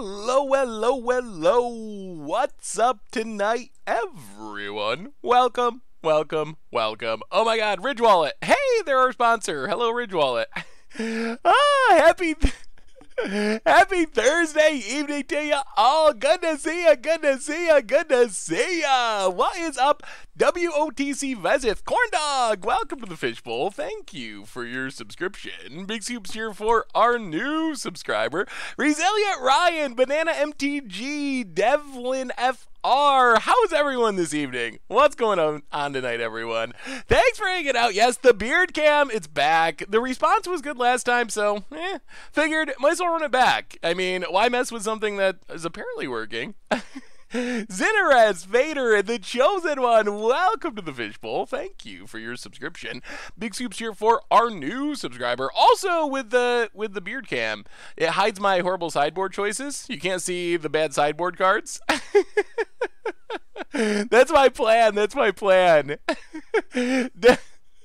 Hello, hello, hello. What's up tonight, everyone? Welcome, welcome, welcome. Oh my god, Ridge Wallet. Hey, they're our sponsor. Hello, Ridge Wallet. Happy Thursday evening to you all. Good to see ya, good to see ya, good to see ya. What is up, WOTC Vezith? Corn Dog, welcome to the Fishbowl. Thank you for your subscription. Big Soups here for our new subscriber. Resilient Ryan, Banana MTG, Devlin FR. How is everyone this evening? What's going on tonight, everyone? Thanks for hanging out. Yes, the beard cam, it's back. The response was good last time, so figured might as well run it back. I mean, why mess with something that is apparently working? Zinnerez, Vader, and the Chosen One, welcome to the Fishbowl. Thank you for your subscription. Big Soups here for our new subscriber. Also with the beard cam, it hides my horrible sideboard choices. You can't see the bad sideboard cards. That's my plan. That's my plan.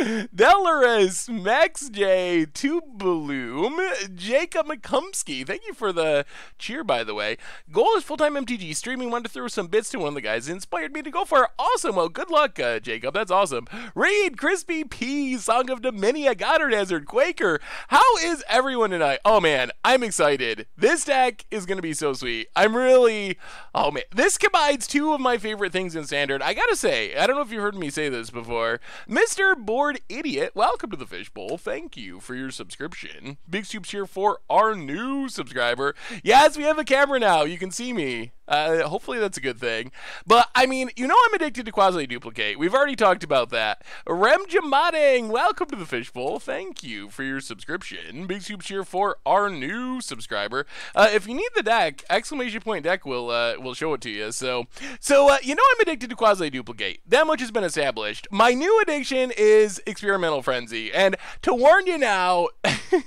Delaris, Max J, Tubaloom, Jacob McCumsky, thank you for the cheer, by the way. Goal is full-time MTG streaming. Wanted to throw some bits to one of the guys. It inspired me to go for it. Awesome. Well, good luck, Jacob. That's awesome. Reed, Crispy P, Song of Dominia, Goddard Hazard, Quaker. How is everyone tonight? Oh, man, I'm excited. This deck is going to be so sweet. I'm really... Oh, man. This combines two of my favorite things in Standard. I gotta say, I don't know if you've heard me say this before. Mr. Board Idiot, welcome to the Fishbowl. Thank you for your subscription. Big Soups here for our new subscriber. Yes, we have a camera now. You can see me. Hopefully that's a good thing. But, I mean, you know I'm addicted to Quasi-Duplicate. We've already talked about that. Remjamading, welcome to the Fishbowl. Thank you for your subscription. Big Soups here for our new subscriber. If you need the deck, exclamation point deck will show it to you. So you know I'm addicted to Quasi-Duplicate. That much has been established. My new addiction is Experimental Frenzy. And to warn you now,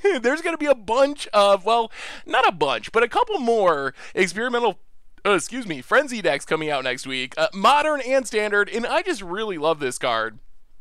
there's going to be a bunch of, well, not a bunch, but a couple more experimental Frenzy decks coming out next week, modern and standard, and I just really love this card.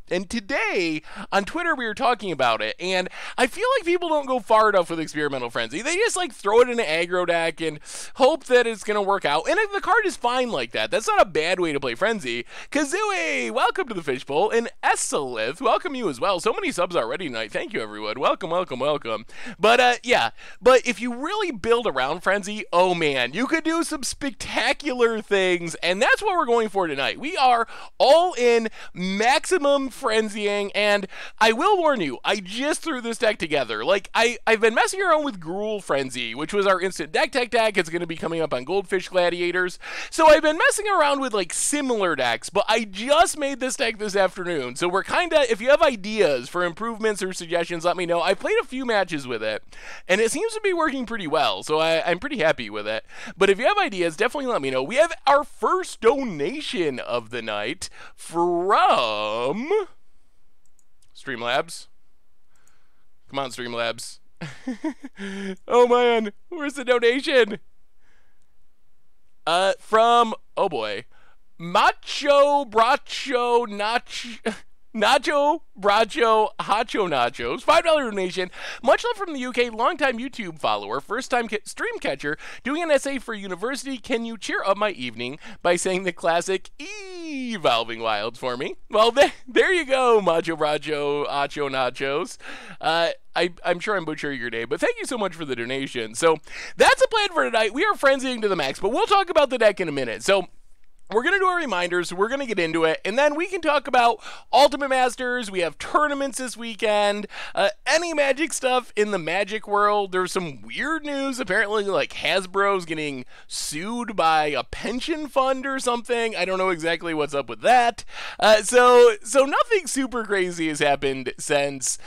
And today, on Twitter, we were talking about it, and I feel like people don't go far enough with Experimental Frenzy. They just, like, throw it in an aggro deck and hope that it's going to work out. And the card is fine like that. That's not a bad way to play Frenzy. Kazooie, welcome to the Fishbowl. And Esselith, welcome you as well. So many subs already tonight. Thank you, everyone. Welcome, welcome, welcome. But, yeah. But if you really build around Frenzy, oh, man, you could do some spectacular things, and that's what we're going for tonight. We are all in maximum frenzying, and I will warn you, I just threw this deck together. Like, I've been messing around with Gruul Frenzy, which was our instant deck. It's going to be coming up on Goldfish Gladiators. So I've been messing around with, like, similar decks, but I just made this deck this afternoon. So we're kind of, if you have ideas for improvements or suggestions, let me know. I played a few matches with it, and it seems to be working pretty well, so I'm pretty happy with it. But if you have ideas, definitely let me know. We have our first donation of the night from Streamlabs. Come on, Streamlabs. Oh, man. Where's the donation? From, oh, boy. Nacho Bracho Hacho Nachos, $5 donation. Much love from the UK, longtime YouTube follower, first time stream catcher, doing an essay for university. Can you cheer up my evening by saying the classic Evolving Wilds for me? Well, there you go, Macho Bracho Hacho Nachos. I'm sure I'm butchering your name, but thank you so much for the donation. So that's the plan for tonight. We are frenzying to the max, but we'll talk about the deck in a minute. So we're going to do our reminders, we're going to get into it, and then we can talk about Ultimate Masters. We have tournaments this weekend, any Magic stuff in the Magic world. There's some weird news, apparently, like Hasbro's getting sued by a pension fund or something. I don't know exactly what's up with that. So nothing super crazy has happened since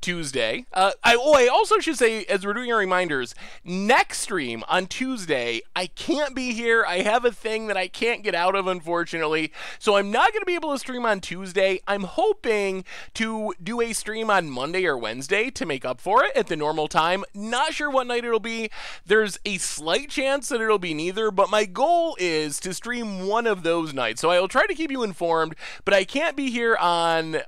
Tuesday. I also should say, as we're doing our reminders, next stream on Tuesday, I can't be here. I have a thing that I can't get out of, unfortunately, so I'm not going to be able to stream on Tuesday. I'm hoping to do a stream on Monday or Wednesday to make up for it at the normal time. Not sure what night it'll be. There's a slight chance that it'll be neither, but my goal is to stream one of those nights, so I will try to keep you informed, but I can't be here on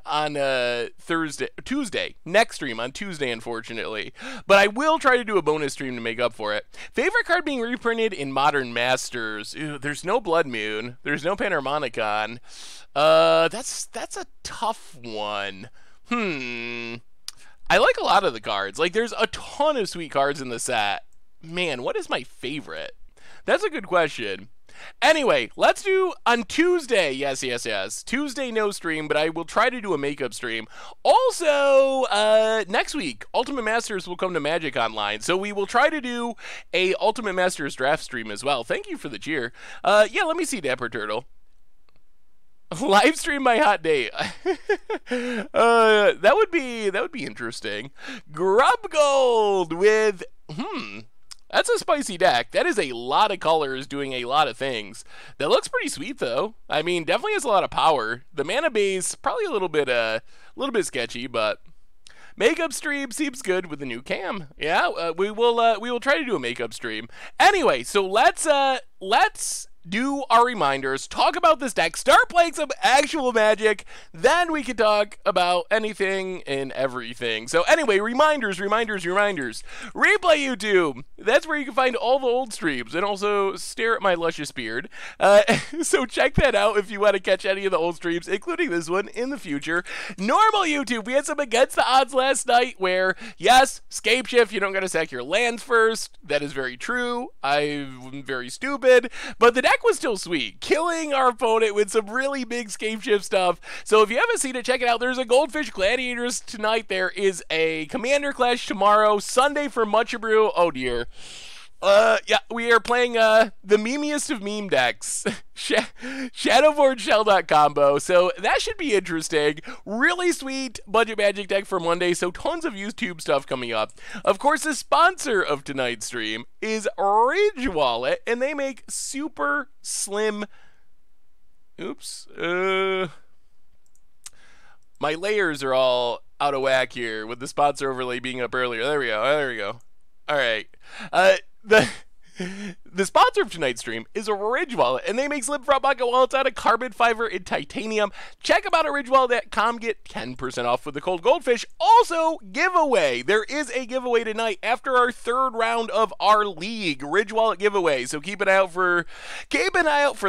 Tuesday. next stream on Tuesday, unfortunately. But I will try to do a bonus stream to make up for it. Favorite card being reprinted in Modern Masters. Ew, there's no Blood Moon. There's no Panharmonicon. That's a tough one. I like a lot of the cards. Like, there's a ton of sweet cards in the set. Man, what is my favorite? That's a good question. Anyway, let's do on Tuesday. Yes. Tuesday, no stream, but I will try to do a makeup stream. Also, next week, Ultimate Masters will come to Magic Online, so we will try to do a Ultimate Masters draft stream as well. Thank you for the cheer. Yeah, let me see, Dapper Turtle. Live stream my hot date. That would be interesting. Grub Gold with that's a spicy deck. That is a lot of colors doing a lot of things. That looks pretty sweet though. I mean, definitely has a lot of power. The mana base probably a little bit sketchy, but makeup stream seems good with the new cam. Yeah, we will try to do a makeup stream. Anyway, so let's do our reminders, talk about this deck, start playing some actual Magic, then we can talk about anything and everything. So anyway, reminders. Replay YouTube. That's where you can find all the old streams and also stare at my luscious beard. So check that out if you want to catch any of the old streams, including this one in the future. Normal YouTube. We had some Against the Odds last night where, yes, Scape Shift, you don't got to sack your lands first. That is very true. I'm very stupid. But the deck was still sweet, killing our opponent with some really big Scape Shift stuff. So if you haven't seen it, check it out. There's a Goldfish Gladiators tonight. There is a Commander Clash tomorrow. Sunday for Mucha Brew. Oh dear. Yeah, we are playing the memeiest of meme decks, Shadowboard Shelldock combo, so that should be interesting. Really sweet budget Magic deck for Monday, so tons of YouTube stuff coming up. Of course, the sponsor of tonight's stream is Ridge Wallet, and they make super slim... Oops. My layers are all out of whack here with the sponsor overlay being up earlier. There we go. All right. The sponsor of tonight's stream is a Ridge Wallet, and they make slip front pocket wallets out of carbon fiber and titanium. Check them out at ridgewallet.com. Get 10% off with the cold goldfish. Also, giveaway. There is a giveaway tonight after our third round of our league Ridge Wallet giveaway. So keep an eye out for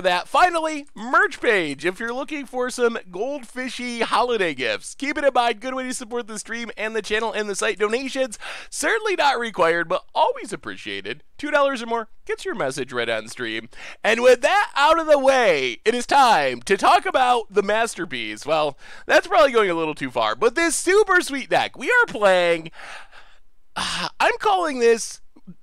that. Finally, merch page. If you're looking for some goldfishy holiday gifts, keep it in mind. Good way to support the stream and the channel and the site. Donations certainly not required, but always appreciated. $2 or more gets your message right on stream. And with that out of the way, it is time to talk about the masterpiece. Well, that's probably going a little too far, but this super sweet deck we are playing, I'm calling this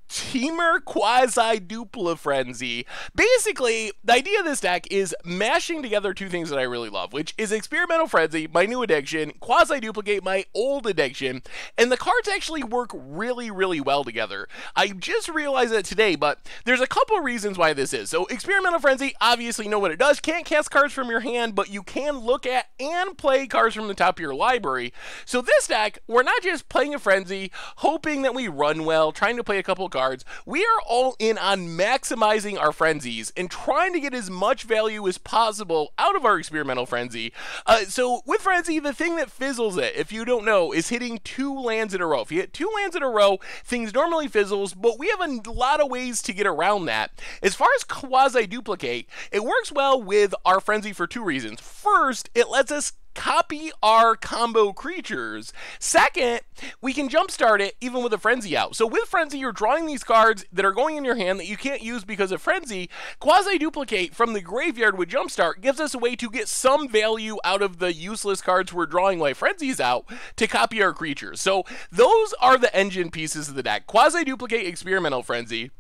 Temur QuasidupliFrenzy. Basically, the idea of this deck is mashing together two things that I really love, which is Experimental Frenzy, my new addiction, Quasi-Duplicate, my old addiction, and the cards actually work really, really well together. I just realized that today, but there's a couple reasons why this is. So, Experimental Frenzy, obviously know what it does. Can't cast cards from your hand, but you can look at and play cards from the top of your library. So this deck, we're not just playing a Frenzy, hoping that we run well, trying to play a couple cards. We are all in on maximizing our frenzies and trying to get as much value as possible out of our Experimental Frenzy. So with Frenzy, the thing that fizzles it, if you don't know, is hitting 2 lands in a row. If you hit 2 lands in a row, things normally fizzles, but we have a lot of ways to get around that. As far as Quasi-Duplicate, it works well with our Frenzy for 2 reasons. First, it lets us copy our combo creatures. Second, we can jumpstart it even with a Frenzy out. So with Frenzy, you're drawing these cards that are going in your hand that you can't use because of Frenzy. Quasi-Duplicate from the graveyard with jumpstart gives us a way to get some value out of the useless cards we're drawing like Frenzy's out to copy our creatures. So those are the engine pieces of the deck. Quasi-Duplicate, Experimental Frenzy.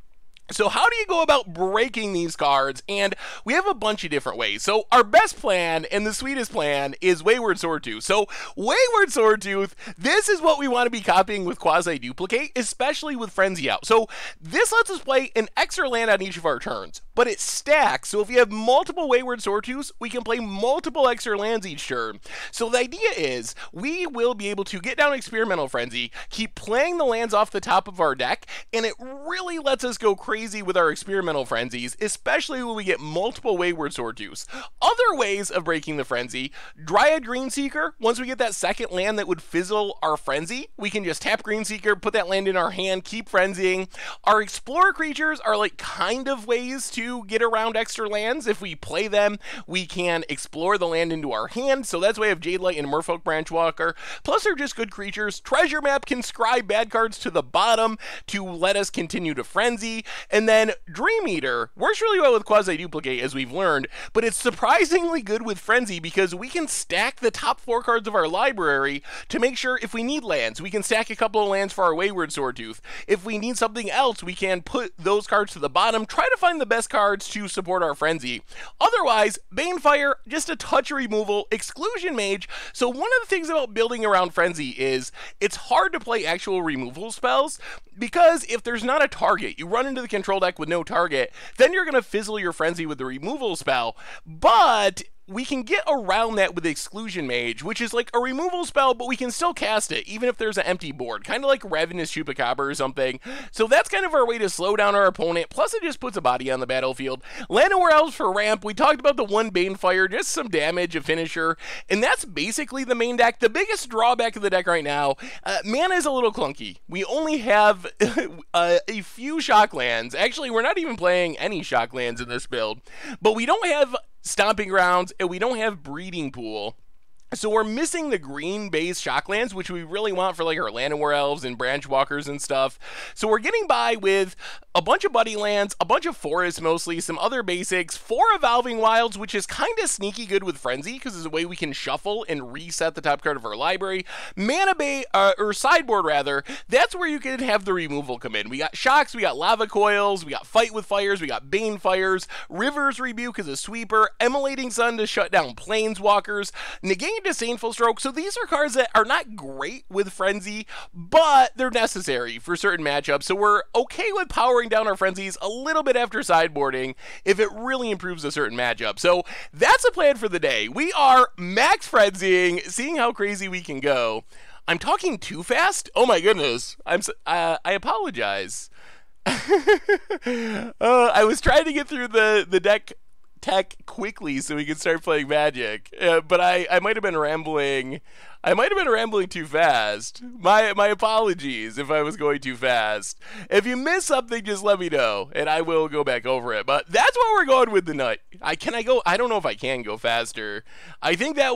So how do you go about breaking these cards? And we have a bunch of different ways. So our best plan and the sweetest plan is Wayward Swordtooth. So Wayward Swordtooth, this is what we want to be copying with Quasi-Duplicate, especially with Frenzy out. So this lets us play an extra land on each of our turns, but it stacks. So if you have multiple Wayward Swordtooths, we can play multiple extra lands each turn. So the idea is we will be able to get down Experimental Frenzy, keep playing the lands off the top of our deck, and it really lets us go crazy crazy with our experimental frenzies, especially when we get multiple Wayward Swordtooths. Other ways of breaking the frenzy: Dryad Greenseeker. Once we get that second land that would fizzle our frenzy, we can just tap Greenseeker, put that land in our hand, keep frenzying. Our Explorer creatures are like kind of ways to get around extra lands. If we play them, we can explore the land into our hand, so that's why we have Jadelight and Merfolk Branchwalker. Plus, they're just good creatures. Treasure Map can scribe bad cards to the bottom to let us continue to frenzy. And then Dream Eater works really well with Quasi-Duplicate, as we've learned, but it's surprisingly good with frenzy because we can stack the top 4 cards of our library to make sure if we need lands, we can stack a couple of lands for our Wayward Swordtooth. If we need something else, we can put those cards to the bottom, try to find the best cards to support our frenzy. Otherwise, Banefire, just a touch removal, Exclusion Mage. So one of the things about building around frenzy is it's hard to play actual removal spells, because if there's not a target, you run into the control deck with no target, then you're going to fizzle your frenzy with the removal spell. But we can get around that with Exclusion Mage, which is like a removal spell, but we can still cast it, even if there's an empty board, kind of like Ravenous Chupacabra or something. So that's kind of our way to slow down our opponent, plus it just puts a body on the battlefield. Llanowar Elves for ramp. We talked about the one Banefire, just some damage, a finisher, and that's basically the main deck. The biggest drawback of the deck right now, mana is a little clunky. We only have a few shock lands. Actually, we're not even playing any shock lands in this build, but we don't have Stomping Grounds, and we don't have Breeding Pool. So we're missing the green-based shocklands, which we really want for like our Llanowar Elves and Branchwalkers and stuff. So we're getting by with a bunch of buddy lands, a bunch of forests mostly, some other basics, 4 Evolving Wilds, which is kind of sneaky good with Frenzy, because it's a way we can shuffle and reset the top card of our library. Mana Bay, or Sideboard rather, that's where you can have the removal come in. We got Shocks, we got Lava Coils, we got Fight with Fires, we got Banefires, River's Rebuke as a sweeper, Emulating Sun to shut down Planeswalkers, Negate Disdainful Stroke. So these are cards that are not great with Frenzy, but they're necessary for certain matchups. So we're okay with powering down our Frenzies a little bit after sideboarding if it really improves a certain matchup. So that's the plan for the day. We are max frenzying, seeing how crazy we can go. I'm talking too fast? Oh my goodness. I apologize. I was trying to get through the deck tech quickly so we can start playing Magic, but I might have been rambling. I might have been rambling too fast. My apologies if I was going too fast. If you miss something, just let me know, and I will go back over it. But that's what we're going with tonight. I don't know if I can go faster. I think that,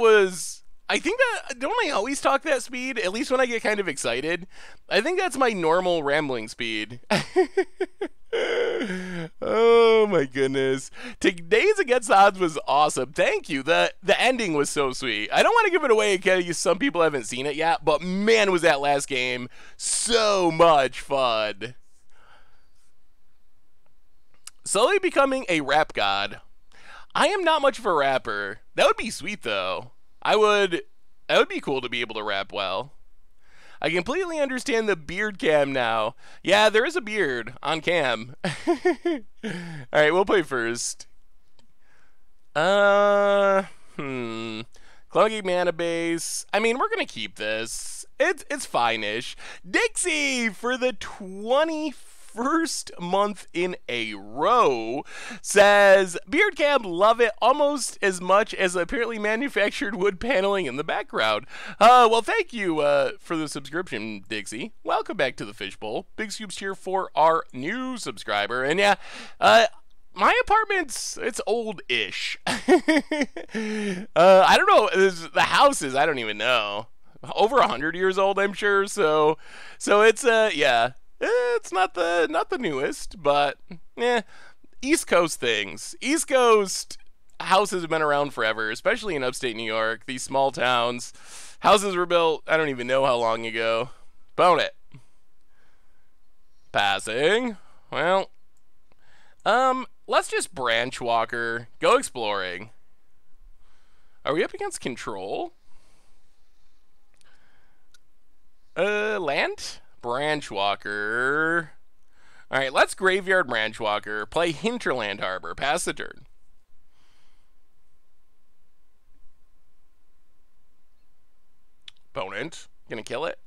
don't I always talk that speed? At least when I get kind of excited. I think that's my normal rambling speed. Oh my goodness. Today's Against the Odds was awesome. Thank you. The ending was so sweet. I don't want to give it away because some people haven't seen it yet, but man, was that last game so much fun. Slowly becoming a rap god. I am not much of a rapper. That would be sweet though. That would be cool to be able to rap well. I completely understand the beard cam now. Yeah, there is a beard on cam. Alright, we'll play first. Clunky mana base. I mean, we're gonna keep this. It's fine-ish. Dixie for the 21st month in a row says, Beard cam, love it almost as much as apparently manufactured wood paneling in the background. Well, thank you for the subscription, Dixie. Welcome back to the Fishbowl. Big scoops here for our new subscriber. And yeah, my apartment's, it's old-ish. I don't know, the house is, I don't even know. Over 100 years old, I'm sure, so it's, yeah. It's not the newest, but East Coast things. East Coast houses have been around forever, especially in upstate New York. These small towns, houses were built, I don't even know how long ago. Bone it. Passing. Well, let's just Branchwalker. Go exploring. Are we up against control? Land? Branchwalker. Alright, let's Graveyard Branchwalker. Play Hinterland Harbor. Pass the turn. Opponent. Gonna kill it.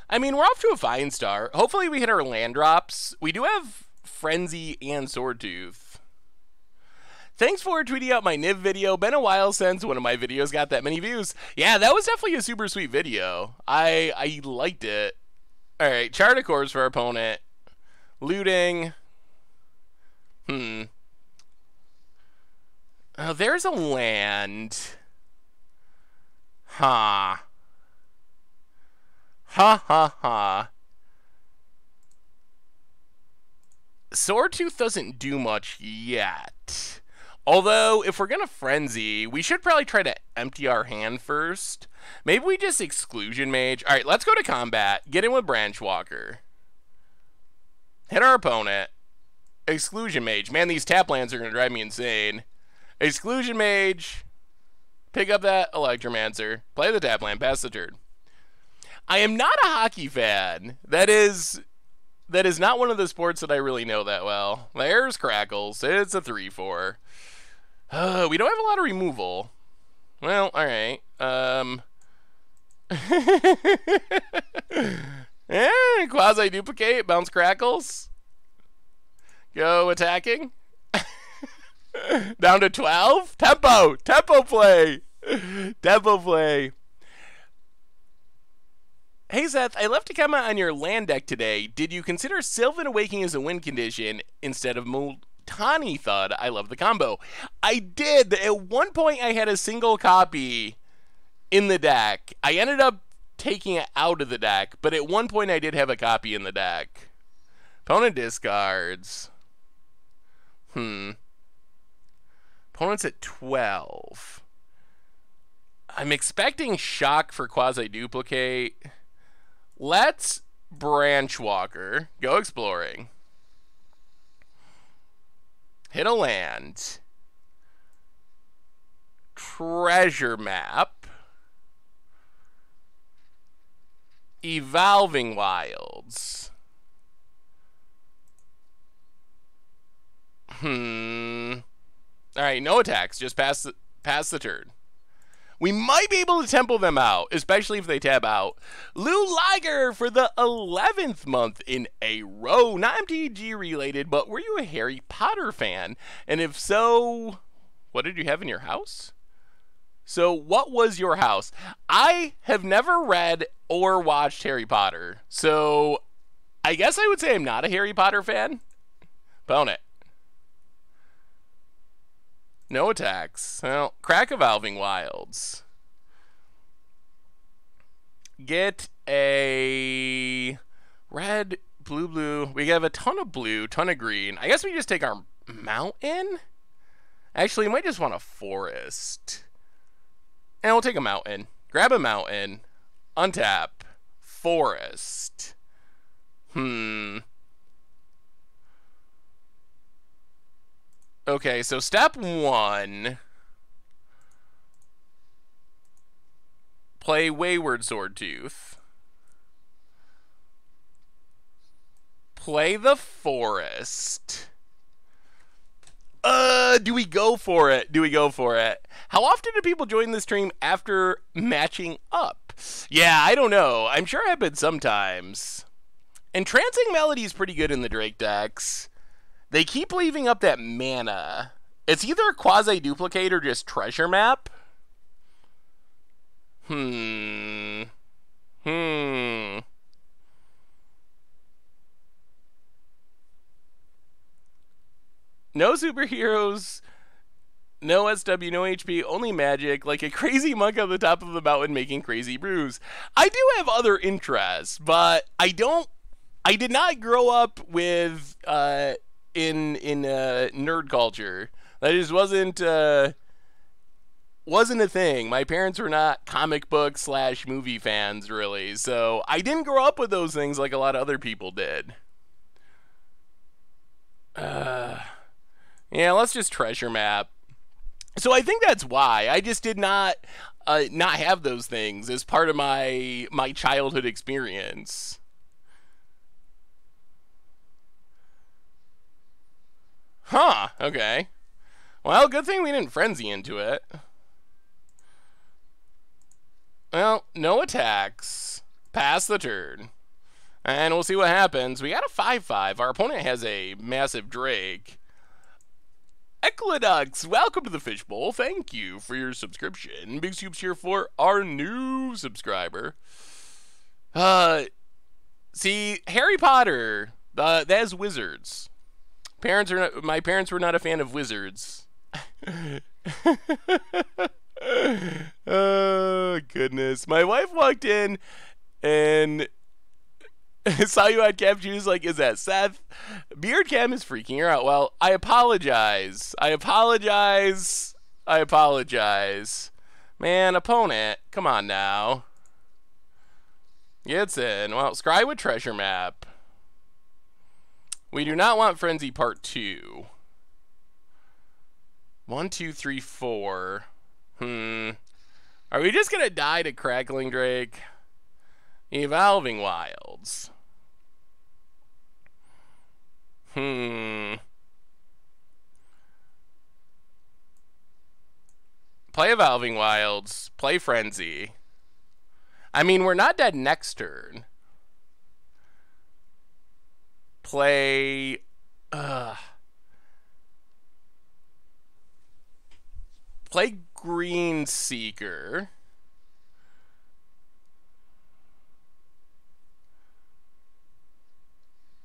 I mean, we're off to a fine start. Hopefully we hit our land drops. We do have Frenzy, and Swordtooth. Thanks for tweeting out my Niv video. Been a while since one of my videos got that many views. Yeah, that was definitely a super sweet video. I liked it. Alright, chart a course for our opponent. Looting. Oh, there's a land. Ha. Ha ha ha. Swordtooth doesn't do much yet. Although, if we're going to Frenzy, we should probably try to empty our hand first. Maybe we just Exclusion Mage. Alright, let's go to combat. Get in with Branch Walker. Hit our opponent. Exclusion Mage. Man, these tap lands are going to drive me insane. Exclusion Mage. Pick up that Electromancer. Play the tap land. Pass the turn. I am not a hockey fan. That is not one of the sports that I really know that well. There's Crackles. It's a 3-4. We don't have a lot of removal. Well, alright. Quasi-duplicate. Bounce Crackles. Go attacking. Down to 12. Tempo. Tempo play. Tempo play. Hey Seth, I left a comment on your land deck today. Did you consider Sylvan Awakening as a win condition instead of Multani Thud? I love the combo. I did. At one point I had a single copy in the deck. I ended up taking it out of the deck, but at one point I did have a copy in the deck. Opponent discards. Opponent's at 12. I'm expecting shock for Quasi-duplicate. Let's Branch Walker. Go exploring. Hit a land. Treasure Map. Evolving Wilds. Alright, no attacks. Just pass the turn. We might be able to tempo them out, especially if they tab out. Lou Liger for the 11th month in a row. Not MTG related, but were you a Harry Potter fan? And if so, what did you have in your house? So what was your house? I have never read or watched Harry Potter. So I guess I would say I'm not a Harry Potter fan. Opponent. No attacks. Well, crack Evolving Wilds. Get a red, blue. We have a ton of blue, ton of green. I guess we just take our mountain. Actually, we might just want a forest. And we'll take a mountain. Grab a mountain. Untap. Forest. Okay, so step 1. Play Wayward Swordtooth. Play the forest. Do we go for it? Do we go for it? How often do people join the stream after matching up? Yeah, I don't know. I'm sure it happens sometimes. Entrancing Melody is pretty good in the Drake decks. They keep leaving up that mana. It's either a Quasi-duplicate or just Treasure Map. No superheroes, no SW, no HP, only magic, like a crazy monk on the top of the mountain making crazy brews. I do have other interests, but I did not grow up with in nerd culture. That just wasn't a thing. My parents were not comic book / movie fans, really, so I didn't grow up with those things like a lot of other people did. Yeah, let's just Treasure Map. So I think that's why I just did not have those things as part of my childhood experience. Huh, okay. Well, good thing we didn't Frenzy into it. Well, no attacks. Pass the turn. And we'll see what happens. We got a 5-5. Our opponent has a massive Drake. Equinox, welcome to the Fishbowl. Thank you for your subscription. Big Scoops here for our new subscriber. See, Harry Potter, that is wizards. My parents were not a fan of wizards. Oh, goodness. My wife walked in and saw you on Cam. She was like, is that Seth? Beard Cam is freaking her out. Well, I apologize. Man, opponent, come on now. Gets in. Well, Scry with treasure map. We do not want Frenzy Part 2. 1, 2, 3, 4. Are we just going to die to Crackling Drake? Evolving Wilds. Play Evolving Wilds. Play Frenzy. I mean, we're not dead next turn. Play... Play Green Seeker.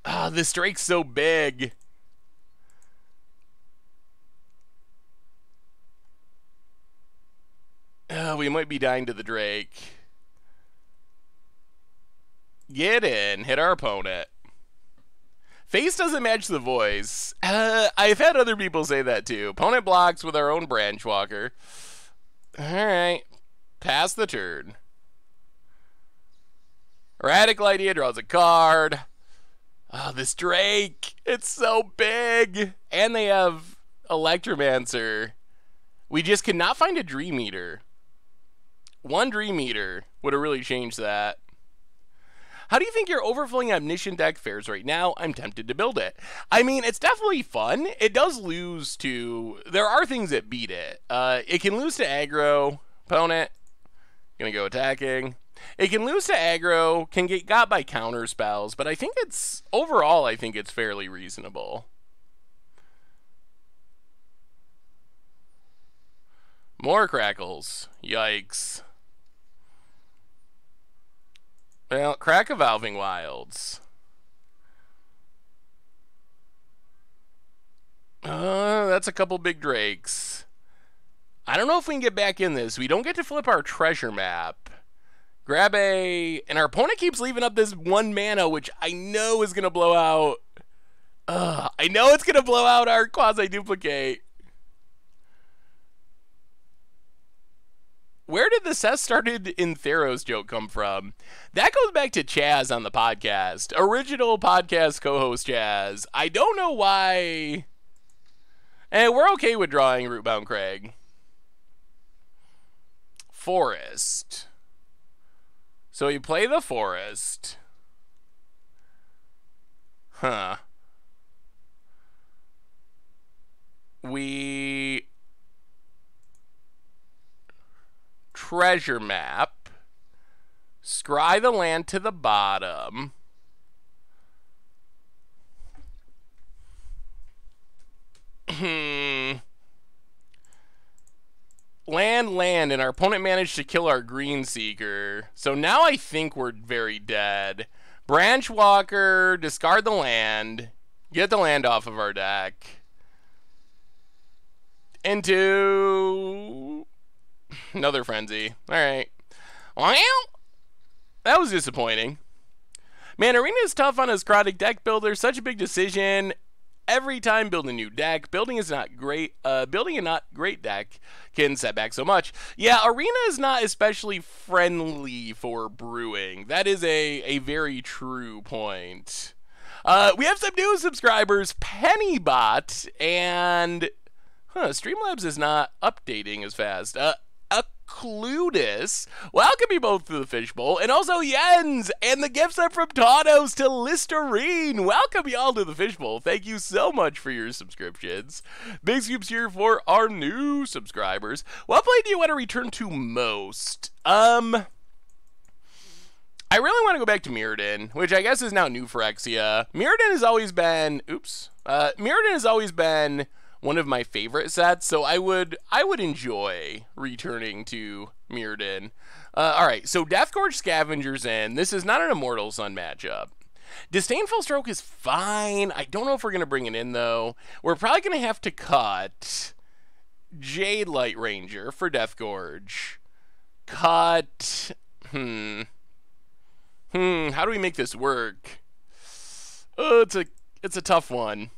Ah, this Drake's so big. We might be dying to the Drake. Get in. Hit our opponent. Face doesn't match the voice. I've had other people say that too. Opponent blocks with our own Branch Walker. Alright. Pass the turn. Radical Idea draws a card. Oh, this Drake. It's so big. And they have Electromancer. We just could not find a Dream Eater. One Dream Eater would have really changed that. How do you think your overflowing Omniscient deck fares right now? I'm tempted to build it. I mean, it's definitely fun. It does lose to... There are things that beat it. It can lose to aggro. Opponent. Gonna go attacking. It can lose to aggro. Can get got by counter spells. But I think it's... Overall, I think it's fairly reasonable. More crackles. Yikes. Well, crack Evolving Wilds. That's a couple big Drakes. I don't know if we can get back in this. We don't get to flip our treasure map. Grab a... And our opponent keeps leaving up this 1 mana, which I know is going to blow out... I know it's going to blow out our Quasi-Duplicate. Where did the Seth started in Theros joke come from? That goes back to Chaz on the podcast. Original podcast co-host Chaz. I don't know why. And we're okay with drawing Rootbound Crag. Forest. So you play the Forest. Huh. We... Treasure map. Scry the land to the bottom. Land, and our opponent managed to kill our Green Seeker. So now I think we're very dead. Branch Walker, discard the land. Get the land off of our deck. Into... Another Frenzy. Alright. Well, that was disappointing. Man, Arena is tough on his chronic deck builder. Such a big decision. Every time building a new deck. Building is not great. Building a not great deck can set back so much. Yeah, Arena is not especially friendly for brewing. That is a very true point. We have some new subscribers. Pennybot and... Streamlabs is not updating as fast. Cludus. Welcome you both to the Fishbowl. And also Jens. And the gifts are from Taunos to Listerine. Welcome y'all to the Fishbowl. Thank you so much for your subscriptions. Big Scoops here for our new subscribers. What play do you want to return to most? I really want to go back to Mirrodin, which I guess is now new Phyrexia. Mirrodin has always been, Mirrodin has always been one of my favorite sets, so I would enjoy returning to Mirrodin. All right, so Deathgorge Scavenger's in. This is not an Immortal Sun matchup. Disdainful Stroke is fine. I don't know if we're going to bring it in, though. We're probably going to have to cut Jade Light Ranger for Deathgorge. Cut... how do we make this work? Oh, it's a tough one.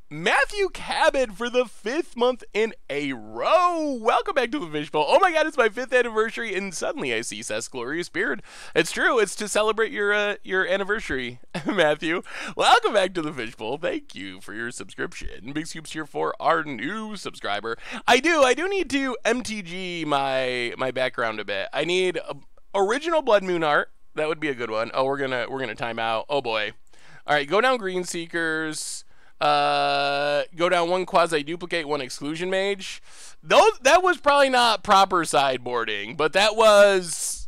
Matthew Cabot for the 5th month in a row. Welcome back to the Fishbowl. Oh my god, it's my 5th anniversary, and suddenly I see Seth's glorious beard. It's true. It's to celebrate your anniversary, Matthew. Welcome back to the Fishbowl. Thank you for your subscription. Big scoops here for our new subscriber. I do need to MTG my background a bit. I need original Blood Moon art. That would be a good one. Oh, we're gonna time out. Oh boy. All right, go down Green Seekers. Go down 1 Quasi-Duplicate, 1 Exclusion Mage. That was probably not proper sideboarding, but that was...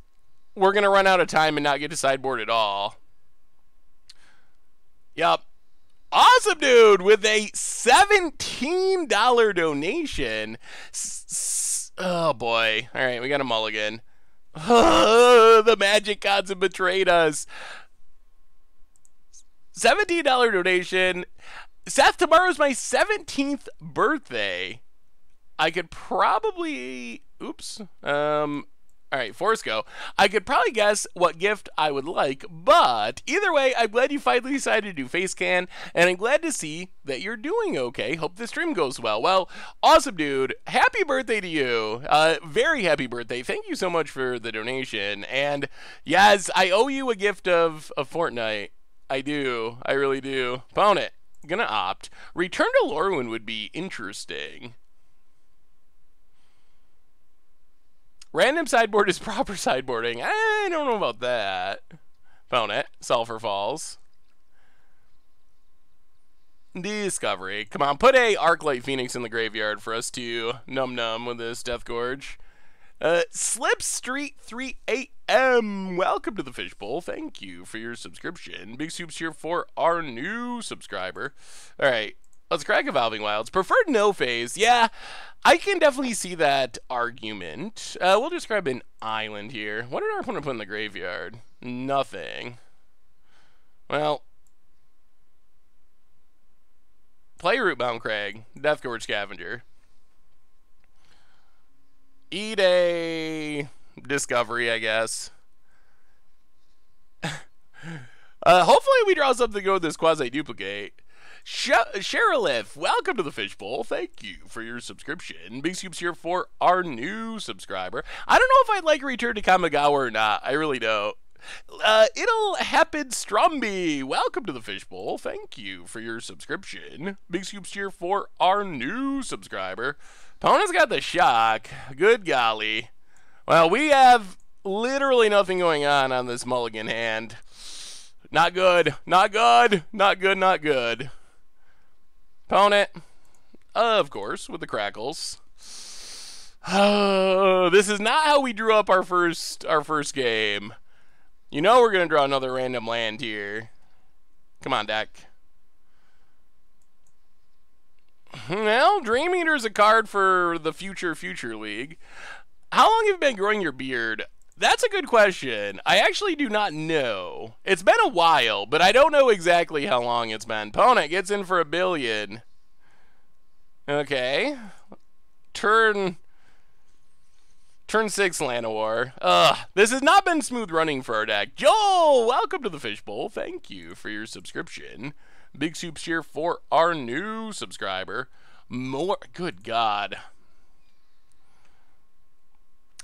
We're going to run out of time and not get to sideboard at all. Yep. Awesome, dude, with a $17 donation. Oh, boy. All right, we got a mulligan. The Magic Gods have betrayed us. $17 donation. Seth, tomorrow's my 17th birthday. I could probably... Oops. All right, Force Go. I could probably guess what gift I would like, but either way, I'm glad you finally decided to do face scan, and I'm glad to see that you're doing okay. Hope the stream goes well. Well, awesome, dude. Happy birthday to you. Very happy birthday. Thank you so much for the donation. And yes, I owe you a gift of Fortnite. I do. I really do. Opponent. Gonna opt. Return to Lorwyn would be interesting. Random sideboard is proper sideboarding. I don't know about that. Opponent. Sulfur Falls. Discovery. Come on, put a Arclight Phoenix in the graveyard for us to num with this Deathgorge. Slip Street 3 AM. Welcome to the Fishbowl. Thank you for your subscription. Big soups here for our new subscriber. All right, let's crack Evolving Wilds. Preferred no phase. Yeah, I can definitely see that argument. We'll just grab an island here. What did our opponent put in the graveyard? Nothing. Well, play Rootbound Crag. Deathgorge Scavenger. Eat a Discovery, I guess. Hopefully we draw something to go with this Quasi-Duplicate. Sheriff, welcome to the Fishbowl. Thank you for your subscription. Big scoops here for our new subscriber. I don't know if I'd like a return to Kamigawa or not. I really don't. It'll happen, Strumby. Welcome to the Fishbowl. Thank you for your subscription. Big scoops here for our new subscriber. Opponent's got the shock. Good golly. Well, we have literally nothing going on this mulligan hand. Not good. Not good. Not good. Not good. Opponent, of course, with the crackles. Oh, this is not how we drew up our first game. You know we're gonna draw another random land here. Come on, deck. Well, Dream Eater is a card for the future league. How long have you been growing your beard? That's a good question. I actually do not know. It's been a while, but I don't know exactly how long it's been. Opponent gets in for $1 billion. Okay. Turn 6 Llanowar. This has not been smooth running for our deck. Joel, welcome to the Fishbowl. Thank you for your subscription. Big soups here for our new subscriber. More, good God.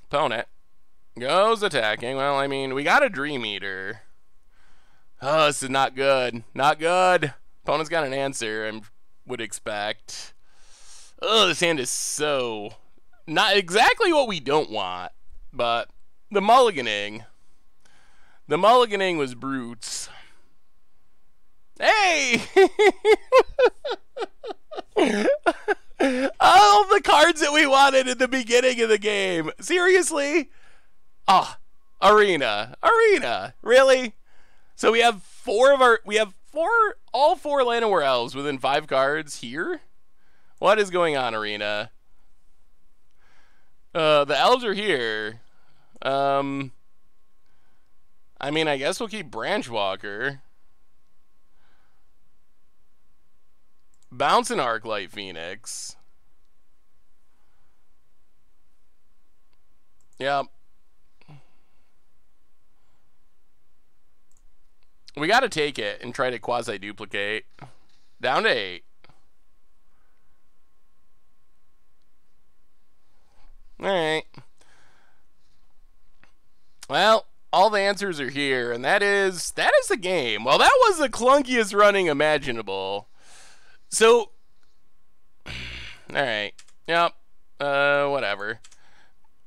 Opponent goes attacking. Well, I mean, we got a Dream Eater. Oh, this is not good. Not good. Opponent's got an answer, I would expect. Oh, this hand is so... not exactly what we don't want, but the mulliganing. The mulliganing was brutes. Hey! All the cards that we wanted at the beginning of the game. Seriously? Ah, Arena. Really? So we have all four Llanowar elves within 5 cards here? What is going on, Arena? The elves are here. I mean, I guess we'll keep Branchwalker. Bounce an Arclight Phoenix. Yep. We gotta take it and try to quasi-duplicate. Down to 8. Alright. Well, all the answers are here, and that is the game. Well, that was the clunkiest running imaginable. So, alright. Yep. Whatever.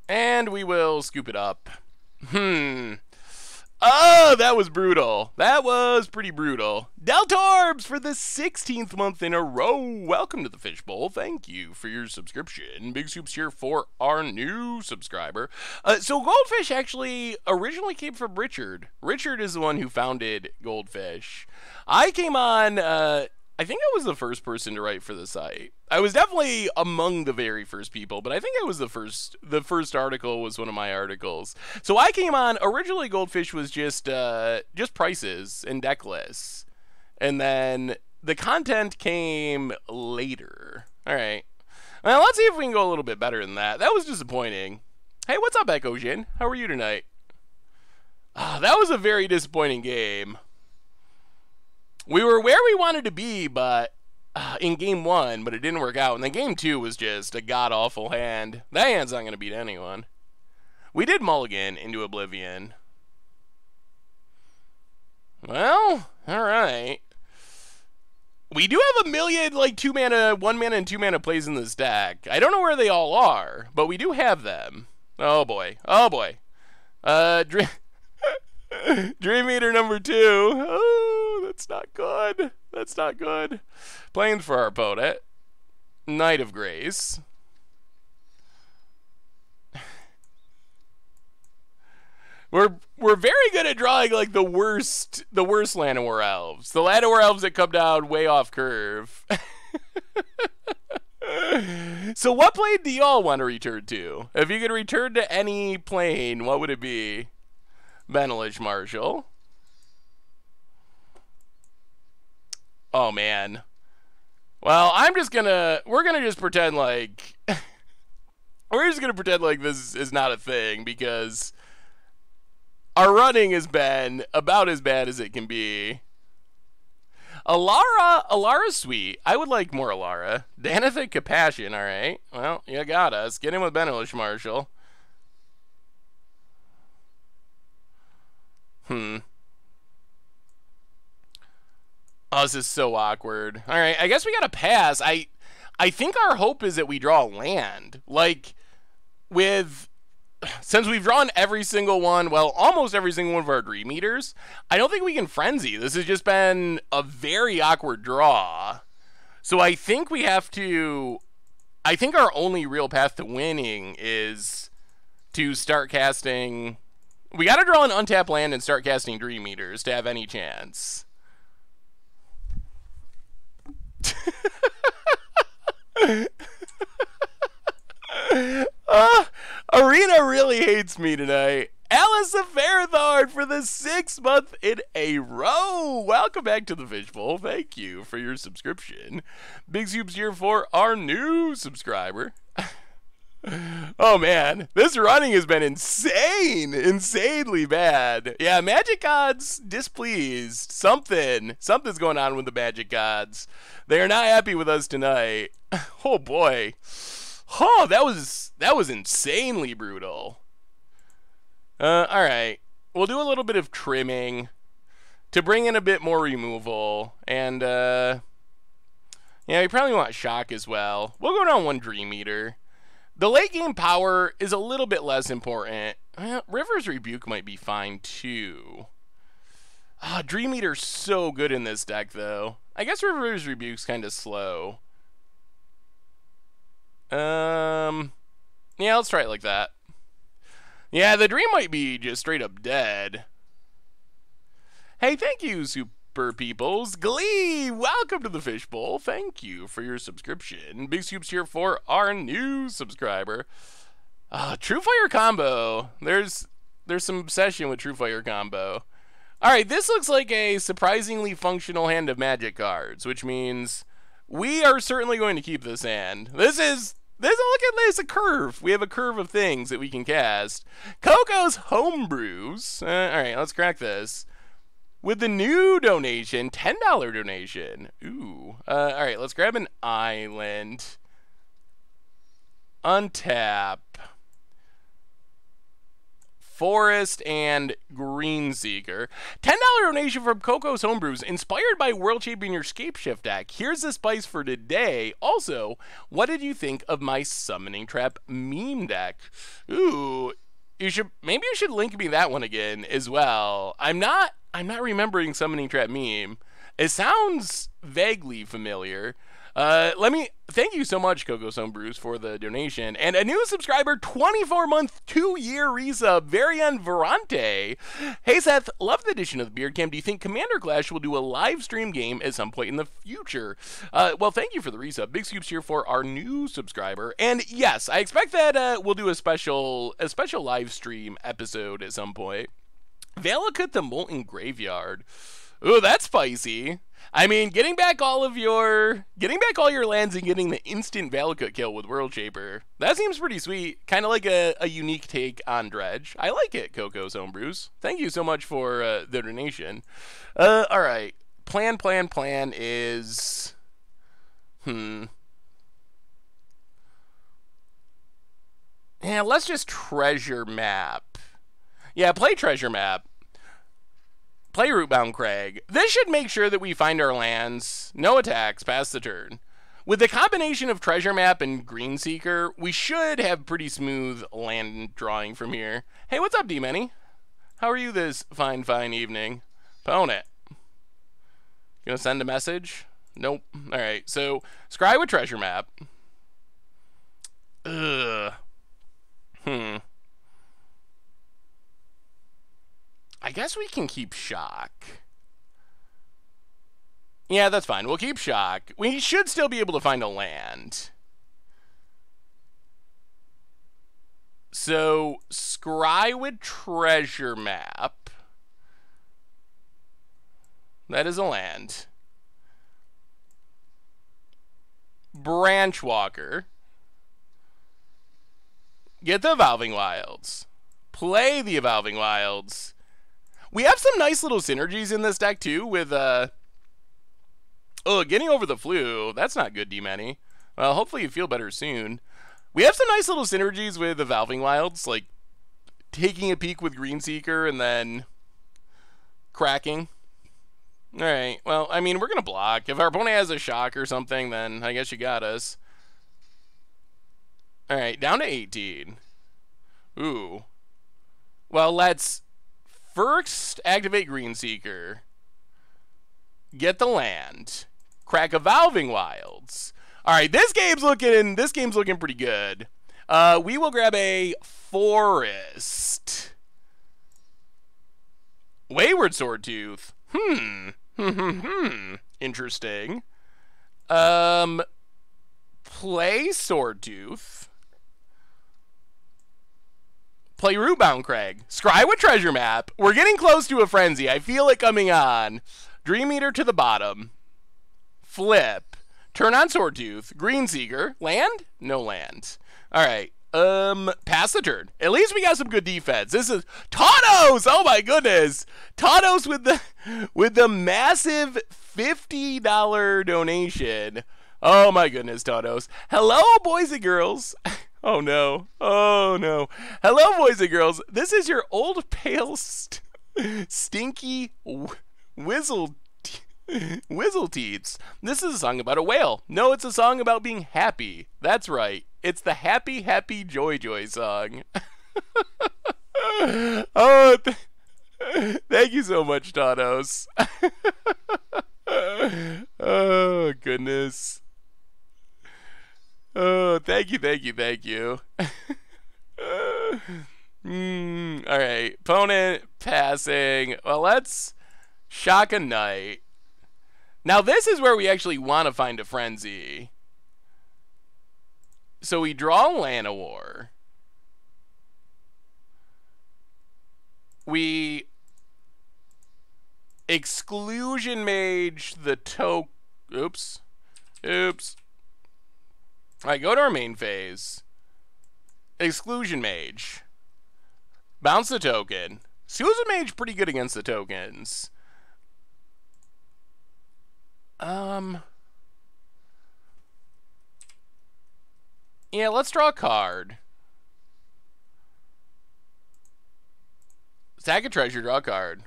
And we will scoop it up. Oh, that was brutal. That was pretty brutal. Deltorbs for the 16th month in a row. Welcome to the Fishbowl. Thank you for your subscription. Big Soup's here for our new subscriber. So Goldfish actually originally came from Richard. Richard is the one who founded Goldfish. I came on, I think I was the first person to write for the site. I was definitely among the very first people, but I think I was the first. The first article was one of my articles. So I came on. Originally, Goldfish was just prices and deck lists, and then the content came later. All right. Well, let's see if we can go a little bit better than that. That was disappointing. Hey, what's up, Echo Jin? How are you tonight? That was a very disappointing game. We were where we wanted to be, but in game 1, but it didn't work out. And then game 2 was just a god-awful hand. That hand's not going to beat anyone. We did mulligan into Oblivion. Well, alright. We do have a million, like, 2-mana, 1-mana, and 2-mana plays in this deck. I don't know where they all are, but we do have them. Oh, boy. Oh, boy. Dream Eater number 2. Oh, that's not good. That's not good. Playing for our opponent. Knight of Grace. We're very good at drawing like the worst Llanowar elves. The Llanowar elves that come down way off curve. So what plane do y'all want to return to? If you could return to any plane, what would it be? Benelish Marshall. Oh, man. Well, we're gonna just pretend like, we're just gonna pretend like this is not a thing, because our running has been about as bad as it can be. Alara's sweet. I would like more Alara. Danithic Compassion, alright. Well, you got us. Get in with Benelish Marshall. Oh, this is so awkward. All right, I guess we gotta pass. I think our hope is that we draw land. Like, since we've drawn every single one, well, almost every single one of our Dream Eaters, I don't think we can Frenzy. This has just been a very awkward draw. So I think we have to... I think our only real path to winning is to start casting... We gotta draw an untapped land and start casting Dream Eaters to have any chance. Arena really hates me tonight. Alice of Ferrothorn for the 6th month in a row. Welcome back to the Fishbowl. Thank you for your subscription. Big Soup's here for our new subscriber. Oh man, this running has been insane, insanely bad. Yeah, Magic Gods displeased. Something's going on with the Magic Gods. They are not happy with us tonight. Oh boy. Oh, that was insanely brutal. All right. We'll do a little bit of trimming to bring in a bit more removal, and yeah, we probably want shock as well. We'll go down 1 Dream Eater. The late game power is a little bit less important. River's Rebuke might be fine too. Dream Eater's so good in this deck though. I guess River's Rebuke's kind of slow. Yeah, let's try it like that. Yeah, the dream might be just straight up dead. Hey, thank you, Super Peoples. Glee, welcome to the Fishbowl. Thank you for your subscription. Big Scoops here for our new subscriber. True Fire Combo. There's some obsession with True Fire Combo. Alright, this looks like a surprisingly functional hand of magic cards, which means we are certainly going to keep this hand. Look at this, a curve. We have a curve of things that we can cast. Coco's Homebrews. Alright, let's crack this. With the new donation, $10 donation. Ooh. Alright, let's grab an island. Untap. Forest and Greenseeker. $10 donation from Coco's Homebrews, inspired by World Champion your Scapeshift deck. Here's the spice for today. Also, what did you think of my Summoning Trap meme deck? Ooh, maybe you should link me that one again as well. I'm not remembering Summoning Trap meme. It sounds vaguely familiar. Thank you so much, Coco's Homebrews, for the donation. And a new subscriber, 24-month, 2-year resub, Varian Verante. Hey, Seth, love the addition of the Beard Cam. Do you think Commander Clash will do a live stream game at some point in the future? Well, thank you for the resub. Big Scoops here for our new subscriber. And yes, I expect that we'll do a special live stream episode at some point. Valakut the Molten Graveyard. Ooh, that's spicy. I mean, getting back all your lands and getting the instant Valakut kill with World Shaper, that seems pretty sweet. Kind of like a unique take on Dredge. I like it, Coco's Homebrews. Thank you so much for the donation. Alright. Plan is... Yeah, let's just Treasure Map. Yeah, play Treasure Map. Play Rootbound Crag. This should make sure that we find our lands. No attacks past the turn. With the combination of Treasure Map and Greenseeker, we should have pretty smooth land drawing from here. Hey, what's up, D-Many? How are you this fine evening? Opponent. Gonna send a message? Nope. Alright, so scry with Treasure Map. Ugh. I guess we can keep Shock. Yeah, that's fine. We'll keep Shock. We should still be able to find a land. So, scry with Treasure Map. That is a land. Branch Walker. Get the Evolving Wilds. Play the Evolving Wilds. We have some nice little synergies in this deck, too, with, getting over the flu. That's not good, D-Many. Well, hopefully you feel better soon. We have some nice little synergies with Evolving Wilds, like taking a peek with Greenseeker and then cracking. Alright, well, I mean, we're going to block. If our opponent has a Shock or something, then I guess you got us. Alright, down to 18. Ooh. Well, let's first activate Greenseeker. Get the land. Crack Evolving Wilds. Alright, this game's looking pretty good. We will grab a Forest. Wayward Swordtooth. Interesting. Play Swordtooth. Play Rootbound Crag. Scry with Treasure Map. We're getting close to a frenzy. I feel it coming on. Dream Eater to the bottom. Flip. Turn on Swordtooth. Greenseeker. Land? No land. Alright. Pass the turn. At least we got some good defense. This is Taunos! Oh my goodness! Taunos with the massive $50 donation. Oh my goodness, Taunos. Hello, boys and girls. Oh no. Oh no. Hello, boys and girls. This is your old pale stinky Whizzle Teats. This is a song about a whale. No, it's a song about being happy. That's right. It's the Happy Happy Joy Joy song. Oh, thank you so much, Taunos. Oh, goodness. Oh, thank you. All right. Opponent passing. Well, let's shock a knight. Now, this is where we actually want to find a frenzy. So we draw Llanowar. We exclusion mage the oops. Alright, go to our main phase. Exclusion mage. Bounce the token. Exclusion mage pretty good against the tokens. Yeah, let's draw a card. Sack a treasure, draw a card.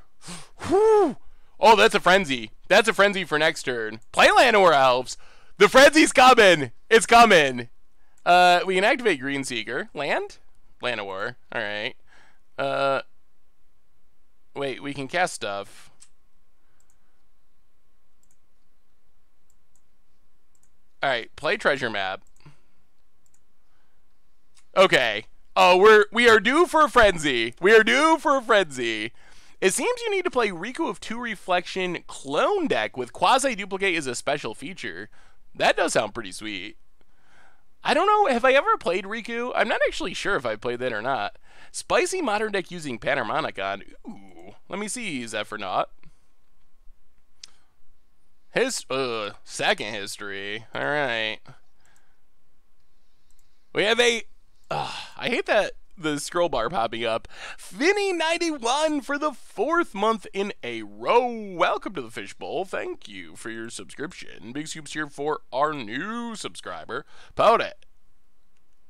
Whew. Oh, that's a frenzy. That's a frenzy for next turn. Play Llanowar Elves. The frenzy's coming. It's coming. We can activate Greenseeker. Land? Llanowar. Alright. Wait, we can cast stuff. Alright, play treasure map. Okay. Oh, we are due for a frenzy. We are due for a frenzy. It seems you need to play Riku of 2 Reflection clone deck with Quasi-Duplicate as a special feature. That does sound pretty sweet. I don't know, have I ever played Riku? I'm not actually sure if I played that or not. Spicy modern deck using Panharmonicon. Ooh, let me see, Zephyronaut. Second history. Alright. We have a... I hate that the scroll bar popping up. Finny91 for the 4th month in a row. Welcome to the Fishbowl. Thank you for your subscription. Big scoops here for our new subscriber. Podet.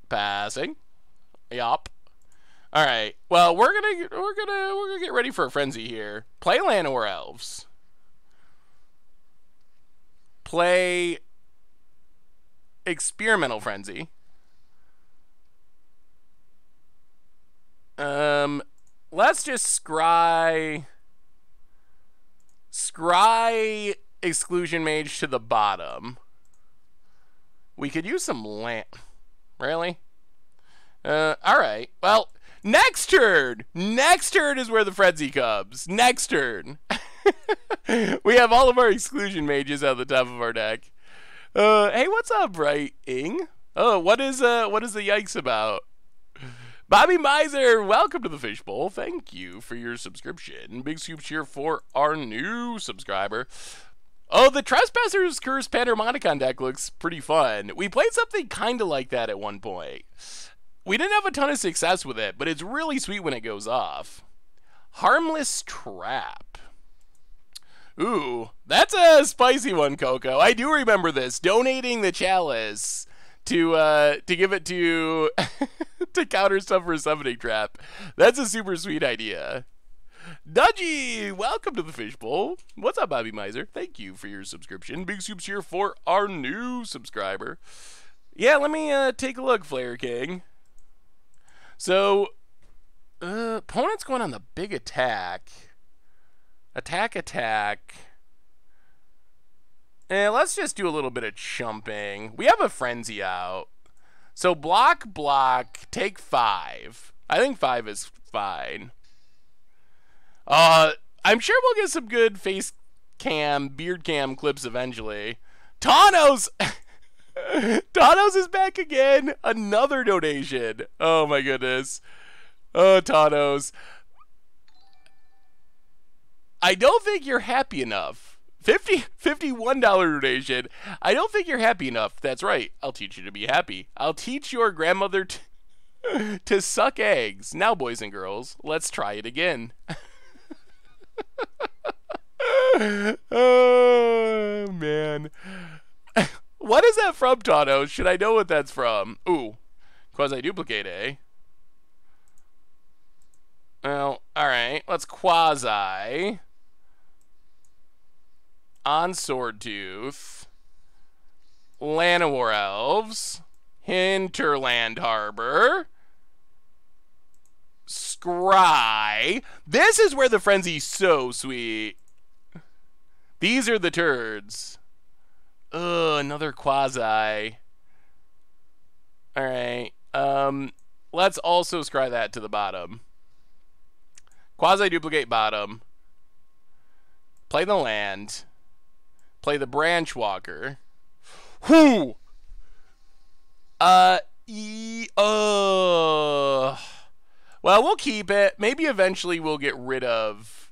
Passing. Yup. All right. Well, we're gonna get ready for a frenzy here. Play Llanowar Elves. Play Experimental Frenzy. Let's just scry Exclusion Mage to the bottom. We could use some land. Really? Alright. Well, next turn! Next turn is where the frenzy comes. Next turn. We have all of our Exclusion Mages at the top of our deck. Hey, what's up, Bright-ing? Oh, what is the yikes about? Bobby Miser, welcome to the Fishbowl. Thank you for your subscription. Big scoops here for our new subscriber. Oh, the Trespasser's Curse Panharmonicon deck looks pretty fun. We played something kind of like that at one point. We didn't have a ton of success with it, but it's really sweet when it goes off. Harmless Trap. Ooh, that's a spicy one, Coco. I do remember this. Donating the chalice to give it to to counter stuff for a summoning trap. That's a super sweet idea. Dudgy, welcome to the Fishbowl. What's up, Bobby Miser? Thank you for your subscription. Big soups here for our new subscriber. Yeah, let me take a look, Flare King. So, opponent's going on the big attack. Attack. Let's just do a little bit of chumping. We have a frenzy out. So block, take 5. I think 5 is fine. I'm sure we'll get some good face cam, beard cam clips eventually. Thanos! Thanos is back again. Another donation. Oh my goodness. Oh, Thanos. I don't think you're happy enough. $51 donation. I don't think you're happy enough. That's right. I'll teach you to be happy. I'll teach your grandmother to suck eggs. Now, boys and girls, let's try it again. Oh, man. What is that from, Thanos? Should I know what that's from? Ooh. Quasi-duplicate, eh? Well, alright. Let's quasi. On Swordtooth. Llanowar Elves. Hinterland Harbor. Scry. This is where the frenzy's so sweet. These are the turds. Ugh, another quasi. Alright. Let's also scry that to the bottom. Quasi-duplicate bottom. Play the land. Play the branch walker. Whoo! Well, we'll keep it. Maybe eventually we'll get rid of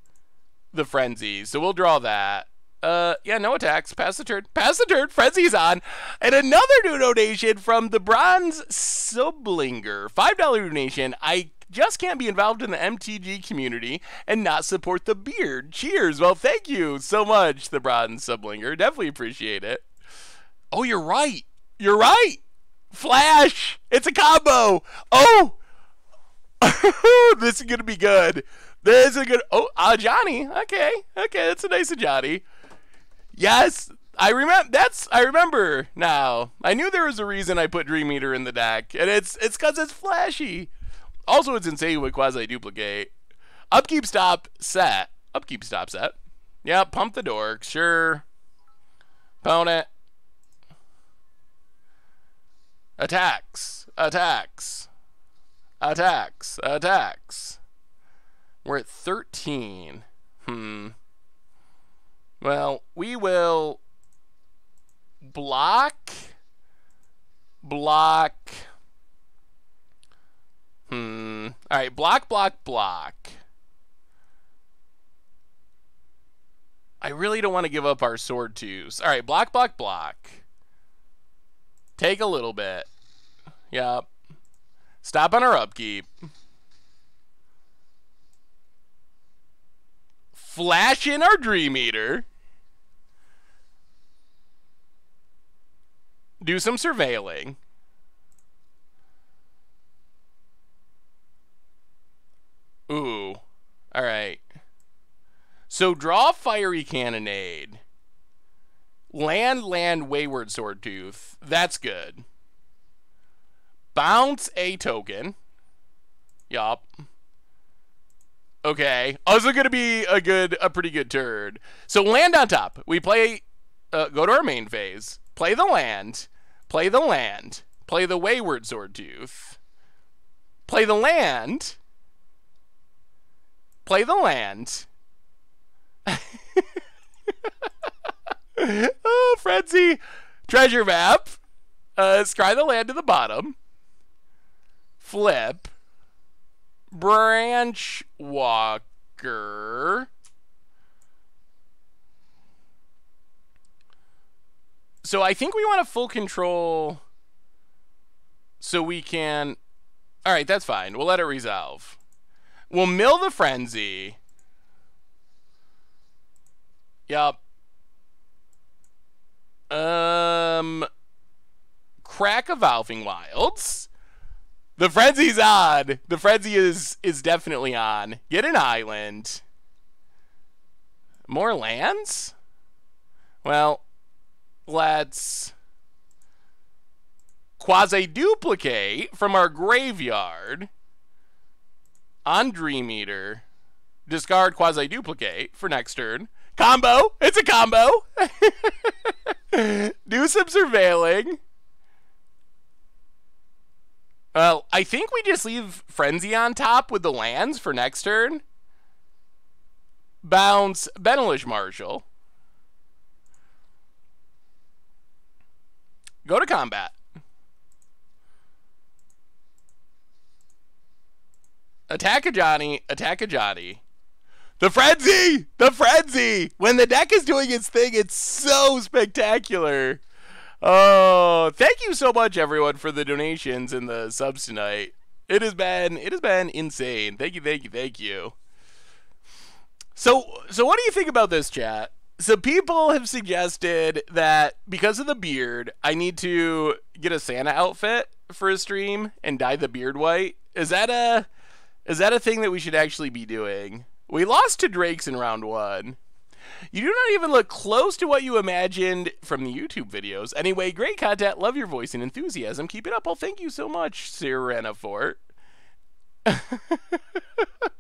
the frenzy. So we'll draw that. Yeah, no attacks. Pass the turn. Pass the turn. Frenzy's on. And another new donation from the Bronze Sublinger. $5 donation. I just can't be involved in the MTG community and not support the beard. Cheers. Well, thank you so much, the Bronze Sublinger. Definitely appreciate it. Oh, you're right. You're right. Flash. It's a combo. Oh. This is going to be good. This is a good. Oh, Johnny. Okay. Okay. That's a nice Johnny. Yes. I remember now. I knew there was a reason I put Dream Eater in the deck, and it's because it's flashy. Also, it's insane with quasi-duplicate. Upkeep, stop, set. Upkeep, stop, set. Yeah, pump the dork. Sure. Opponent. Attacks. Attacks. Attacks. Attacks. We're at 13. Well, we will block. Alright, block. I really don't want to give up our sword twos. Alright, block. Take a little bit. Yep. Stop on our upkeep. Flash in our Dream Eater. Do some surveilling. Ooh. Alright. So draw Fiery Cannonade. Land, Wayward Swordtooth. That's good. Bounce a token. Yup. Okay. Also going to be a pretty good turn. So land on top. We play, go to our main phase. Play the land. Play the land. Play the Wayward Swordtooth. Play the land. Play the land. Oh, Frenzy. Treasure map. Scry the land to the bottom. Flip. Branch walker. So I think we want a full control so we can... Alright, that's fine. We'll let it resolve. We'll mill the frenzy. Yup. Crack Evolving Wilds. The frenzy's on. The frenzy is definitely on. Get an island. More lands? Well, let's quasi-duplicate from our graveyard on Dream Eater. Discard quasi-duplicate for next turn. Combo! It's a combo! Do some surveilling. Well, I think we just leave Frenzy on top with the lands for next turn. Bounce Benelish Marshal. Go to combat. Attack a Johnny. Attack a Johnny. The Frenzy! The Frenzy! When the deck is doing its thing, it's so spectacular. Oh, thank you so much, everyone, for the donations and the subs tonight. It has been insane. Thank you. So what do you think about this, chat? So people have suggested that because of the beard, I need to get a Santa outfit for a stream and dye the beard white. Is that a thing that we should actually be doing? We lost to Drakes in round 1. You do not even look close to what you imagined from the YouTube videos. Anyway, great content. Love your voice and enthusiasm. Keep it up. Well, thank you so much, Serena Fort.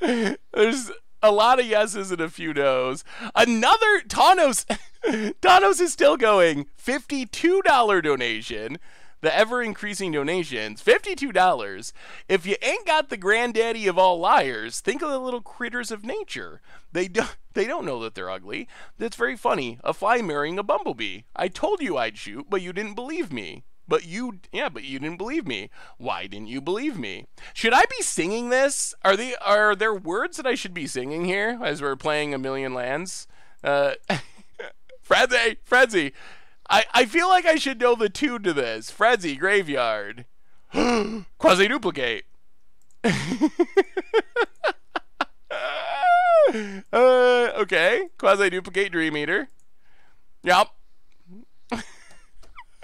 There's a lot of yeses and a few no's. Another Tanos. Tanos is still going. $52 donation. The ever-increasing donations, $52. If you ain't got the granddaddy of all liars, think of the little critters of nature. They don't know that they're ugly. That's very funny. A fly marrying a bumblebee. I told you I'd shoot, but you didn't believe me. But you didn't believe me. Why didn't you believe me? Should I be singing this? Are there words that I should be singing here as we're playing A Million Lands? Frenzy. I feel like I should know the tune to this. Frenzy, Graveyard. Quasi-duplicate. Okay. Quasi-duplicate, Dream Eater. Yup.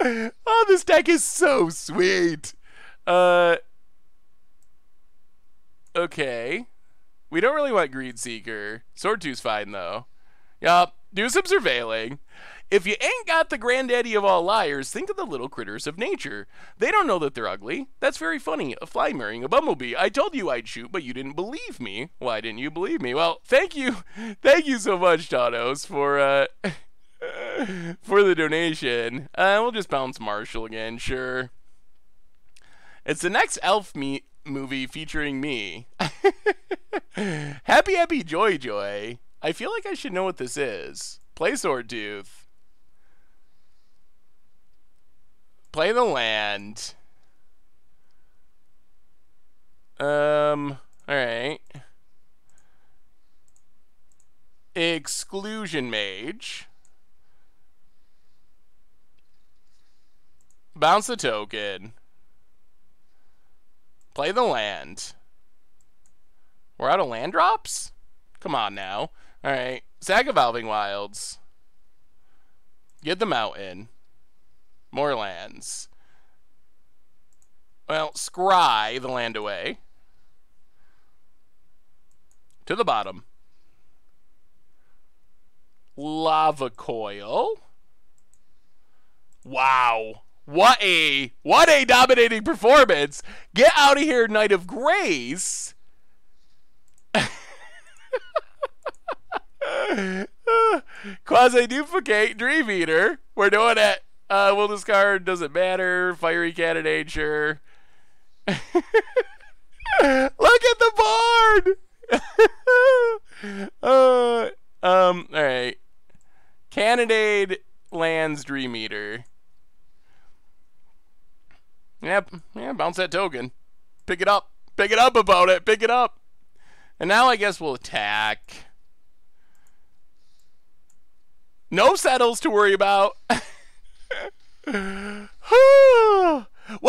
Oh, this deck is so sweet. Okay. We don't really want Greed Seeker. Sword Tooth's fine, though. Yup. Do some surveilling. If you ain't got the granddaddy of all liars, think of the little critters of nature. They don't know that they're ugly. That's very funny. A fly marrying a bumblebee. I told you I'd shoot, but you didn't believe me. Why didn't you believe me? Well, thank you. Thank you so much, Tanos, for the donation. We'll just bounce Marshall again, sure. It's the next Elf movie featuring me. Happy Joy. I feel like I should know what this is. Play Sword Tooth. Play the land. Alright. Exclusion Mage. Bounce the token. Play the land. We're out of land drops? Come on now. Alright. Sack Evolving Wilds. Get the mountain. More lands. Well, scry the land away. To the bottom. Lava Coil. Wow. What a dominating performance. Get out of here, Knight of Grace. Quasi-duplicate, Dream Eater. We're doing it. We'll discard, doesn't matter. Fiery Cannonade, sure. Look at the board! Alright. Cannonade, lands, Dream Eater. Yep, yeah, bounce that token. Pick it up. Pick it up, opponent. Pick it up. And now I guess we'll attack. No settles to worry about. Well,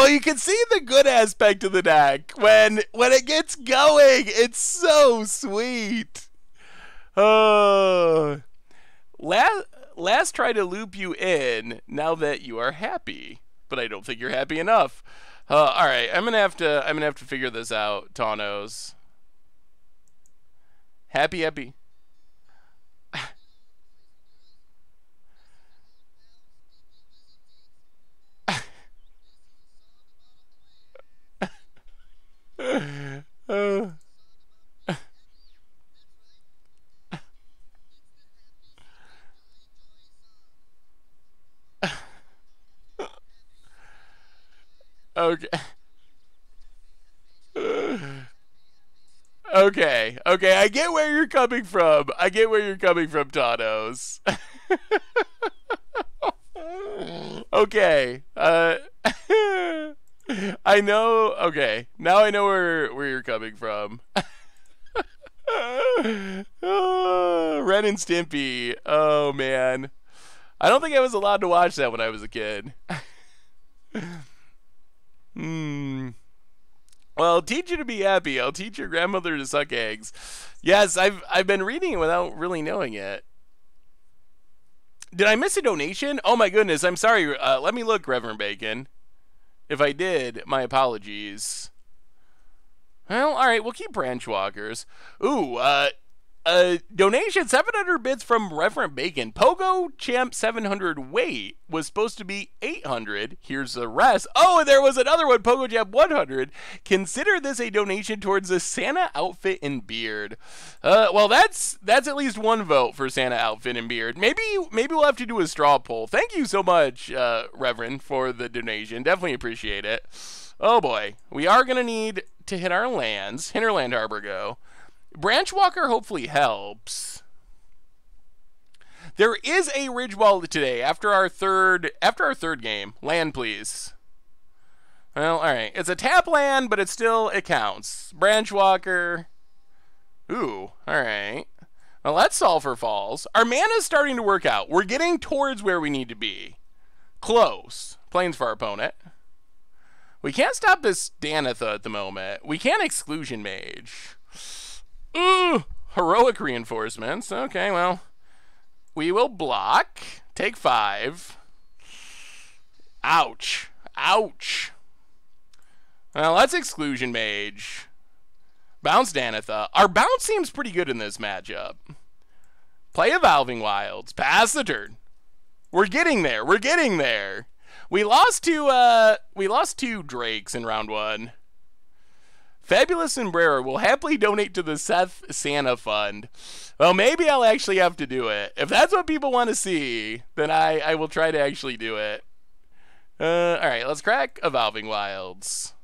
you can see the good aspect of the deck. When it gets going, it's so sweet. Last try to loop you in now that you are happy. But I don't think you're happy enough. All right, I'm gonna have to figure this out, Tanos. Happy. Okay. Okay, I get where you're coming from. Tanos. Okay. I know. Okay. Now I know where you're coming from. Ren and Stimpy. Oh, man. I don't think I was allowed to watch that when I was a kid. Well, teach you to be happy. I'll teach your grandmother to suck eggs. Yes, I've been reading it without really knowing it. Did I miss a donation? Oh my goodness, I'm sorry. Let me look, Reverend Bacon. If I did, my apologies. Well, all right, we'll keep branch walkers. Ooh, Donation 700 bits from Reverend Bacon. Pogo Champ 700 wait was supposed to be 800. Here's the rest. Oh, and there was another one. Pogo Champ 100. Consider this a donation towards the Santa outfit and beard. Well, that's at least one vote for Santa outfit and beard. Maybe we'll have to do a straw poll. Thank you so much, Reverend, for the donation. Definitely appreciate it. Oh boy, we are gonna need to hit our lands. Hinterland Harbor go. Branch Walker hopefully helps. There is a Ridge Wallet today after our third game. Land, please. Well, all right. It's a tap land, but it counts. Branch Walker. Ooh, all right. Well, that's Sulphur Falls. Our mana's starting to work out. We're getting towards where we need to be. Close. Plains for our opponent. We can't stop this Danitha at the moment. We can't Exclusion Mage. Ooh, heroic reinforcements. Okay, well, we will block. Take 5. Ouch. Ouch. Well, let's Exclusion Mage. Bounce Danitha. Our bounce seems pretty good in this matchup. Play Evolving Wilds. Pass the turn. We're getting there. We're getting there. We lost two Drakes in round 1. Fabulous Sombrero will happily donate to the Seth Santa Fund. Well, maybe I'll actually have to do it. If that's what people want to see, then I will try to actually do it. Alright, let's crack Evolving Wilds.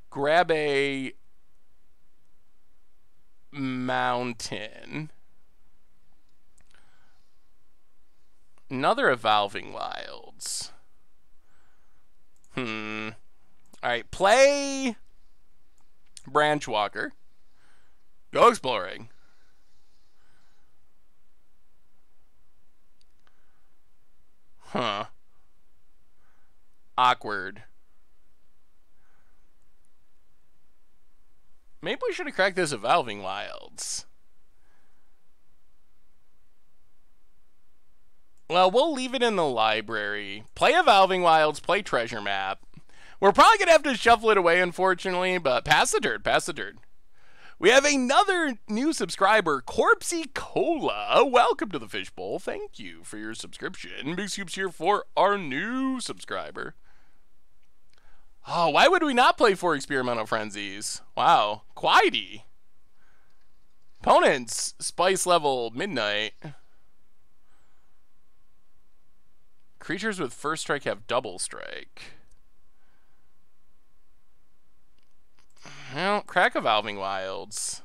Grab a mountain. Another Evolving Wilds. Alright, play Branch Walker. Go exploring. Huh. Awkward. Maybe we should have cracked this Evolving Wilds. Well, we'll leave it in the library. Play Evolving Wilds, play Treasure Map. We're probably going to have to shuffle it away, unfortunately, but pass the turn, pass the turn. We have another new subscriber, Corpsey Cola. Welcome to the Fishbowl. Thank you for your subscription. Big scoops here for our new subscriber. Oh, why would we not play 4 Experimental Frenzies? Wow. Quidey. Opponents, Spice level Midnight. Creatures with first strike have double strike. Well, crack Evolving Wilds.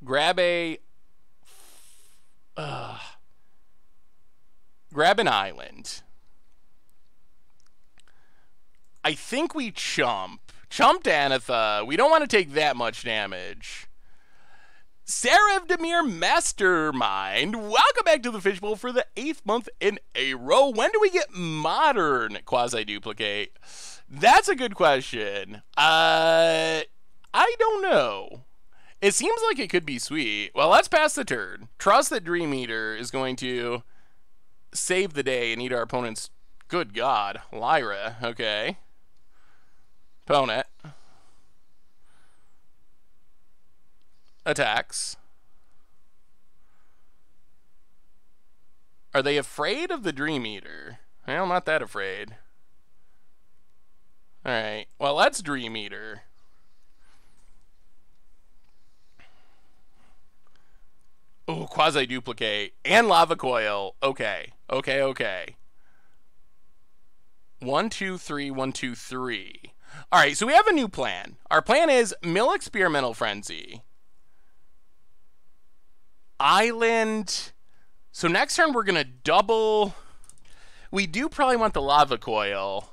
Grab a... grab an island. I think we chump. Chump Danitha. We don't want to take that much damage. Sarev Demir Mastermind, welcome back to the Fishbowl for the 8th month in a row. When do we get modern Quasi-Duplicate? That's a good question. I don't know. It seems like it could be sweet. Well, let's pass the turn. Trust that Dream Eater is going to save the day and eat our opponent's... Good God. Lyra. Okay. Opponent. Attacks. Are they afraid of the Dream Eater? Well, not that afraid. Alright, well, let's Dream Eater. Oh, Quasi-Duplicate. And Lava Coil. Okay. Okay, okay. 1, 2, 3, 1, 2, 3. Alright, so we have a new plan. Our plan is mill Experimental Frenzy. Island. So next turn we're going to double. We do probably want the Lava Coil.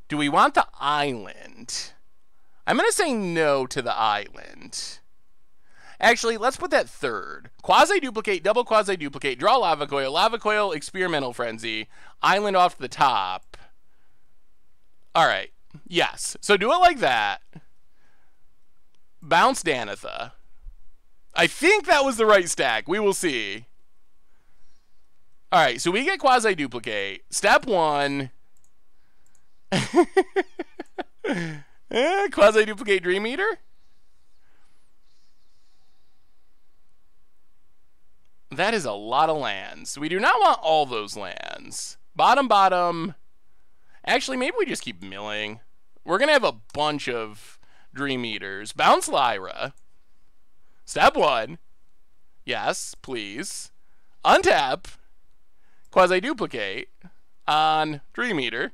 Do we want the island? I'm going to say no to the island. Actually, let's put that third. Quasi-Duplicate, double Quasi-Duplicate, draw Lava Coil, Experimental Frenzy, island off the top. Alright, yes. So do it like that. Bounce Danitha. I think that was the right stack. We will see. Alright, so we get Quasi-Duplicate. Step 1. Quasi-Duplicate Dream Eater? That is a lot of lands. We do not want all those lands. Bottom. Actually, maybe we just keep milling. We're going to have a bunch of Dream Eaters. Bounce Lyra. Step 1. Yes, please. Untap. Quasi-duplicate on Dream Eater.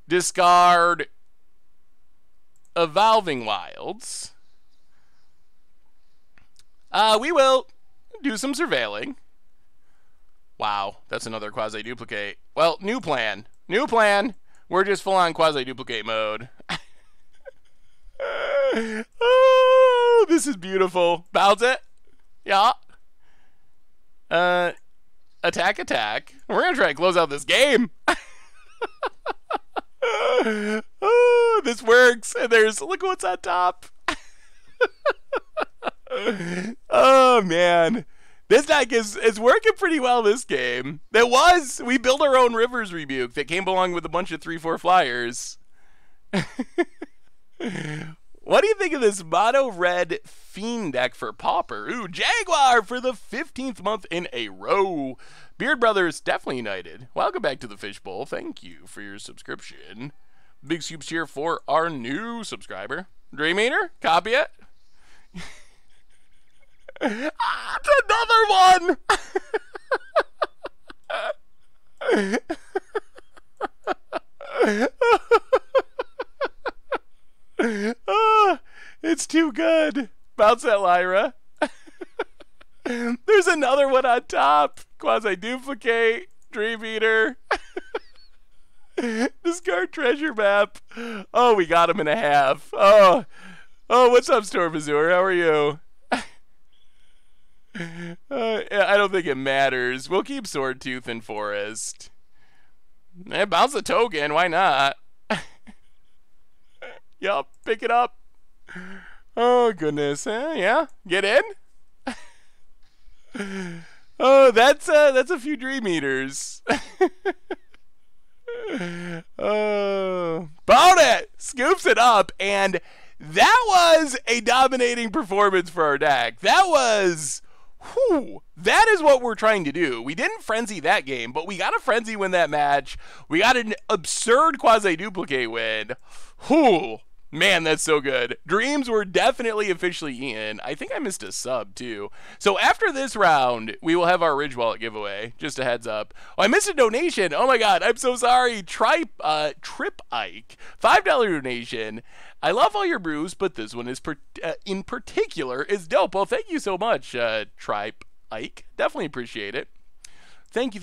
Discard Evolving Wilds. We will do some surveilling. Wow, that's another quasi-duplicate. Well, new plan. New plan. We're just full-on quasi-duplicate mode. Oh, this is beautiful. Bounce it. Yeah. Attack. We're going to try and close out this game. Oh, this works. And look what's on top. Oh, man. This deck is working pretty well this game. We built our own Rivers Rebuke that came along with a bunch of 3/4 flyers. What do you think of this mono red Fiend deck for Pauper? Ooh, Jaguar for the 15th month in a row. Beard Brothers definitely united. Welcome back to the Fishbowl. Thank you for your subscription. Big scoops here for our new subscriber. Dream Eater, copy it. It's another one. It's too good. Bounce that Lyra. There's another one on top. Quasi-duplicate. Dream Eater. Discard treasure map. Oh, we got him in a half. Oh, what's up, Storm Azure? How are you? I don't think it matters. We'll keep Swordtooth and Forest. Bounce the token. Why not? Yup, pick it up. Oh, goodness. Yeah, get in. Oh, that's a few Dream Eaters. Oh, bone it! Scoops it up, and that was a dominating performance for our deck. That is what we're trying to do. We didn't frenzy that game, but we got a frenzy win that match. We got an absurd quasi-duplicate win. Man, that's so good. Dreams were definitely officially in. I think I missed a sub, too. So after this round, we will have our Ridge Wallet giveaway. Just a heads up. Oh, I missed a donation. Oh, my God. I'm so sorry. Trip Ike. $5 donation. I love all your brews, but this one is in particular is dope. Well, thank you so much, Tripe Ike. Definitely appreciate it. Thank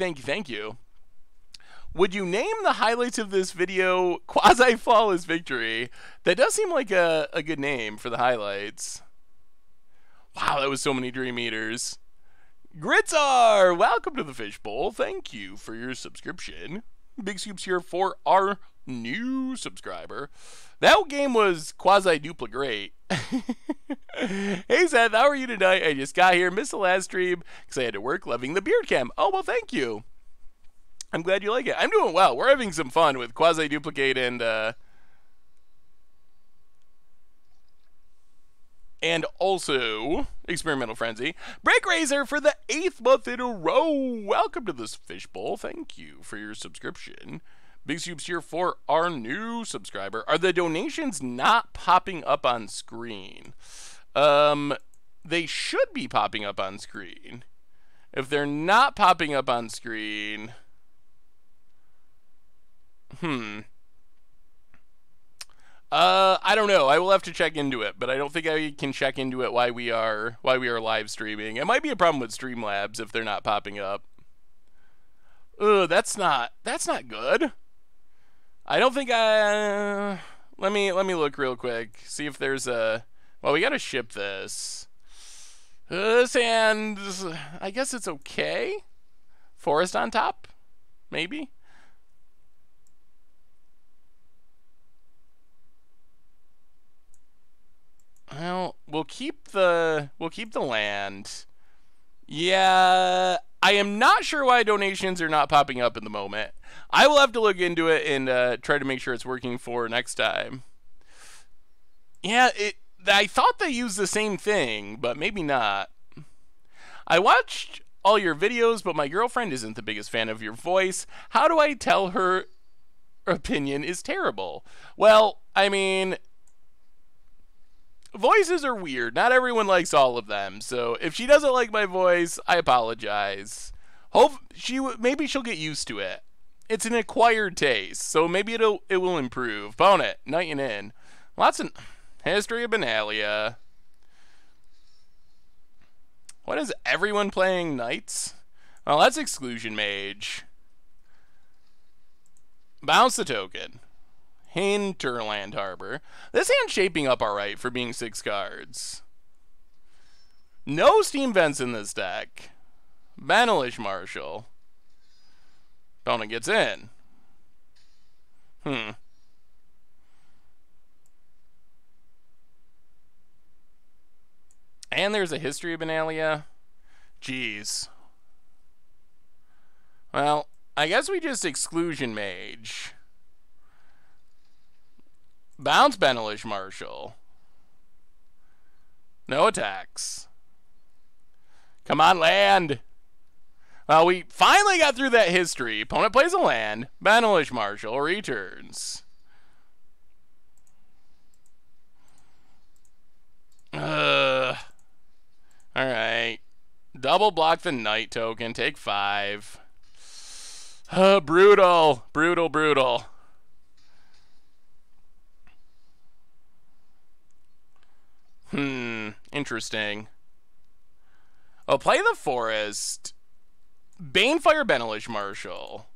you. Would you name the highlights of this video Quasi-Flawless Victory? That does seem like a good name for the highlights. Wow, that was so many Dream Eaters. Gritzar, welcome to the Fishbowl. Thank you for your subscription. Big scoops here for our new subscriber. That game was quasi-dupla great. Hey Seth, how are you tonight? I just got here, missed the last stream because I had to work. Loving the beard cam. Oh, well, thank you. I'm glad you like it. I'm doing well. We're having some fun with quasi-duplicate and also Experimental Frenzy. Break Razor for the 8th month in a row. Welcome to this Fishbowl. Thank you for your subscription. Big soups here for our new subscriber. Are the donations not popping up on screen? They should be popping up on screen. If they're not popping up on screen, I don't know. I will have to check into it, but I don't think I can check into it while we are live streaming. It might be a problem with Streamlabs if they're not popping up. Ugh, that's not good. I don't think let me look real quick. See if there's a. Well, we gotta ship this. And I guess it's okay. Forest on top, maybe. Well, we'll keep the land. Yeah, I am not sure why donations are not popping up in the moment. I will have to look into it and try to make sure it's working for next time. Yeah, I thought they used the same thing, but maybe not. I watched all your videos, but my girlfriend isn't the biggest fan of your voice. How do I tell her opinion is terrible? Well, I mean, voices are weird. Not everyone likes all of them. So if she doesn't like my voice, I apologize. Maybe she'll get used to it. It's an acquired taste, so maybe it will improve. Opponent, knighting in. Lots of history of Benalia. What is everyone playing knights? Oh, that's Exclusion Mage. Bounce the token. Hinterland Harbor. This hand's shaping up alright for being 6 cards. No Steam Vents in this deck. Banalish Marshal. Opponent gets in. And there's a history of Benalia. Jeez. Well, I guess we just Exclusion Mage. Bounce Banalish Marshal. No attacks. Come on, land. Well, we finally got through that history. Opponent plays a land. Banalish Marshal returns. Alright. Double block the knight token. Take 5. Brutal. Brutal, brutal. Interesting. Oh, play the forest. Banefire Banalish Marshal.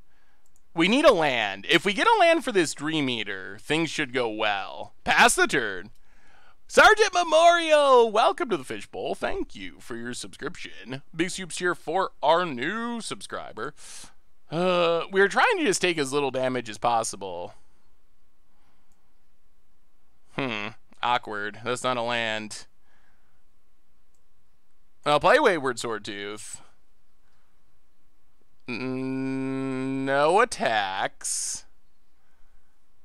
We need a land. If we get a land for this Dream Eater, things should go well. Pass the turn. Sergeant Memorial, welcome to the Fishbowl. Thank you for your subscription. Big soups here for our new subscriber. We're trying to just take as little damage as possible. Awkward. That's not a land. I'll play Wayward Swordtooth. No attacks.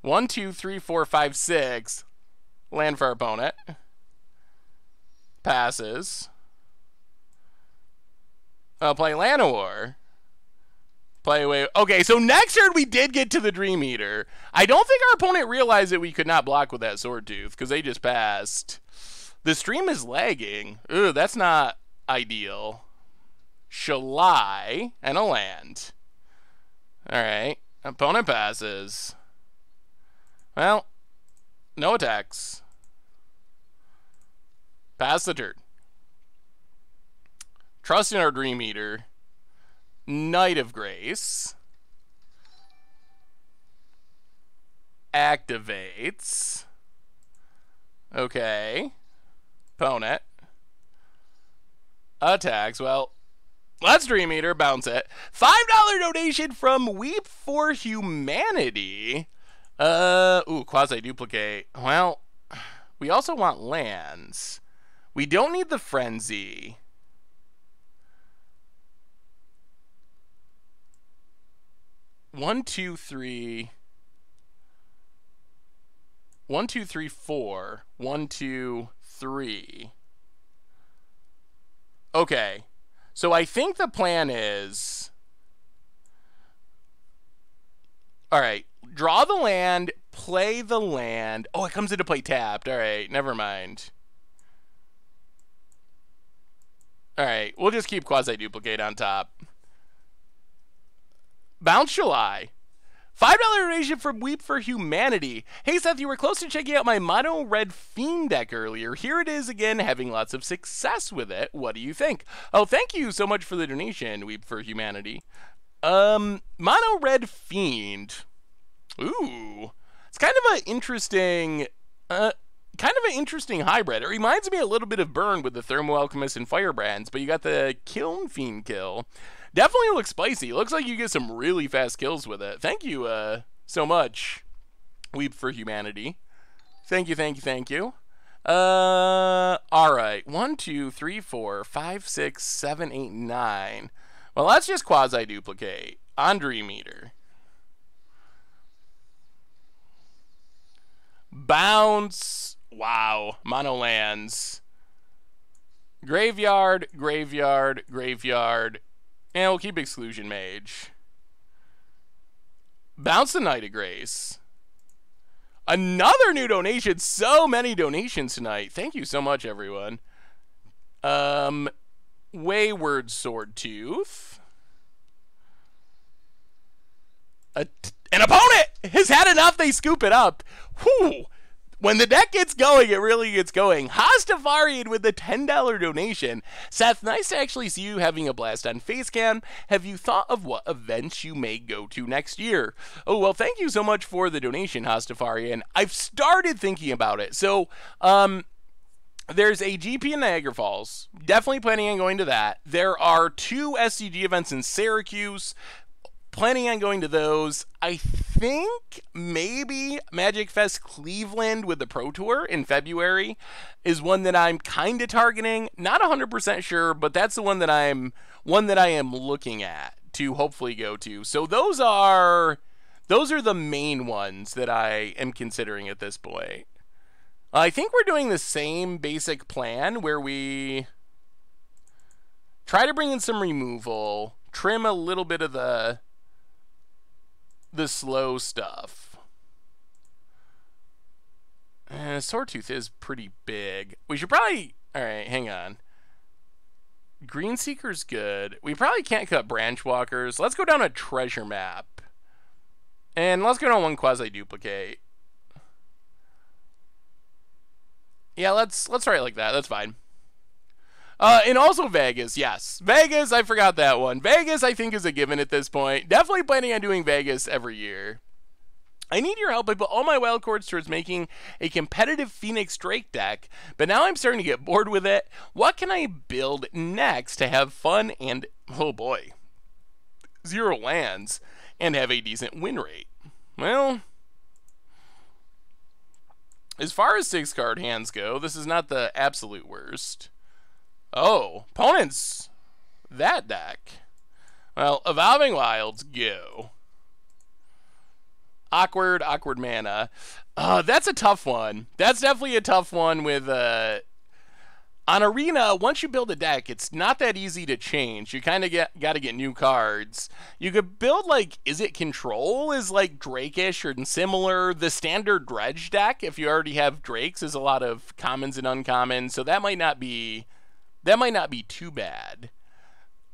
1, 2, 3, 4, 5, 6. Land for our opponent. Passes. I'll play Llanowar. Play away. Okay, so next turn we did get to the Dream Eater. I don't think our opponent realized that we could not block with that Swordtooth because they just passed. The stream is lagging. Ooh, that's not ideal. Shalai and a land. Alright. Opponent passes. Well, no attacks. Pass the turn. Trust in our Dream Eater. Knight of Grace. Activates. Okay. Opponent. Attacks. Well, let's Dream Eater. Bounce it. $5 donation from Weep for Humanity. Quasi-duplicate. Well, we also want lands. We don't need the Frenzy. One, two, three. 1, 2, 3, 4. 1, 2, 3. Okay. So I think the plan is... Alright. Draw the land. Play the land. Oh, it comes into play tapped. Alright. Never mind. Alright. We'll just keep Quasi-Duplicate on top. Bounce Shalai. $5 donation from Weep for Humanity. Hey Seth, you were close to checking out my Mono Red Fiend deck earlier. Here it is again, having lots of success with it. What do you think? Oh, thank you so much for the donation, Weep for Humanity. Mono Red Fiend. Ooh. It's kind of an interesting... hybrid. It reminds me a little bit of Burn with the Thermo Alchemist and Firebrands, but you got the Kiln Fiend kill. Definitely looks spicy. Looks like you get some really fast kills with it. Thank you so much, Weep for Humanity. Thank you, thank you, thank you. Alright. 1, 2, 3, 4, 5, 6, 7, 8, 9. Well, let's just Quasi-Duplicate on Dream Eater. Bounce. Wow. Mono lands. Graveyard, graveyard, graveyard. And we'll keep Exclusion Mage. Bounce the Knight of Grace. Another new donation. So many donations tonight. Thank you so much, everyone. Wayward Swordtooth. An opponent has had enough. They scoop it up. Whew. When the deck gets going, it really gets going. Hostafarian with the $10 donation. Seth, nice to actually see you having a blast on Facecam. Have you thought of what events you may go to next year? Oh, well, thank you so much for the donation, Hostafarian. I've started thinking about it. So, there's a GP in Niagara Falls. Definitely planning on going to that. There are 2 SCG events in Syracuse. Planning on going to those. I think maybe Magic Fest Cleveland with the Pro Tour in February is one that I'm kind of targeting. Not 100% sure, but that's the one that I am looking at to hopefully go to. So those are the main ones that I am considering at this point. I think we're doing the same basic plan where we try to bring in some removal, trim a little bit of the slow stuff. Swordtooth is pretty big. We should probably... Alright, hang on. Greenseeker's good. We probably can't cut Branchwalkers. Let's go down a treasure map. And let's go down 1 Quasi-Duplicate. Yeah, let's try it like that. That's fine. And also Vegas, yes. Vegas, I forgot that one. Vegas, I think, is a given at this point. Definitely planning on doing Vegas every year. I need your help. I put all my wild cards towards making a competitive Phoenix Drake deck, but now I'm starting to get bored with it. What can I build next to have fun and, oh boy, 0 lands and have a decent win rate? Well, as far as 6-card hands go, this is not the absolute worst. Oh, opponents, that deck. Well, Evolving Wilds, go. Awkward mana. That's a tough one. That's definitely a tough one with, on Arena, once you build a deck, it's not that easy to change. You kind of got to get new cards. You could build, like, is it Control is, like, Drake-ish or similar. The standard Dredge deck, if you already have Drakes, is a lot of commons and uncommons, so that might not be too bad.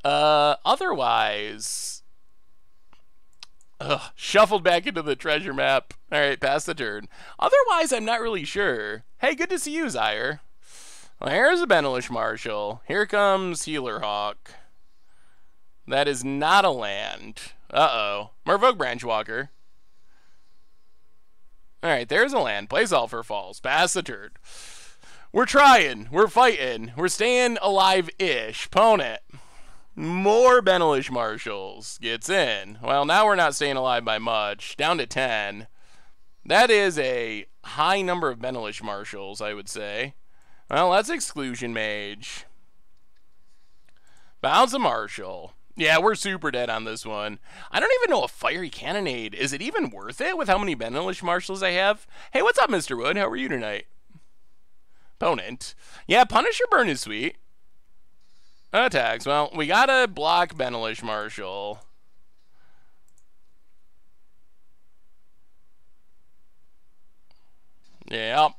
Otherwise, shuffled back into the treasure map. All right, pass the turn. Otherwise, I'm not really sure. Hey, good to see you, Zyre. Well, here's a Benelish Marshal. Here comes Healer Hawk. That is not a land. Uh-oh. Merfolk Branchwalker. All right, there's a land. Play Sulfur Falls. Pass the turn. We're trying. We're fighting. We're staying alive-ish. Opponent. More Benelish Marshals. Gets in. Well, now we're not staying alive by much. Down to 10. That is a high number of Benelish Marshals, I would say. Well, that's Exclusion Mage. Bounce a Marshal. Yeah, we're super dead on this one. I don't even know a Fiery Cannonade. Is it even worth it with how many Benelish Marshals I have? Hey, what's up, Mr. Wood? How are you tonight? Opponent. Yeah, Punisher Burn is sweet. Attacks. Well, we gotta block Benelish Marshal. Yeah.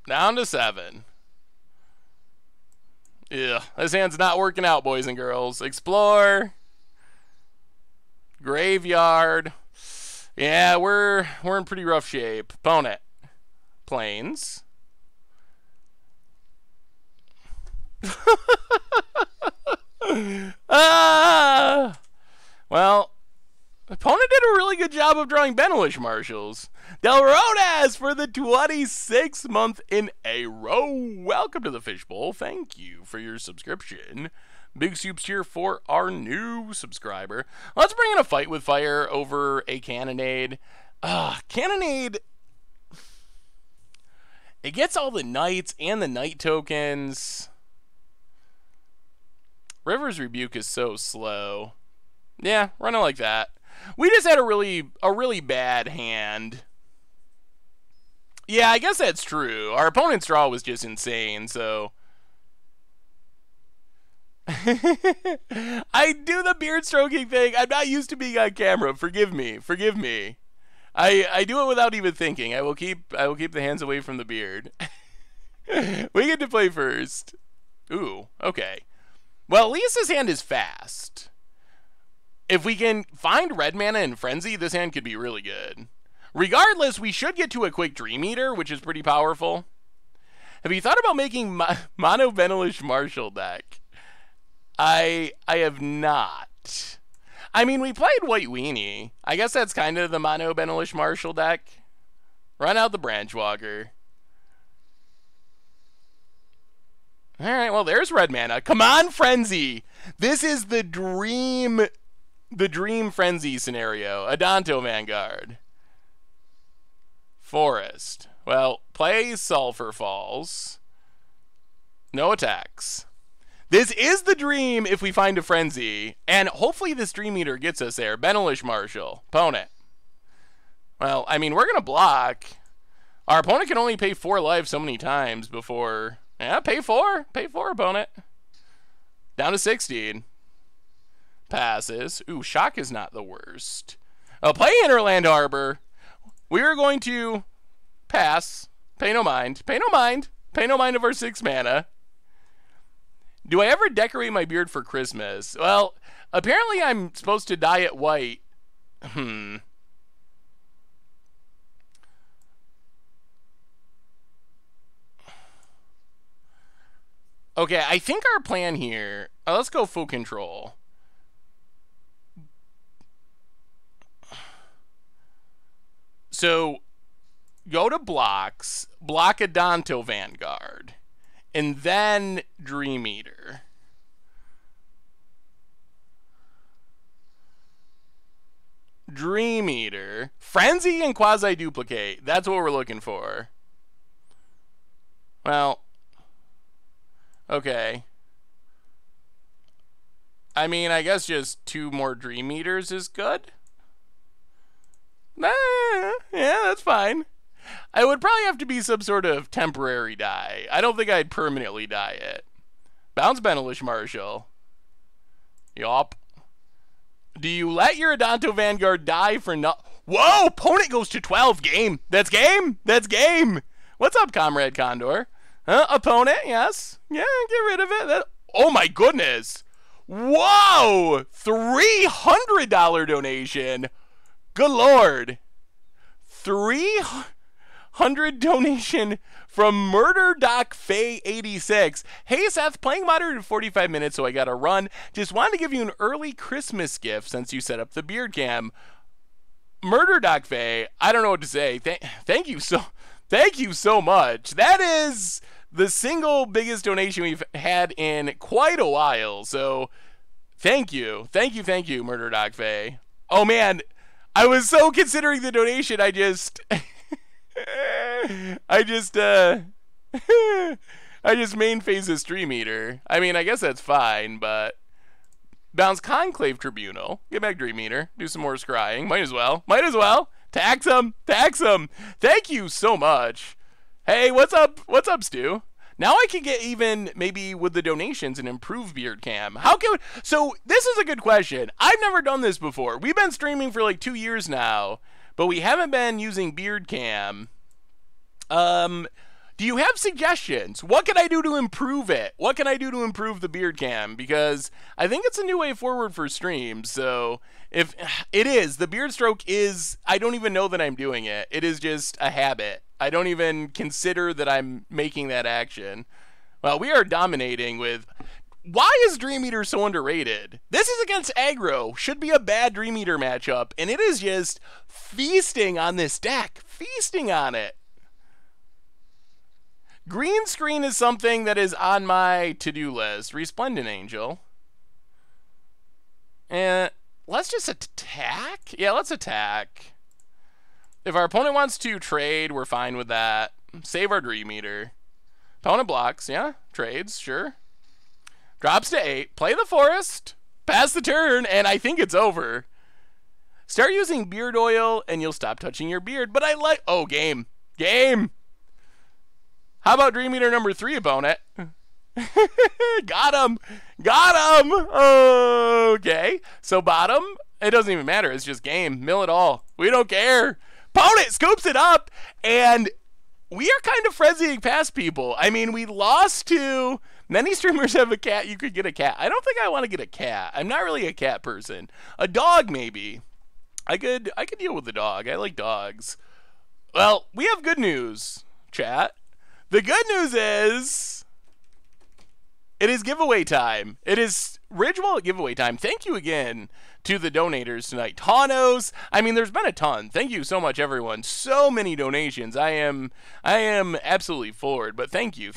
Down to 7. Yeah, this hand's not working out, boys and girls. Explore. Graveyard. Yeah, we're in pretty rough shape. Opponent. Plains. Well, opponent did a really good job of drawing Benelish Marshals. Del Rodas for the 26th month in a row. Welcome to the Fishbowl. Thank you for your subscription. Big soups here for our new subscriber. Let's bring in a Fight with Fire over a Cannonade. Cannonade, it gets all the Knights and the Knight tokens. River's Rebuke is so slow. Yeah, run it like that. We just had a really bad hand. Yeah, I guess that's true. Our opponent's draw was just insane, so... I do the beard stroking thing. I'm not used to being on camera. Forgive me. Forgive me. I do it without even thinking. I will keep the hands away from the beard. We get to play first. Ooh, okay. Well, at least this hand is fast. If we can find red mana and Frenzy, this hand could be really good. Regardless, we should get to a quick Dream Eater, which is pretty powerful. Have you thought about making Mono Venilish Marshall deck? I have not. I mean, we played White Weenie. I guess that's kind of the Mono Venilish Marshall deck. Run out the Branchwalker. Alright, well, there's red mana. Come on, Frenzy! This is the dream Frenzy scenario. Adanto Vanguard. Forest. Well, play Sulphur Falls. No attacks. This is the dream if we find a Frenzy. And hopefully this Dream Eater gets us there. Venilish Marshall. Opponent. Well, I mean, we're going to block. Our opponent can only pay 4 life so many times before... Yeah, pay 4. Pay 4, opponent. Down to 16. Passes. Ooh, Shock is not the worst. Oh, play Interland Harbor. We are going to pass. Pay no mind. Pay no mind. Pay no mind of our 6 mana. Do I ever decorate my beard for Christmas? Well, apparently I'm supposed to dye it white. Okay, I think our plan here... let's go full control. So, go to blocks, block Adanto Vanguard, and then Dream Eater. Dream Eater. Frenzy and Quasi-Duplicate. That's what we're looking for. Well... okay. I mean, I guess just 2 more Dream Eaters is good. Yeah, that's fine. I would probably have to be some sort of temporary dye. I don't think I'd permanently dye it. Bounce Venilish Marshall. Yup. Do you let your Adanto Vanguard die for no... Whoa! Opponent goes to 12. Game. That's game. That's game. What's up, Comrade Condor? Opponent, yes. Yeah, get rid of it. Oh my goodness. Whoa! $300 donation. Good lord. 300 donation from Murder Doc Faye 86. Hey Seth, playing Modern in 45 minutes, so I gotta run. Just wanted to give you an early Christmas gift since you set up the beard cam. Murder Doc Faye, I don't know what to say. Thank you so much. That is the single biggest donation we've had in quite a while. So thank you, Murder Doc Faye. Oh man, I was so considering the donation. I just main phase a Dream Eater. I mean, I guess that's fine, but bounce Conclave Tribunal. Get back Dream Eater. Do some more scrying. Might as well. Tax him. Thank you so much. Hey, what's up, Stu? Now I can get even, maybe with the donations, an improved beard cam. So this is a good question. I've never done this before. We've been streaming for like 2 years now, but we haven't been using beard cam. Do you have suggestions? What can I do to improve it? What can I do to improve the beard cam? Because I think it's a new way forward for streams. So if it is, the beard stroke is, I don't even know that I'm doing it. It is just a habit. I don't even consider that I'm making that action. Well, we are dominating with... Why is Dream Eater so underrated? This is against aggro. Should be a bad Dream Eater matchup. And it is just feasting on this deck. Feasting on it. Green screen is something that is on my to-do list. Resplendent Angel. And let's just attack? Yeah, let's attack. If our opponent wants to trade, we're fine with that. Save our Dream Eater. Opponent blocks, yeah. Trades, sure. Drops to 8. Play the forest. Pass the turn, and I think it's over. Start using beard oil, and you'll stop touching your beard. But I like... Oh, game. Game! How about Dream Eater number 3, opponent? Got him! Got him! Okay. So bottom, it doesn't even matter. It's just game. Mill it all. We don't care. Opponent scoops it up, and we are kind of frenzying past people. I mean, we lost to... Many streamers have a cat. You could get a cat. I don't think I want to get a cat. I'm not really a cat person. A dog, maybe. I could deal with the dog. I like dogs. Well, we have good news, chat. The good news is... it is giveaway time. It is Ridge Wallet giveaway time. Thank you again to the donators tonight. Tanos, I mean, there's been a ton. Thank you so much, everyone. So many donations. I am absolutely floored, but thank you.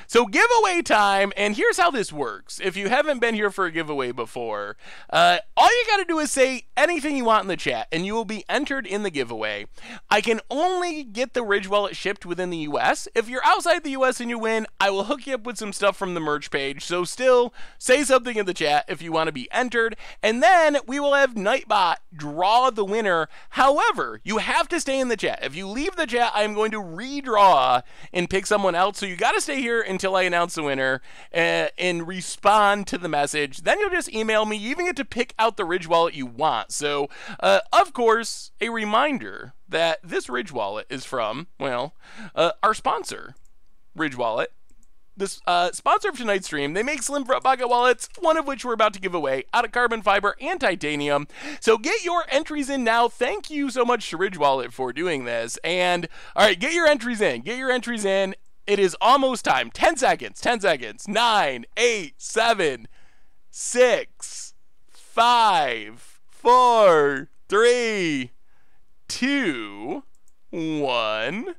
So giveaway time, and here's how this works. If you haven't been here for a giveaway before, all you got to do is say anything you want in the chat, and you will be entered in the giveaway. I can only get the Ridge Wallet shipped within the U.S. If you're outside the U.S. and you win, I will hook you up with some stuff from the merch page. So still, say something in the chat if you want to be entered, and then we will have Nightbot draw the winner. However, you have to stay in the chat. If you leave the chat, I'm going to redraw and pick someone else. So you got to stay here until I announce the winner and respond to the message. Then you'll just email me. You even get to pick out the Ridge Wallet you want. So, of course, a reminder that this Ridge Wallet is from, well, our sponsor, Ridge Wallet. This sponsor of tonight's stream, they make slim front pocket wallets, one of which we're about to give away, out of carbon fiber and titanium. So get your entries in now. Thank you so much to Ridge Wallet for doing this. And, all right, get your entries in. Get your entries in. It is almost time. 10 seconds. 10 seconds. 9, 8, 7, 6, 5, 4, 3, 2, 1.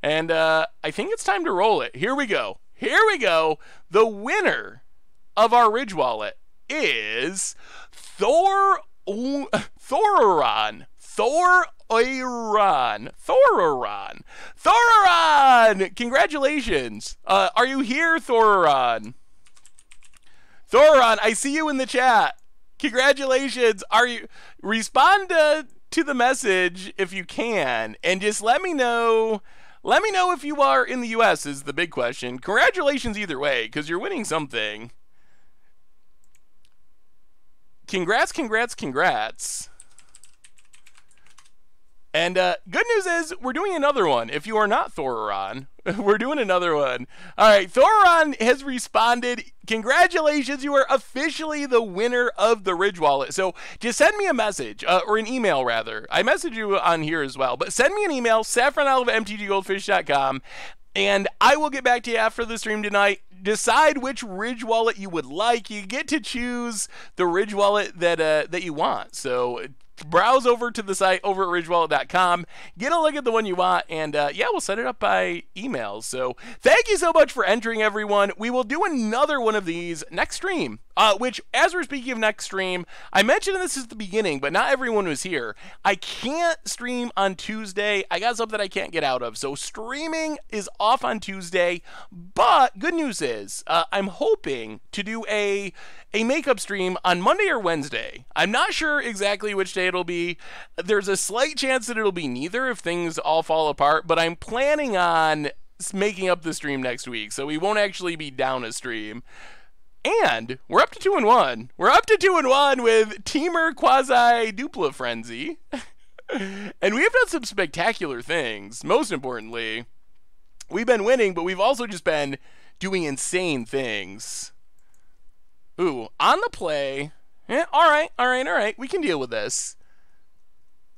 And I think it's time to roll it. Here we go. Here we go. The winner of our Ridge Wallet is Thoraron. Congratulations. Are you here, Thoraron? Thoraron, I see you in the chat. Congratulations. Are you... Respond to the message if you can, and just let me know... Let me know if you are in the U.S. is the big question. Congratulations either way, because you're winning something. Congrats, congrats, congrats. And good news is, we're doing another one. If you are not Thoraron, we're doing another one. All right, Thoraron has responded. Congratulations, you are officially the winner of the Ridge Wallet. So just send me a message, or an email rather. I message you on here as well, but send me an email, saffronolive@mtggoldfish.com, and I will get back to you after the stream tonight. Decide which Ridge Wallet you would like. You get to choose the Ridge Wallet that you want. So browse over to the site over at ridgewallet.com, get a look at the one you want, and yeah, we'll set it up by email. So thank you so much for entering, everyone. We will do another one of these next stream, which, as we're speaking of next stream, I mentioned this at the beginning, but not everyone was here. I can't stream on Tuesday. I got something I can't get out of, so streaming is off on Tuesday, but good news is I'm hoping to do a makeup stream on Monday or Wednesday. I'm not sure exactly which day it'll be. There's a slight chance that it'll be neither if things all fall apart, but I'm planning on making up the stream next week, so we won't actually be down a stream. And we're up to 2-1. We're up to 2-1 with Temur QuasidupliFrenzy. And we've done some spectacular things. Most importantly, we've been winning, but we've also just been doing insane things. Ooh, on the play. Yeah, all right. We can deal with this.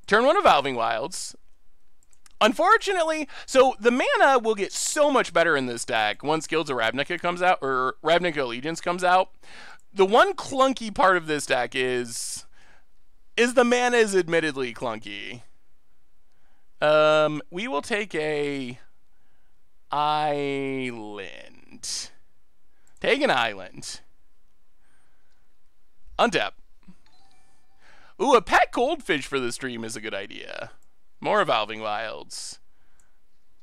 Turn 1 Evolving Wilds. Unfortunately, so the mana will get so much better in this deck once Guilds of Ravnica comes out, or Ravnica Allegiance comes out. The one clunky part of this deck is the mana is admittedly clunky. We will take a island. Take an island. Untap. Ooh, a pet goldfish for the stream is a good idea. More Evolving Wilds.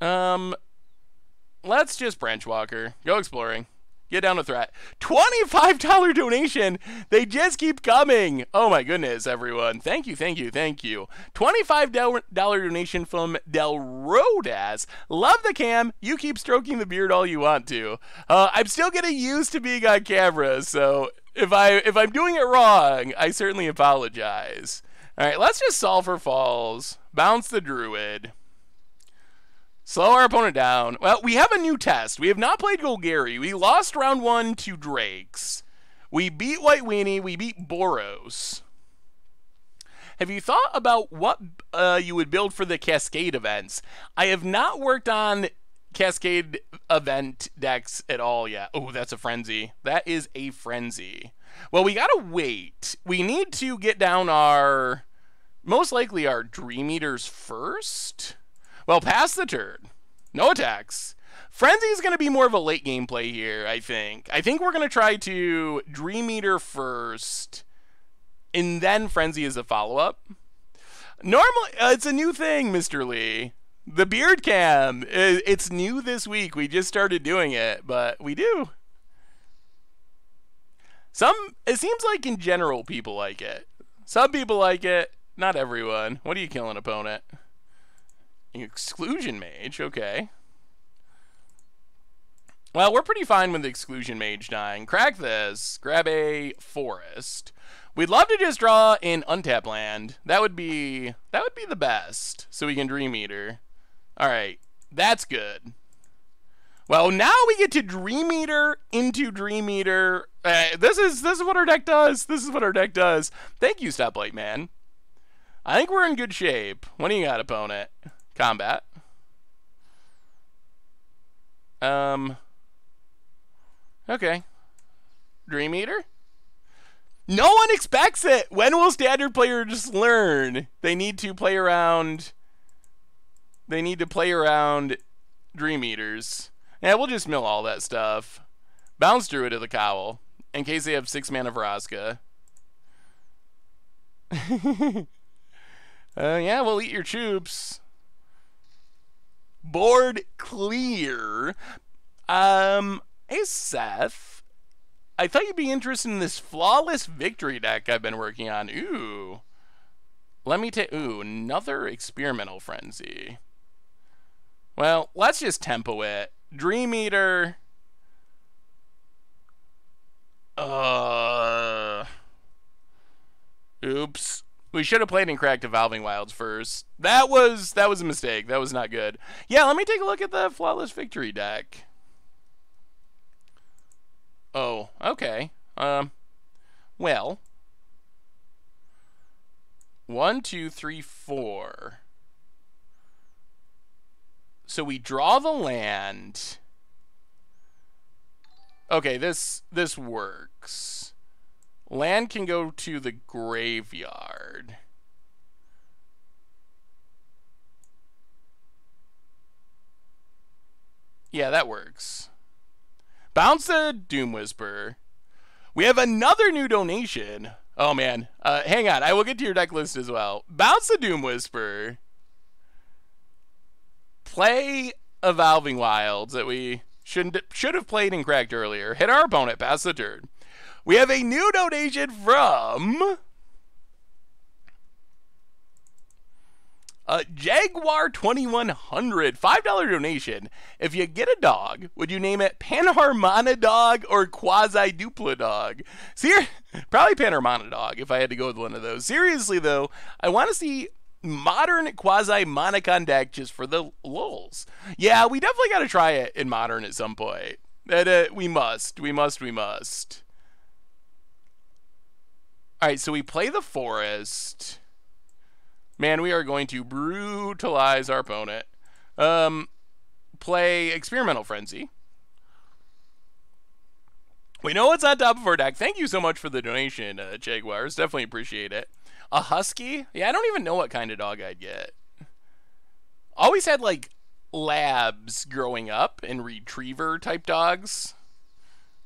Let's just Branch Walker. Go exploring. Get down to threat. $25 donation. They just keep coming. Oh my goodness, everyone. Thank you, thank you, thank you. $25 donation from Del Rodas. Love the cam. You keep stroking the beard all you want to. I'm still getting used to being on camera, so if I'm doing it wrong, I certainly apologize. All right, let's just Sulfur Falls. Bounce the Druid. Slow our opponent down. Well, we have a new test. We have not played Golgari. We lost round 1 to Drakes. We beat White Weenie. We beat Boros. Have you thought about what you would build for the Cascade events? I have not worked on Cascade event decks at all yet. Oh, that's a Frenzy. That is a Frenzy. Well, we gotta wait. We need to get down our, most likely our Dream Eaters first. Well, pass the turn. No attacks. Frenzy is going to be more of a late game play here, I think. I think we're going to try to Dream Eater first, and then Frenzy is a follow-up. Normally, it's a new thing, Mr. Lee. The beard cam. It's new this week. We just started doing it, but we do. It seems like in general people like it. Some people like it, not everyone. What are you killing, opponent? Exclusion Mage, okay. Well, we're pretty fine with the Exclusion Mage dying. Crack this, grab a Forest. We'd love to just draw in untap land. That would be the best. So we can Dream Eater. Alright, that's good. Well, now we get to Dream Eater into Dream Eater. This is what our deck does. This is what our deck does. Thank you, Stoplight Man. I think we're in good shape. What do you got, opponent? Combat. Okay. Dream Eater? No one expects it! When will standard players learn? They need to play around. They need to play around Dream Eaters. Yeah, we'll just mill all that stuff. Bounce Druid to the Cowl. In case they have 6 mana Vraska. Yeah, we'll eat your troops. Board clear. Hey Seth, I thought you'd be interested in this Flawless Victory deck I've been working on. Ooh. Let me take, ooh, another Experimental Frenzy. Well, let's just tempo it. Dream Eater. Oops. We should have played in Cracked Evolving Wilds first. That was a mistake. That was not good. Yeah, let me take a look at the Flawless Victory deck. Oh, okay. Well. 1, 2, 3, 4. So we draw the land. Okay, this works. Land can go to the graveyard. Yeah, that works. Bounce the Doom Whisper. We have another new donation. Oh, man. Hang on. I will get to your deck list as well. Bounce the Doom Whisper. Play Evolving Wilds that we should have played and cracked earlier. Hit our opponent. Pass the turn. We have a new donation from Jaguar 2100, $5 donation. If you get a dog, would you name it Panharmonia Dog or Quasidupla Dog? Probably Panharmonia Dog if I had to go with one of those. Seriously though, I want to see modern Quasi-Monicon deck just for the lulz. Yeah, we definitely got to try it in modern at some point. We must. Alright, so we play the Forest. Man, we are going to brutalize our opponent. Play Experimental Frenzy. We know what's on top of our deck. Thank you so much for the donation, Jaguars. Definitely appreciate it. A Husky? Yeah, I don't even know what kind of dog I'd get. Always had, like, labs growing up and retriever type dogs.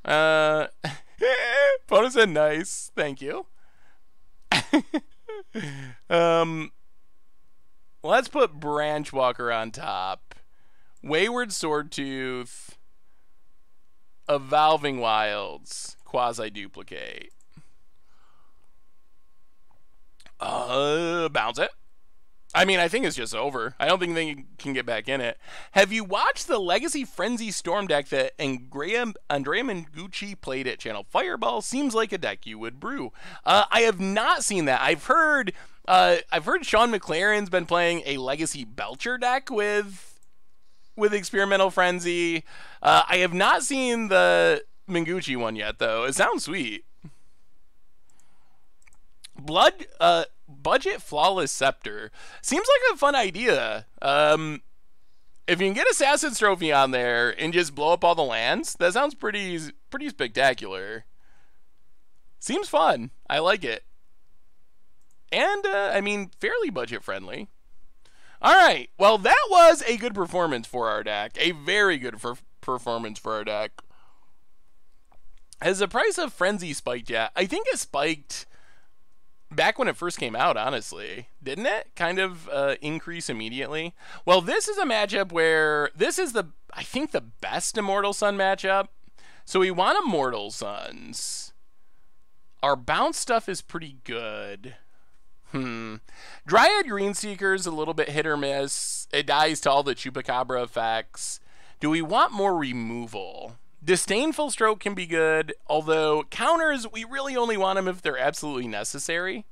Photo said nice. Thank you. Let's put Branchwalker on top. Wayward Swordtooth. Evolving Wilds. Quasi-duplicate. Bounce it. I mean, I think it's just over. I don't think they can get back in it. Have you watched the Legacy Frenzy Storm deck that Andrea Mengucci played at Channel Fireball? Seems like a deck you would brew. I have not seen that. I've heard Sean McLaren's been playing a Legacy Belcher deck with Experimental Frenzy. I have not seen the Mengucci one yet, though. It sounds sweet. Budget Flawless Scepter. Seems like a fun idea. If you can get Assassin's Trophy on there and just blow up all the lands, that sounds pretty spectacular. Seems fun. I like it. And, I mean, fairly budget friendly. Alright, well, that was a good performance for our deck. A very good performance for our deck. Has the price of Frenzy spiked yet? I think it spiked back when it first came out, honestly. Didn't it? Kind of increase immediately. Well, this is a matchup where this is I think the best Immortal Sun matchup. So we want Immortal Suns. Our bounce stuff is pretty good. Dryad Greenseeker is a little bit hit or miss. It dies to all the Chupacabra effects. Do we want more removal? Disdainful Stroke can be good, although counters, we really only want them if they're absolutely necessary.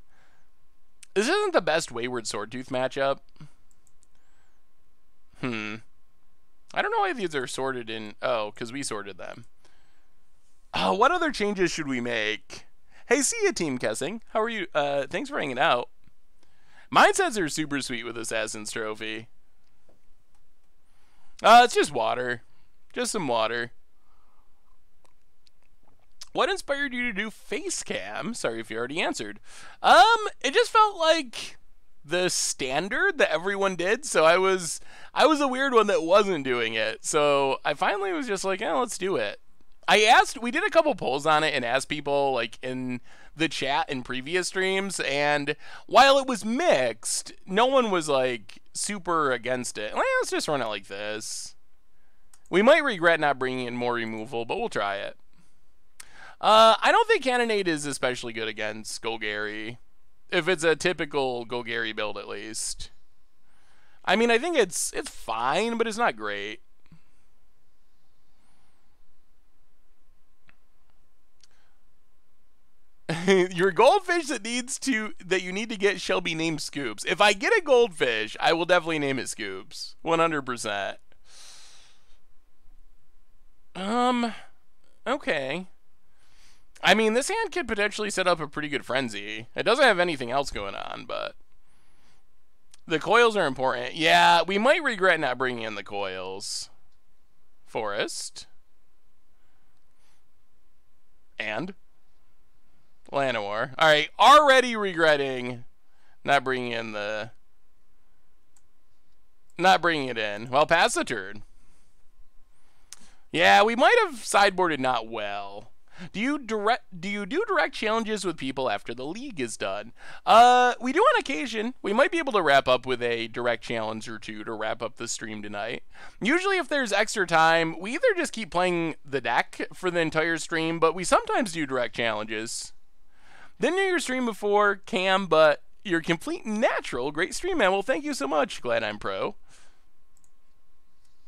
This isn't the best Wayward Swordtooth matchup. I don't know why these are sorted in... Oh, because we sorted them. Oh, what other changes should we make? Hey, see ya, Team Kessing. How are you? Thanks for hanging out. Mindsets are super sweet with Assassin's Trophy. It's just water. Just some water. What inspired you to do face cam? Sorry if you already answered. It just felt like the standard that everyone did, so I was a weird one that wasn't doing it. So I finally was just like, let's do it. We did a couple polls on it and asked people like in the chat in previous streams, and while it was mixed, no one was like super against it. Let's just run it like this. We might regret not bringing in more removal, but we'll try it. I don't think Cannonade is especially good against Golgari. If it's a typical Golgari build, at least. I mean, I think it's fine, but it's not great. Your goldfish that you need to get shall be named Scoops. If I get a goldfish, I will definitely name it Scoops. 100%. Okay. I mean, this hand could potentially set up a pretty good Frenzy. It doesn't have anything else going on, but the coils are important. Yeah, we might regret not bringing in the coils. Forest. And Llanowar. All right, already regretting not bringing in not bringing it in. Well, pass the turn. Yeah, we might have sideboarded not well. Do you do direct challenges with people after the league is done? We do on occasion. We might be able to wrap up with a direct challenge or two to wrap up the stream tonight. Usually if there's extra time, we either just keep playing the deck for the entire stream, but we sometimes do direct challenges. Didn't know your stream before, Cam, but you're complete natural. Great stream, man. Well, thank you so much. Glad I'm pro.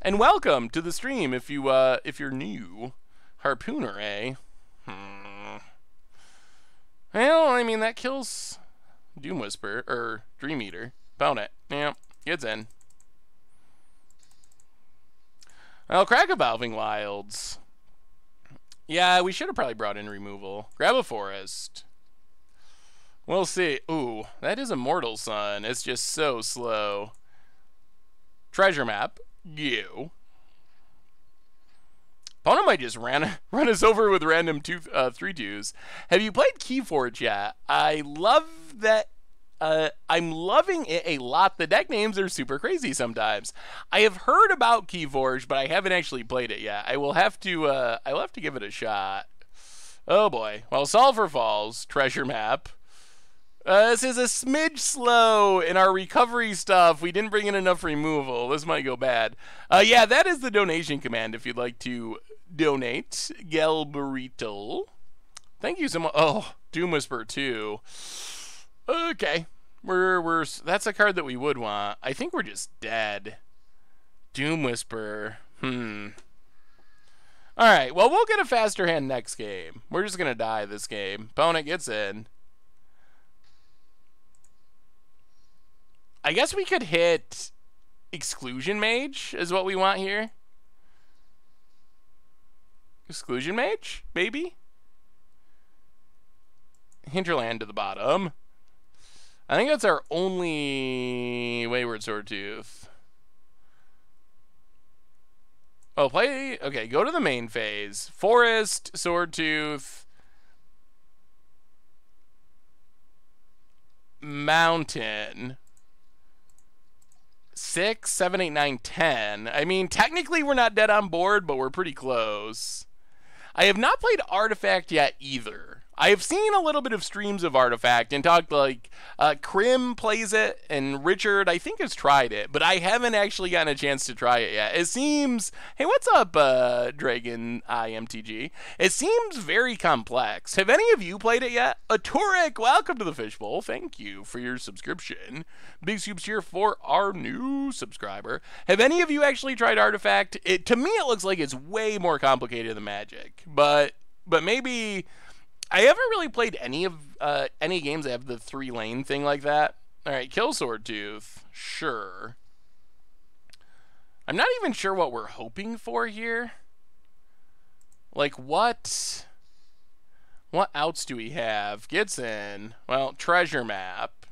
And welcome to the stream if you're new. Harpooner, eh? Well, I mean, that kills Doom Whisper, or Dream Eater. Bone it. Yeah, gets in. Well, crack Evolving Wilds. Yeah, we should have probably brought in removal. Grab a Forest. We'll see. Ooh, that is Immortal Sun. It's just so slow. Treasure Map. You. Opponent might just run us over with random 3-2s. Have you played Keyforge yet? I love that. I'm loving it a lot. The deck names are super crazy sometimes. I have heard about Keyforge, but I haven't actually played it yet. I will have to give it a shot. Oh boy. Well, Sulfur Falls, Treasure Map. This is a smidge slow in our recovery stuff. We didn't bring in enough removal. This might go bad. Yeah, that is the donation command if you'd like to donate. Galbarito. Thank you so much. Oh, Doom Whisper too. Okay. We're that's a card that we would want. I think we're just dead. Doom Whisper. Alright, well, we'll get a faster hand next game. We're just gonna die this game. Opponent gets in. I guess we could hit Exclusion Mage is what we want here. Exclusion Mage, maybe? Hinterland to the bottom. I think that's our only Wayward Swordtooth. Oh, play... Okay, go to the main phase. Forest, Swordtooth. Mountain. 6, 7, 8, 9, 10. I mean, technically we're not dead on board, but we're pretty close. I have not played Artifact yet either. I have seen a little bit of streams of Artifact and talked like Krim plays it and Richard I think has tried it, but I haven't actually gotten a chance to try it yet. It seems, hey, what's up, Dragon IMTG? It seems very complex. Have any of you played it yet? Aturek, welcome to the Fishbowl. Thank you for your subscription. Big soups here for our new subscriber. Have any of you actually tried Artifact? To me, it looks like it's way more complicated than Magic, but maybe. I haven't really played any games that have the 3-lane thing like that. All right, kill Swordtooth. Sure. I'm not even sure what we're hoping for here. Like, what outs do we have? Gets in. Well, treasure map.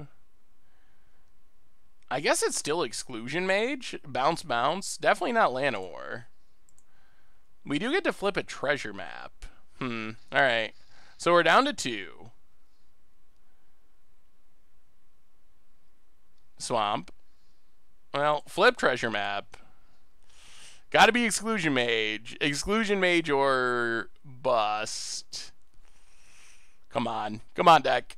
I guess it's still Exclusion Mage. Bounce, bounce. Definitely not Llanowar. We do get to flip a treasure map. All right. So we're down to 2. Swamp. Well, flip treasure map. Gotta be Exclusion Mage. Exclusion Mage or bust. Come on. Come on, deck.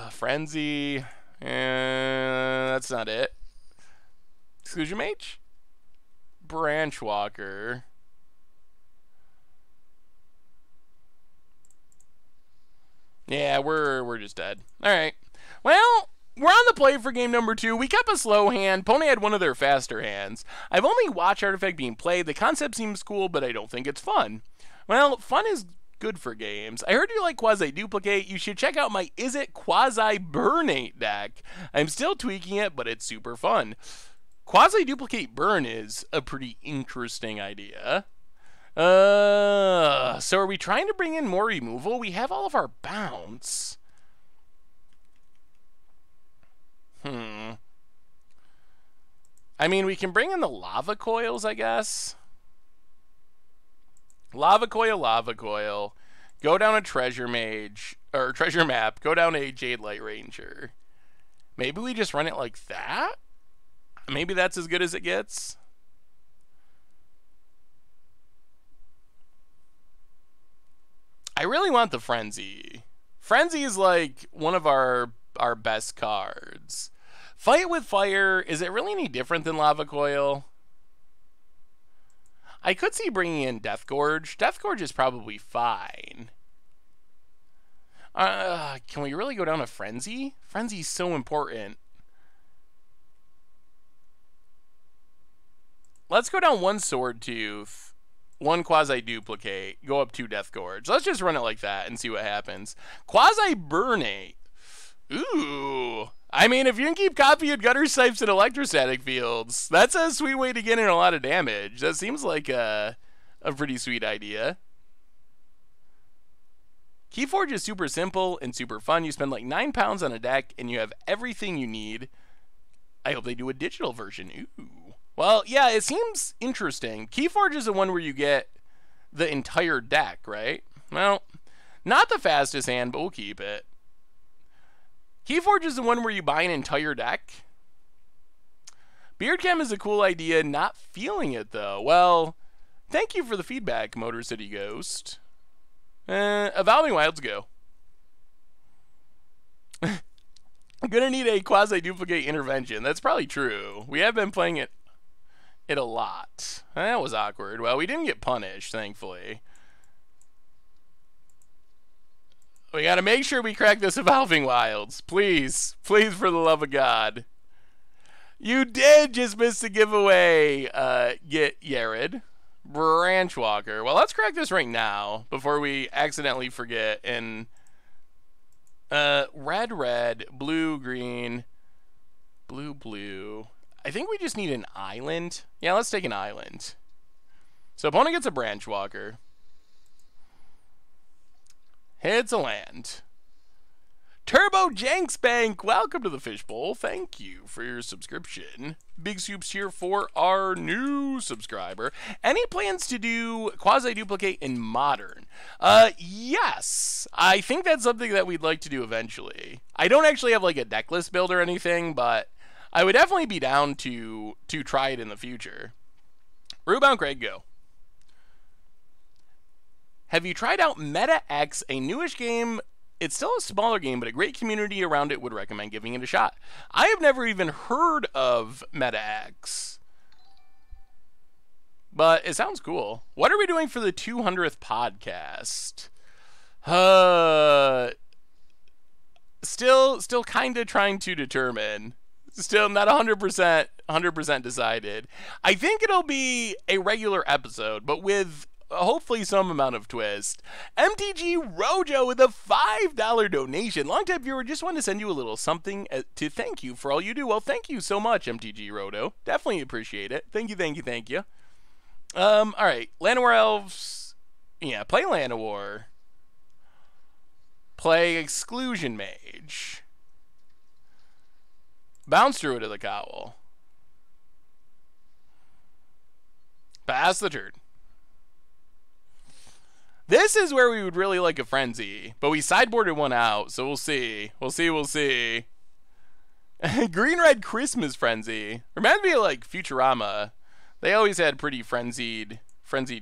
Frenzy. That's not it. Exclusion Mage? Branch Walker. Yeah, we're just dead. All right. Well, we're on the play for game number 2. We kept a slow hand. Pony had one of their faster hands. I've only watched Artifact being played. The concept seems cool, but I don't think it's fun. Well, fun is good for games. I heard you like Quasi-Duplicate. You should check out my Is It Quasi-Burnate deck. I'm still tweaking it, but it's super fun. Quasi-Duplicate Burn is a pretty interesting idea. So are we trying to bring in more removal? We have all of our bounce. I mean, we can bring in the lava coils, I guess. Lava coil. Go down a treasure mage, or treasure map. Go down a Jade Light Ranger. Maybe we just run it like that? Maybe that's as good as it gets. I really want the Frenzy. Frenzy is like one of our best cards. Fight with Fire, is it really any different than Lava Coil? I could see bringing in Death Gorge. Death Gorge is probably fine. Can we really go down to Frenzy? Frenzy's so important. Let's go down 1 Swordtooth. 1 Quasi-Duplicate, go up 2 Death Gorge. Let's just run it like that and see what happens. Quasi-Burnate. Ooh. I mean, if you can keep copying Gutter Sipes and Electrostatic Fields, that's a sweet way to get in a lot of damage. That seems like a pretty sweet idea. Keyforge is super simple and super fun. You spend like £9 on a deck and you have everything you need. I hope they do a digital version. Ooh. Well, yeah, it seems interesting. Keyforge is the one where you get the entire deck, right? Well, not the fastest hand, but we'll keep it. Keyforge is the one where you buy an entire deck. Beardcam is a cool idea, not feeling it, though. Well, thank you for the feedback, Motor City Ghost. Evolving Wilds, go. I'm going to need a Quasi-Duplicate Intervention. That's probably true. We have been playing it it a lot. That was awkward. Well, we didn't get punished, thankfully. We gotta make sure we crack this Evolving Wilds. Please. Please, for the love of God. You did just miss the giveaway. Get Yared. Branch Walker. Well, let's crack this right now before we accidentally forget. And red, red, blue, green, blue, blue. I think we just need an island. Yeah, let's take an island. So opponent gets a Branch Walker. Hits a land. Turbo Jenks Bank, welcome to the Fishbowl. Thank you for your subscription. Big Soups here for our new subscriber. Any plans to do Quasi-Duplicate in Modern? Yes. I think that's something that we'd like to do eventually. I don't actually have like a deck list build or anything, but I would definitely be down to try it in the future. Rootbound Craig, go. Have you tried out Meta X, a newish game? It's still a smaller game, but a great community around it would recommend giving it a shot. I have never even heard of Meta X, but it sounds cool. What are we doing for the 200th podcast? Still kind of trying to determine. Still not 100% decided. I think it'll be a regular episode, but with hopefully some amount of twist. MTG Rojo with a $5 donation. Longtime viewer, just wanted to send you a little something to thank you for all you do. Well, thank you so much, MTG Rojo. Definitely appreciate it. Thank you, thank you, thank you. All right. Llanowar Elves. Yeah, play Llanowar. Play Exclusion Mage. Bounce Druid of the Cowl. Pass the turn. This is where we would really like a Frenzy, but we sideboarded one out, so we'll see. We'll see. Green-red Christmas Frenzy. Reminds me of like Futurama. They always had pretty frenzied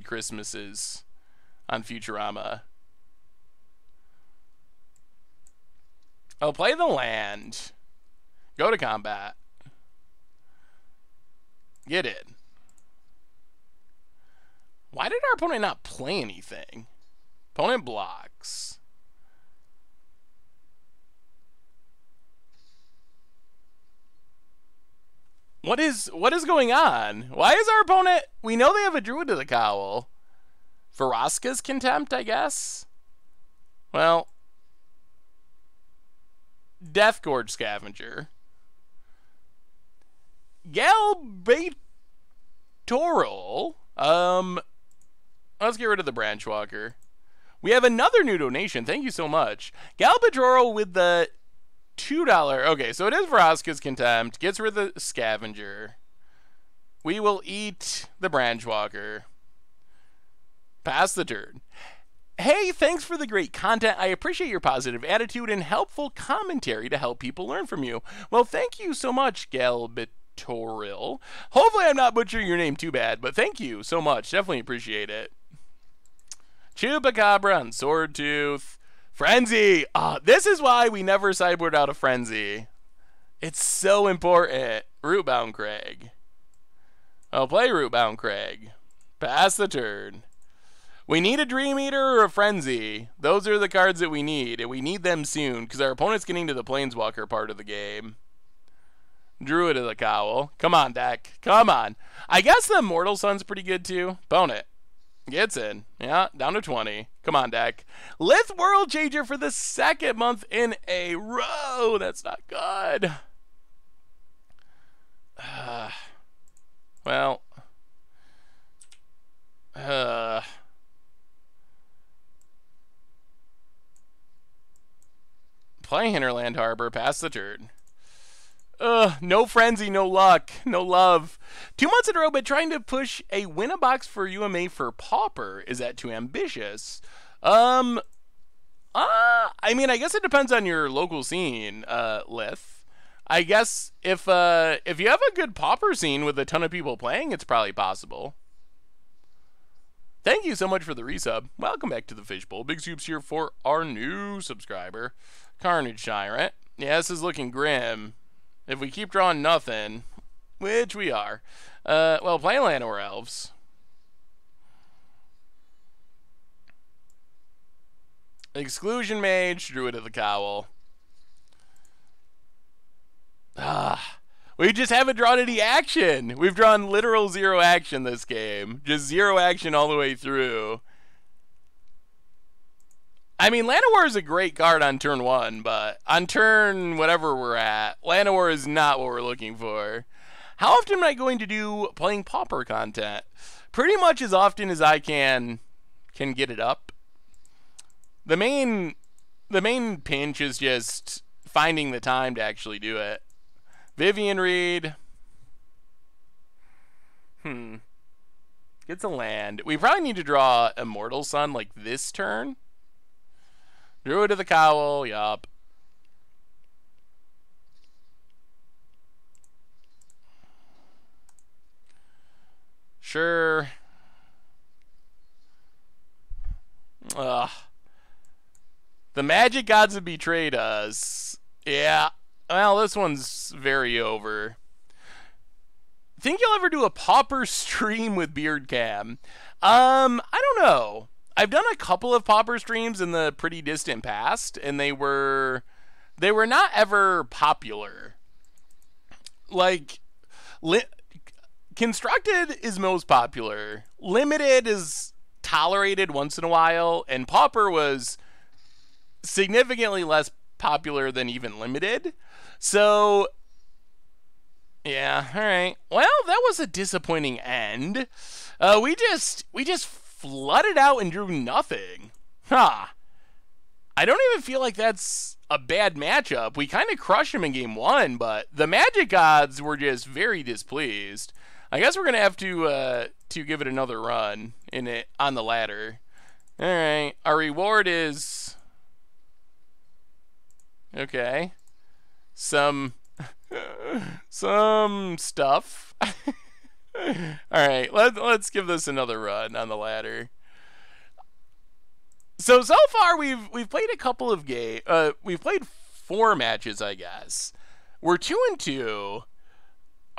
Christmases on Futurama. Oh, play the land. Go to combat. Get in. Why did our opponent not play anything? Opponent blocks. What is going on? Why is our opponent... We know they have a Druid of the Cowl. Vraska's Contempt, I guess? Well... Death Gorge Scavenger. Galbatoral. Let's get rid of the Branch Walker. We have another new donation. Thank you so much. Galbatoral with the $2. Okay, so it is Vraska's Contempt. Gets rid of the Scavenger. We will eat the Branch Walker. Pass the turn. Hey, thanks for the great content. I appreciate your positive attitude and helpful commentary to help people learn from you. Well, thank you so much, Galbatoral. Hopefully I'm not butchering your name too bad, but thank you so much. Definitely appreciate it. Chupacabra and Swordtooth. Frenzy! This is why we never sideboard out a Frenzy. It's so important. Rootbound Craig. I'll play Rootbound Craig. Pass the turn. We need a Dream Eater or a Frenzy. Those are the cards that we need, and we need them soon, because our opponent's getting to the Planeswalker part of the game. Druid of the Cowl. Come on, deck. Come on. I guess the Immortal Sun's pretty good, too. Opponent. Gets in. Yeah, down to 20. Come on, deck. Lith World Changer for the second month in a row. That's not good. Well. Play Hinterland Harbor. Pass the turn. No Frenzy, no luck, no love. 2 months in a row, but trying to push a win-a-box for UMA for Pauper. Is that too ambitious? I mean, I guess it depends on your local scene, Lith. I guess if you have a good Pauper scene with a ton of people playing, it's probably possible. Thank you so much for the resub. Welcome back to the Fishbowl. Big Soups here for our new subscriber. Carnage Tyrant. Yeah, this is looking grim. If we keep drawing nothing, which we are. Well, playing Llanowar Elves. Exclusion Mage, Druid of the Cowl. We just haven't drawn any action. We've drawn literal 0 action this game. Just 0 action all the way through. I mean, Llanowar is a great card on turn 1, but on turn whatever we're at, Llanowar is not what we're looking for. How often am I going to do playing Pauper content? Pretty much as often as I can get it up. The main pinch is just finding the time to actually do it. Vivian Reed. Gets a land. We probably need to draw Immortal Sun like this turn. Druid of the Cowl, yup. Sure. Ugh. The Magic Gods have betrayed us. Yeah. Well, this one's very over. Think you'll ever do a Pauper stream with Beard Cam? I don't know. I've done a couple of Pauper streams in the pretty distant past, and they were not ever popular. Like, Constructed is most popular. Limited is tolerated once in a while, and Pauper was significantly less popular than even Limited. So, yeah, all right. Well, that was a disappointing end. We just flooded out and drew nothing. I don't even feel like that's a bad matchup. We kind of crushed him in game 1, but the Magic Gods were just very displeased. I guess we're gonna have to give it another run on the ladder. All right, our reward is okay. Some stuff. All right, let's give this another run on the ladder. So far we've played a couple of we've played 4 matches, I guess. We're 2-2.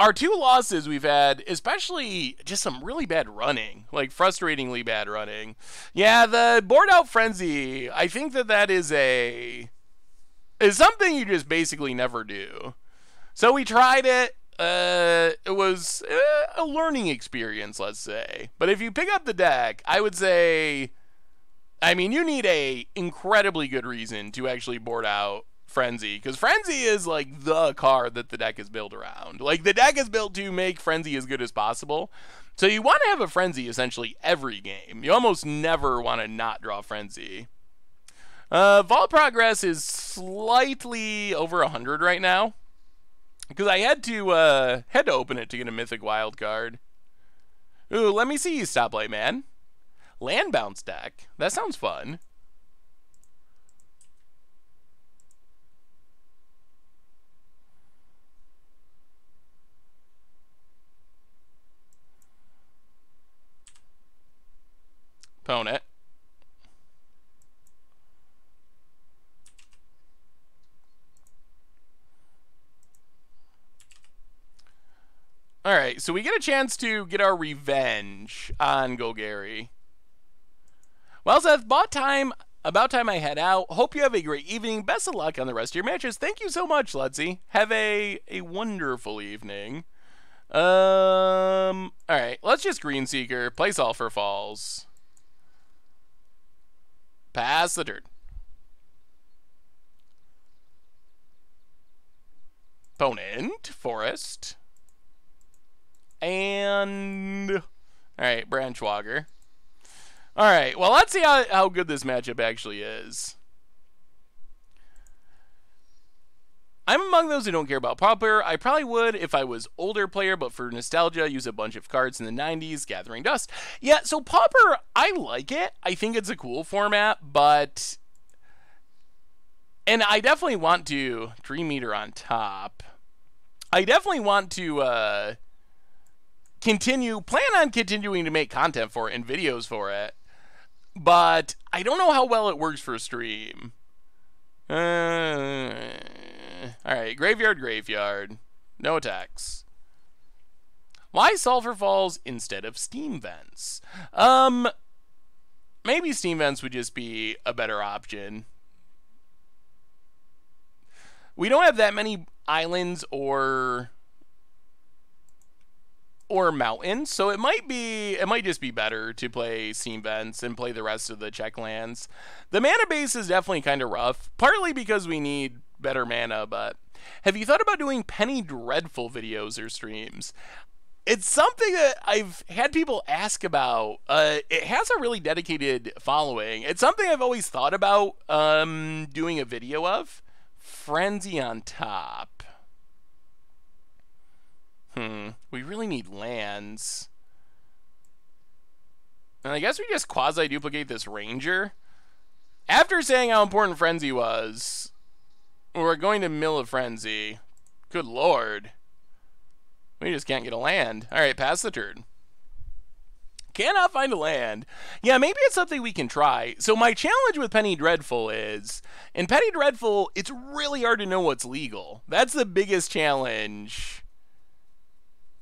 Our 2 losses we've had, especially just some really bad running, like frustratingly bad running. Yeah, the board out frenzy. I think that is something you just basically never do. So we tried it. It was a learning experience, let's say. But if you pick up the deck, I would say, I mean, you need a incredibly good reason to actually board out Frenzy, because Frenzy is like the card that the deck is built around. Like, the deck is built to make Frenzy as good as possible. So you want to have a Frenzy essentially every game. You almost never want to not draw Frenzy. Vault progress is slightly over 100 right now, because I had to open it to get a mythic wild card. Ooh, let me see you, Stoplight Man. Land bounce deck. That sounds fun. Opponent. Alright, so we get a chance to get our revenge on Golgari. Well, Seth, about time I head out. Hope you have a great evening. Best of luck on the rest of your matches. Thank you so much, Ludsy. Have a wonderful evening. Alright, let's just Green Seeker. Play Sulphur Falls. Pass the turn. Opponent, Forest. And alright, Branchwalker. Alright, well, let's see how good this matchup actually is. I'm among those who don't care about Pauper. I probably would if I was older player, but for nostalgia, use a bunch of cards in the 90s, Gathering Dust. Yeah, so Pauper, I like it. I think it's a cool format, but... And I definitely want to... Dream Eater on top. I definitely want to plan on continuing to make content for it and videos for it. But I don't know how well it works for a stream. Alright, Graveyard. No attacks. Why Sulfur Falls instead of Steam Vents? Maybe Steam Vents would just be a better option. We don't have that many islands or mountains, so it might just be better to play Steam Vents and play the rest of the check lands. The mana base is definitely kind of rough, partly because we need better mana, but have you thought about doing Penny Dreadful videos or streams? It's something that I've had people ask about. It has a really dedicated following. It's something I've always thought about doing a video of. Frenzy on top. We really need lands. And I guess we just quasi-duplicate this Ranger. After saying how important Frenzy was, we're going to mill a Frenzy. Good lord. We just can't get a land. Alright, pass the turn. Cannot find a land. Yeah, maybe it's something we can try. So my challenge with Penny Dreadful is, in Penny Dreadful, it's really hard to know what's legal. That's the biggest challenge.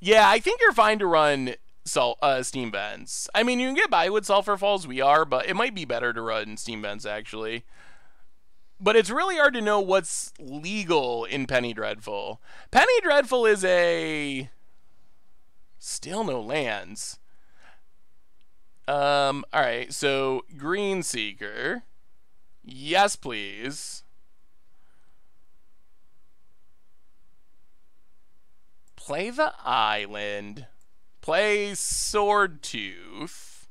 Yeah, I think you're fine to run Steam Vents. I mean, you can get by with Sulfur Falls, we are, but it might be better to run Steam Vents, actually. But it's really hard to know what's legal in Penny Dreadful. Penny Dreadful is a... Still no lands. Alright, so Green Seeker. Yes, please. Play the island. Play Sword Tooth.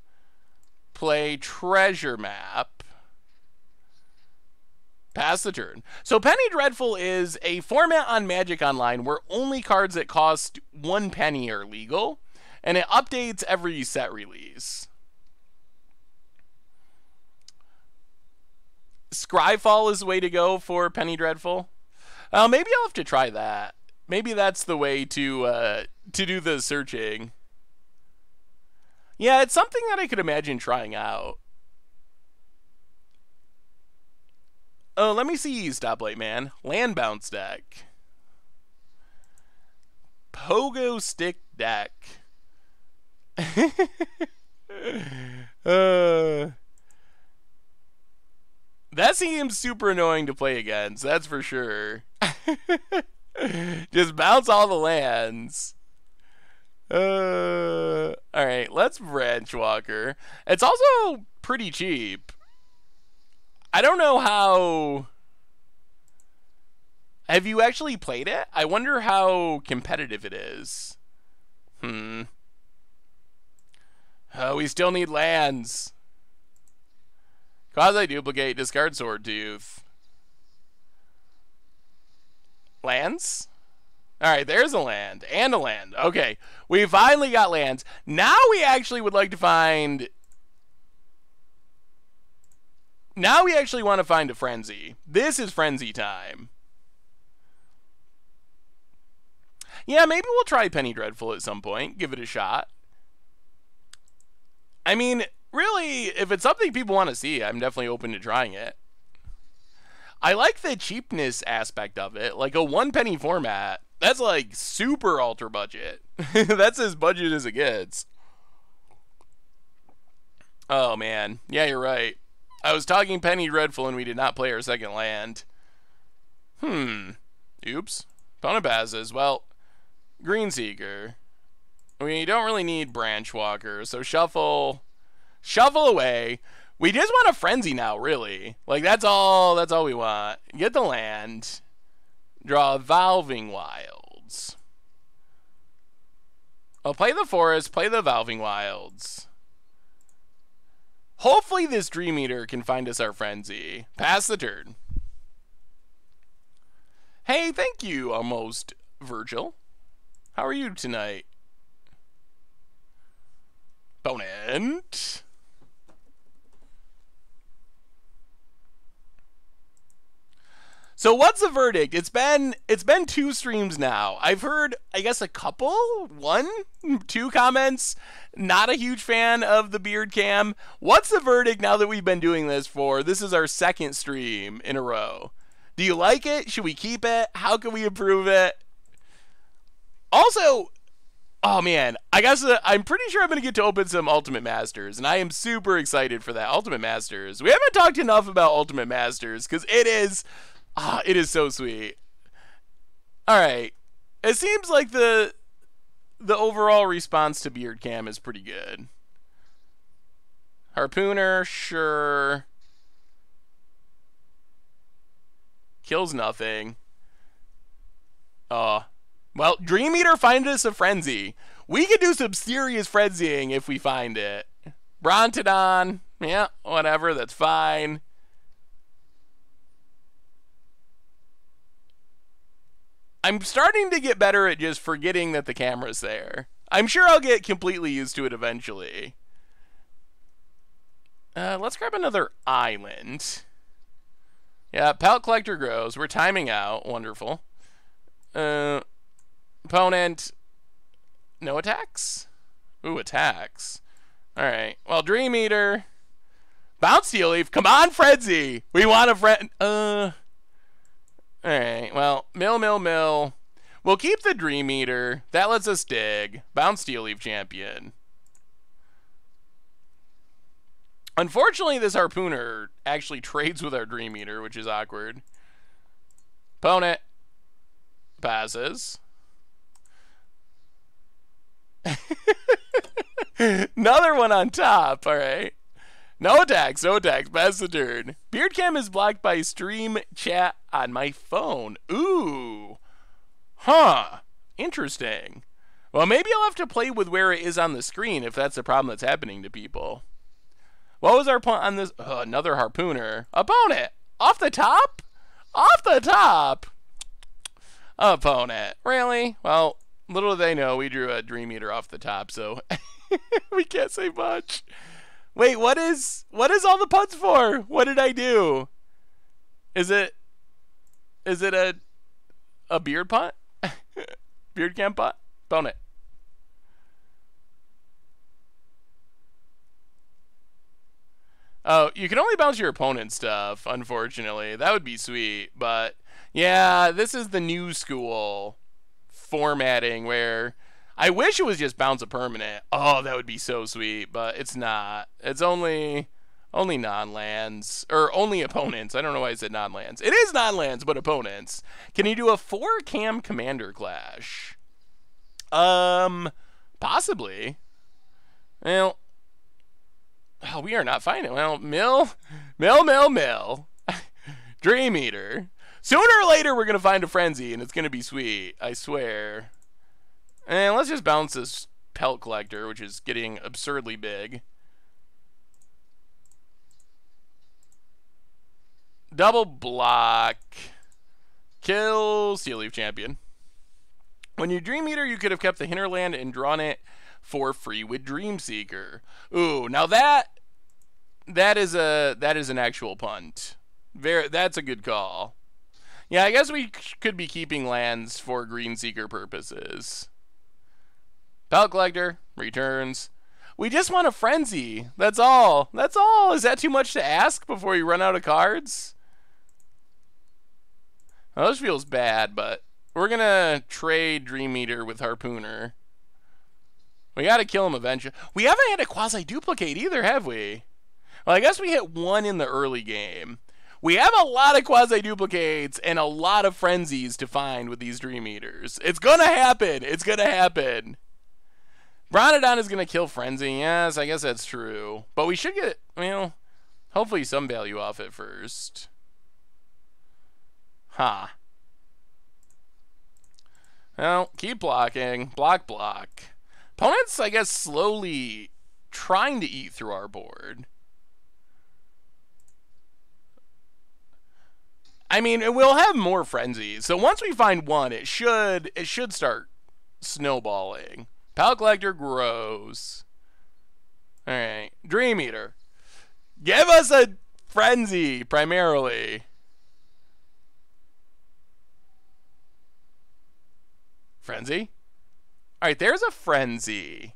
Play Treasure Map. Pass the turn. So Penny Dreadful is a format on Magic Online where only cards that cost 1 penny are legal, and it updates every set release. Scryfall is the way to go for Penny Dreadful. Maybe I'll have to try that. Maybe that's the way to do the searching. Yeah, it's something that I could imagine trying out. Oh, let me see, Stoplight Man. Land Bounce deck. Pogo Stick deck. That seems super annoying to play against, that's for sure. Just bounce all the lands. Alright, let's Branch Walker. It's also pretty cheap. I don't know how... Have you actually played it? I wonder how competitive it is. Oh, we still need lands. Quasi-duplicate, discard Sword Tooth. Lands? Alright, there's a land. And a land. Okay, we finally got lands. Now we actually would like to find... Now we actually want to find a Frenzy. This is Frenzy time. Yeah, maybe we'll try Penny Dreadful at some point. Give it a shot. I mean, really, if it's something people want to see, I'm definitely open to trying it. I like the cheapness aspect of it. Like a 1 penny format. That's like super ultra budget. That's as budget as it gets. Oh man. Yeah, you're right. I was talking Penny Dreadful and we did not play our second land. Oops. Opponent passes. Well, Green Seeker. We don't really need Branch Walker, so shuffle away. We just want a Frenzy now, really. Like that's all we want. Get the land. Draw Valving Wilds. I'll play the Forest, play the Valving Wilds. Hopefully this Dream Eater can find us our Frenzy. Pass the turn. Hey, thank you, almost Virgil. How are you tonight? Opponent. So what's the verdict? It's been 2 streams now. I've heard, I guess, a couple, 1, 2 comments. Not a huge fan of the beard cam. What's the verdict now that we've been doing this for? This is our 2nd stream in a row. Do you like it? Should we keep it? How can we improve it? Also, Oh man, I guess I'm pretty sure I'm going to get to open some Ultimate Masters, and I am super excited for that. Ultimate Masters. We haven't talked enough about Ultimate Masters because it is so sweet. All right, it seems like the overall response to Beard Cam is pretty good. Harpooner, sure. Kills nothing. Well, Dream Eater find us a frenzy. We could do some serious frenzying if we find it. Brontodon, yeah, whatever, that's fine. I'm starting to get better at just forgetting that the camera's there. I'm sure I'll get completely used to it eventually. Let's grab another island. Yeah, Pellet Collector grows. We're timing out. Wonderful. Opponent. No attacks? Ooh, attacks. Alright. Well, Dream Eater. Bounce Steel Leaf. Come on, Frenzy! We want a friend. Alright. Well, mill. We'll keep the Dream Eater. That lets us dig. Bounce Steel Leaf champion. Unfortunately, this Harpooner actually trades with our Dream Eater, which is awkward. Opponent. Passes. Another one on top. All right. No attacks. Pass the turn. Beard Cam is blocked by stream chat on my phone. Ooh. Huh. Interesting. Well, maybe I'll have to play with where it is on the screen if that's the problem that's happening to people. What was our point on this? Oh, another Harpooner. Opponent. Off the top? Off the top. Opponent. Really? Well, little do they know we drew a Dream Eater off the top, so we can't say much. Wait, what is all the puns for? What did I do? Is it a beard punt? Beard Cam punt? Opponent. Oh, you can only bounce your opponent's stuff, unfortunately. That would be sweet, but yeah, this is the new school formatting where I wish it was just bounce a permanent. Oh, that would be so sweet, but it's not. It's only non-lands, or only opponents. I don't know why I said non-lands. It is non-lands, but opponents. Can you do a 4-cam commander clash? Possibly. Well, oh, we are not finding. Well, mill. Dream Eater. Sooner or later, we're going to find a frenzy, and it's going to be sweet. I swear. And let's just bounce this Pellet Collector, which is getting absurdly big. Double block. Kill Steel Leaf champion. When you Dream Eater, you could have kept the hinterland and drawn it for free with Dream Seeker. Ooh, now that is an actual punt. That's a good call. Yeah, I guess we could be keeping lands for Green Seeker purposes. Pellet Collector returns. We just want a frenzy. That's all. That's all. Is that too much to ask before you run out of cards? Well, this feels bad, but we're gonna trade Dream Eater with Harpooner. We gotta kill him eventually. We haven't had a quasi-duplicate either, have we? Well, I guess we hit one in the early game. We have a lot of quasi-duplicates and a lot of frenzies to find with these Dream Eaters. It's gonna happen. It's gonna happen. Brontodon is gonna kill Frenzy. Yes, I guess that's true. But we should get, well, hopefully some value off it first. Huh. Well, keep blocking. Block. Opponents, I guess, slowly trying to eat through our board. I mean, we'll have more frenzies. So once we find one, it should start snowballing. Pellet Collector grows. All right, Dream Eater. Give us a frenzy, primarily. Frenzy? All right, there's a frenzy.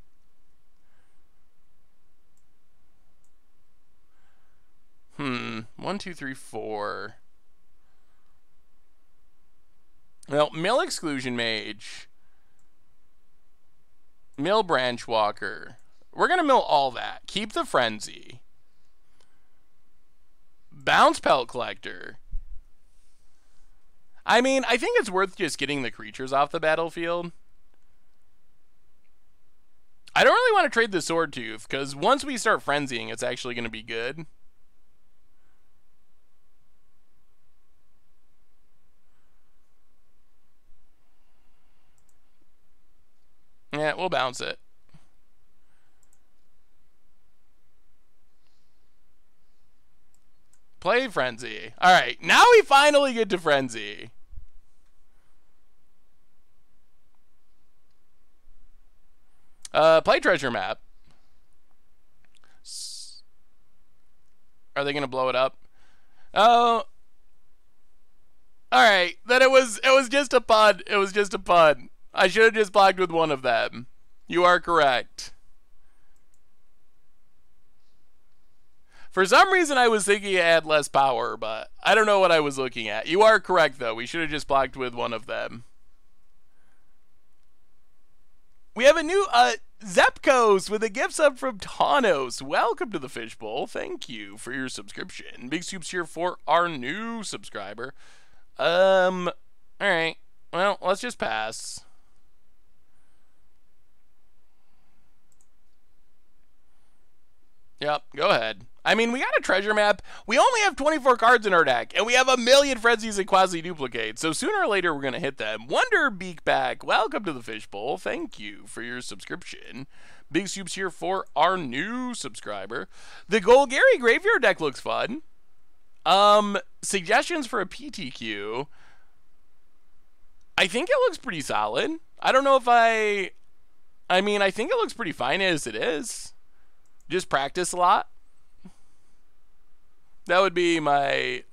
One, two, three, four. Well, Mill Exclusion Mage. Mill Branch Walker. We're going to mill all that. Keep the Frenzy. Bounce Pelt Collector. I mean, I think it's worth just getting the creatures off the battlefield. I don't really want to trade the Sword Tooth, because once we start frenzying, it's actually going to be good. Yeah, we'll bounce it. Play Frenzy. Alright, now we finally get to Frenzy. Play Treasure Map. Are they going to blow it up? Oh. Alright, then it was just a pun. It was just a pun. I should have just blocked with one of them. You are correct. For some reason, I was thinking it had less power, but I don't know what I was looking at. You are correct, though. We should have just blocked with one of them. We have a new Zepkos with a gift sub from Tanos. Welcome to the Fishbowl. Thank you for your subscription. Big soups here for our new subscriber. Alright. Well, let's just pass. Yep, go ahead. I mean, we got a treasure map. We only have 24 cards in our deck, and we have a million Frenzies and Quasi-Duplicates, so sooner or later we're going to hit them. Wonder Beakback, welcome to the Fishbowl. Thank you for your subscription. Big soups here for our new subscriber. The Golgari Graveyard deck looks fun. Suggestions for a PTQ. I think it looks pretty solid. I don't know if I mean, I think it looks pretty fine as it is. Just practice a lot. That would be my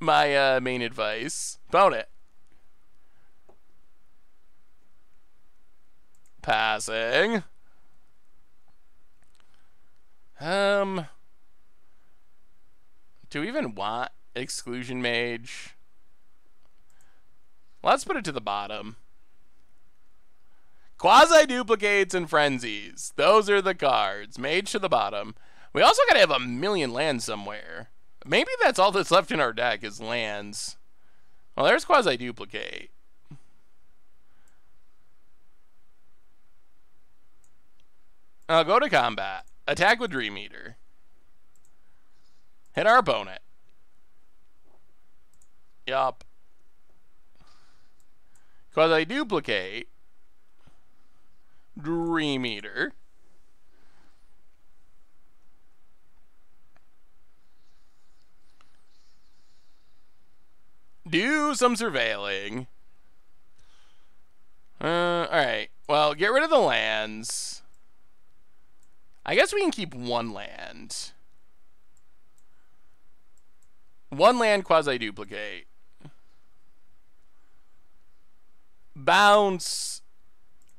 main advice. Bone it. Passing. Do we even want Exclusion Mage? Let's put it to the bottom. Quasi-Duplicates and Frenzies. Those are the cards. Mage to the bottom. We also gotta have a million lands somewhere. Maybe that's all that's left in our deck is lands. Well, there's Quasi-Duplicate. I'll go to combat. Attack with Dream Eater. Hit our opponent. Yup. Quasi-Duplicate. Dream Eater. Do some surveilling. Alright. Well, get rid of the lands. I guess we can keep one land. One land Quasi-Duplicate. Bounce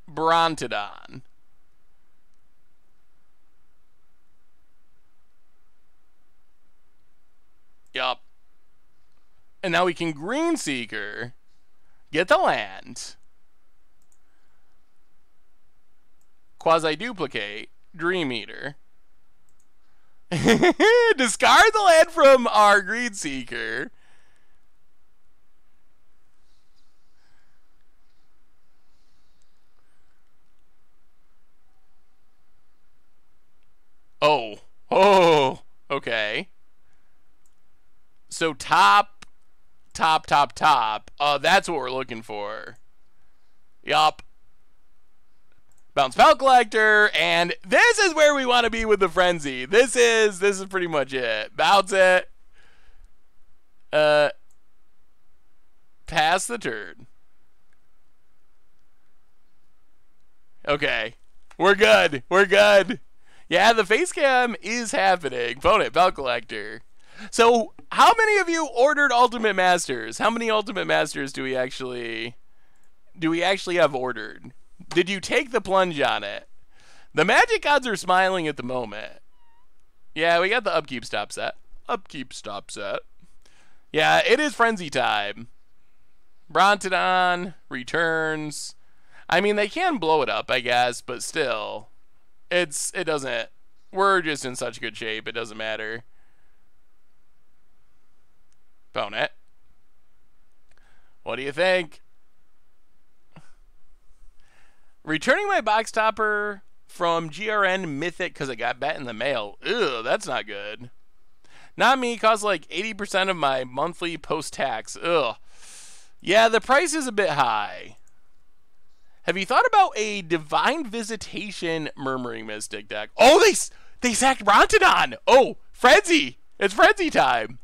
Brontodon. Yup. And now we can Green Seeker. Get the land. Quasi-Duplicate. Dream Eater. Discard the land from our Green Seeker. Oh, okay. So top. That's what we're looking for. Yup. Bounce Pelt Collector, and this is where we want to be with the Frenzy. This is pretty much it. Bounce it. Pass the turn. Okay. We're good. We're good. Yeah, the face cam is happening. Opponent, Pelt Collector. So, how many of you ordered Ultimate Masters? How many Ultimate Masters do we actually have ordered? Did you take the plunge on it? The Magic gods are smiling at the moment. Yeah, we got the upkeep stop set. Upkeep stop set. Yeah, it is Frenzy time. Brontodon returns. I mean, they can blow it up, I guess, but still, it doesn't. We're just in such good shape, it doesn't matter. Bone it. What do you think? Returning my box topper from GRN Mythic because I got bet in the mail. Ew, that's not good. Not me, costs like 80% of my monthly post-tax. Ugh. Yeah, the price is a bit high. Have you thought about a Divine Visitation Murmuring Mystic deck? Oh, they sacked Rontodon! Oh, Frenzy! It's Frenzy time!